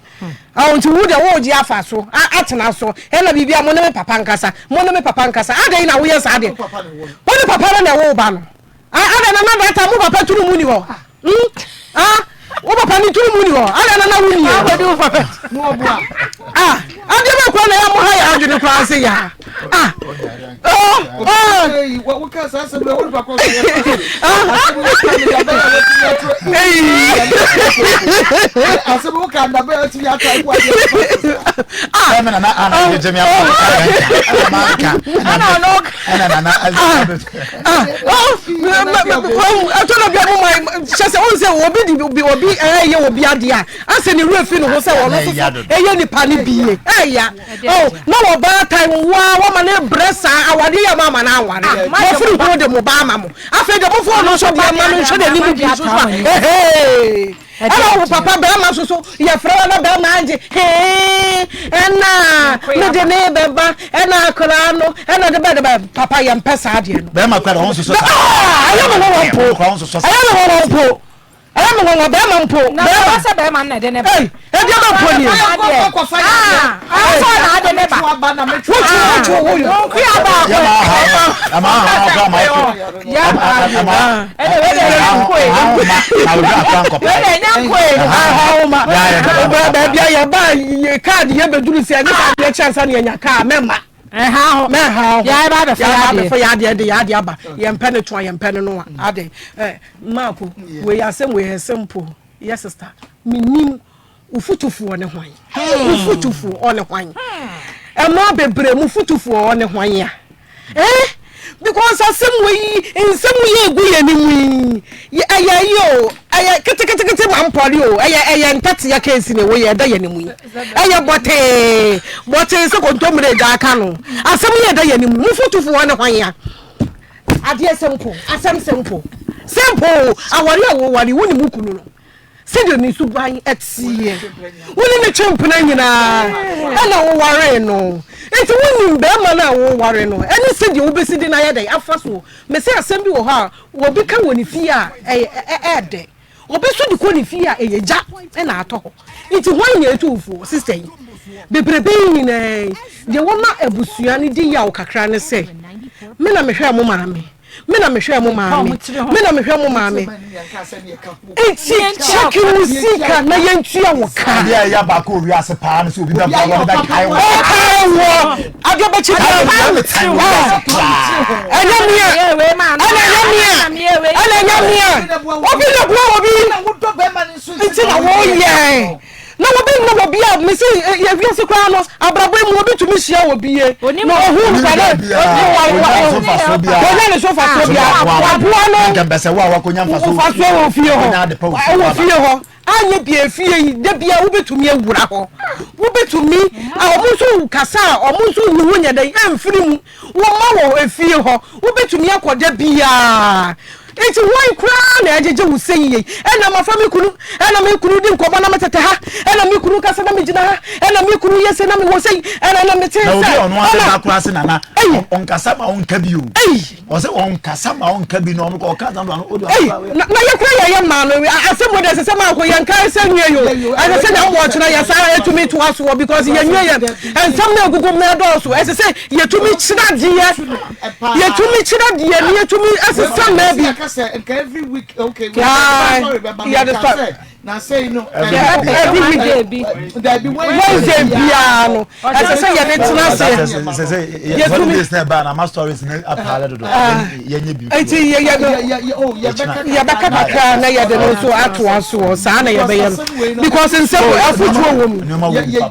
Auntie would a wood yafa so, atena so, and a bibia monome papankasa, ada na we yes ade. What the papa na wo ba no? Ada na na ta mo papa turu mu ni ho. Wo papa ni turu mu ni ho. Ada na wu ni. Abodi wo papa. Mo bo ade ba kwa na ya mo ha ya adwene kwa ase ya. What can say some wo papa. Asabu ka na ba ti ya ta kwa. Ana je mi obi ade a ase ne ruafi no ho se wo no so ni pa ne biye na wo ba time wa ma ne bresa awade ya mama na aware mo firi ho de mo ba ma mo afa de mo fo no so ba ma no so de ni mu bi so Hello, Papa Bama so ya frona Bama anje ena me de ne beba ena akra no ena de beba papa ya mpesa ade no Bama kwa ho so ayo mo won po ayo mo won po Bama mpo na ba se Bama na de ne eh e de ba po ni so na de ne ba na me chu wo yo ku ya ba ufutufu one hwan ufutufu one hwan ema bebre mu futufu one hwan ya because asem we nsem we egu ye ni mu aya kete mampori o aya ntati ya case ne we ye da ye ni mu aya bote se kontomre da aka no asem ye da ye ni mu futufu one hwan ya ade asem simple awari awori woni mu kunu no Sidio ni suban etie. Woni ne chempena nyina. Ana wo ware no. Enti woni mbe ma na wo ware no. Eni sidio wo besidi na yede afa so. Me se asem bi wo ha, wo bi ka woni fi a ede. Obeso di ko ni fi a eyeja na ato. Enti hwan ye tufu sister yi. Bebrebe nyina. De wo ma abusua ni di ya wo kakra ne se. Me na mehwe mo maame. Me na mehwe mo maame. Eti check musika na yentua wo ka. Ya ya ba ko wi ase pa na so obi da ba wo da kai wo. Agyapong Obi na bua obi. Eti na wo ye. Na wo bi a me say ye wiase kwa no abrabo mu obi tumi hia wo biye no ohu kwa no sofa so bia wa bua no gambese wa konya mfa so fa so wo fie ho anye bia fie yi de bia wo betumi awura ho wo betumi a omunso kasa omunso nwu nya dan amfiri mu wo ma wo efie ho wo betumi akoda bia eti won kura na ajeje wo seyi ena mafa me kunu ena me kunu di nkobo na metete ha ena me kunu kasa na me gina ha ena me kunu yese na me wo seyi ena na me tense na obi onu asa kura se nana on kasa ma on kabi o o se on kasa ma on kabi no ko kasa no odo na ye kura ye ma no asemo de se ma ko ye nkan se nwe yo ase se na wo chira ye sa etumi to aso because ye nwe ye ensam na gugu me do so ese se ye tumi chira die ni ye tumi ase sa ma bi every week, okay. Yeah, the na say no Wednesday piano as say ya netina say ya two days na ba na my stories na apala do yenye bi enti ya baka na ya de no so ato so sa na ya be because nsem afutuo wom ya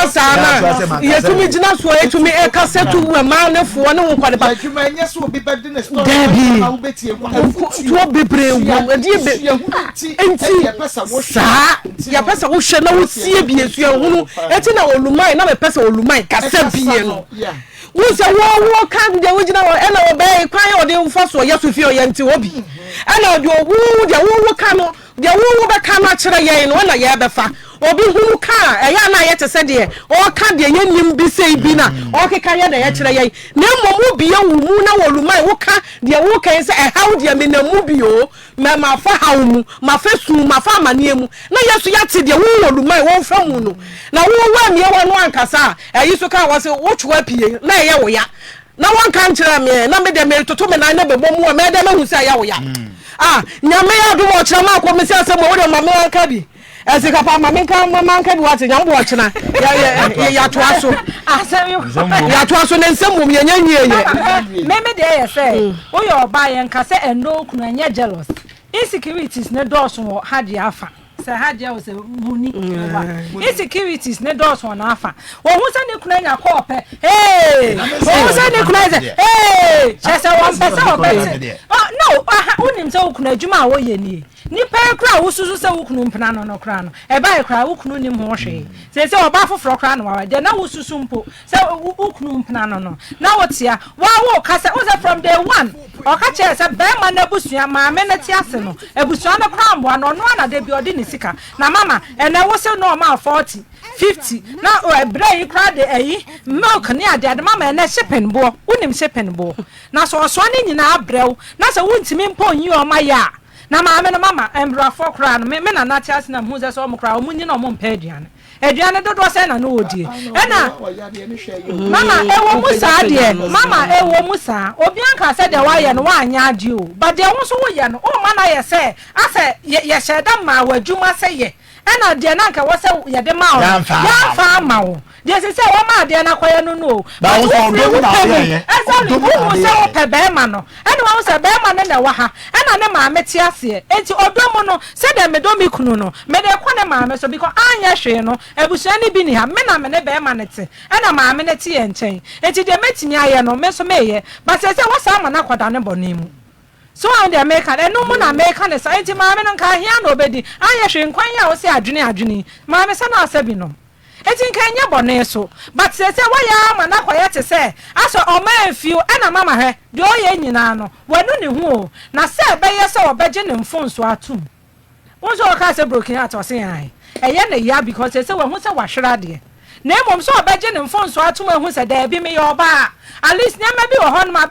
sana ya tumi gina so ya tumi e kasetu we ma ne fo ne wo kwade ba adwuma enye so obi bed ne story na wo betie to bebre wo enti ya pesa wo hwe na wo sie biesu ehunu eti na olumai na me pesa olumai kasa bie no wo se wo kan de wo gina wo e na wo be kwan o de mfo so ya sofie o ye nti obi e na de wo de wo kan no de wo be kan na kire ye no na ye be fa obi hunu ka eya na ye tese de o ka de ye nim bi sei bi na o keka ye na ye kire ye na momu bi ye wu mu na wolumai wo ka de wo kan se e how de me na mu bi o ma fa hawo mu ma fa su ma fa amane mu na yesu ya te de wo wolumai wo fa mu no na wo wa me wo no ankasa eyi so ka wo se wo chwa pie na ye wo ya na wan kan kire me na me de me toto me na na be bomu me de me hu se ya wo ya nyame ya do wo kire ma ko me se asem wo de ma me anka bi ese kapa ma me kan ma anka bi wate nyam bo kire ya to aso ya to aso ne nsem mum ye nyanwie me de ye se wo ye oba ye nka se endo kunu anya jealous insecurities ne doors wo hade afa se hade wo se muni insecurities ne doors wo na afa wo hu se ne kunu anya ko ope wo hu se ne kunu anya chese one person ope no unim se kunu adwuma wo ye ni nipa kra wo susu se wo kunu mpena no kra no e ba kra wo kunu nim ho hwe se oba foforo kra no wa de na wo susu mpo se wo kunu mpena no na wo tia wo ka se wo se from day one o ka che se be ma na busua ma me na tia se no ebusua no kra mbo no na de bi odi ni sika na mama e na wo se no ma 40 50 na o brai kra de eyi milk ni ade mama na shipping bo unim shipping bo na so ni nyina abrew na se wontimi mpo yi o ma ya na mama embra for kra no me na na tiase na hu ze so mo kra o munyi na o mo mpa aduane dodo se na no odi na mama ewo musa de mama ewo musa obi anka se de wa ye no wa anya ade o ba de wo so wo ye no o ma na ye se ase ye sheda ma wadwuma se ye na de na nka wo se ye de ma o ya fa ma o de se wo ma de na kwaye no no ba wo so do na ye esa wo se wo pe be ma no wo se be ma na wa ha na ne ma meti ase enti odomo no se de me do mi kunu no me de kwa ne ma me so because anya hwe no ebusua ni bi ni ha me na me ne be ma ne te na ma me ne te ye nchen enti de metimi aye no me so me ye but se wo sa ma na kwada ne bonemu so on the American and no na American is enti ma me no ka hia no obedi anya hwe nkwan ya wo se adwene ma me se na asabi no enti nka nya bone so but se wo ya ma na kwaya te se aso o ma afiu na mama he de o ye nyina no wanu ne hu na se be ye se obeje ne mfonso atum won so ka se broken heart o se yan eye na ya because se wo hu se wahwera de na emom so obeje ne mfonso atum ehu se da bi me ye oba at least nya ma bi wo ho no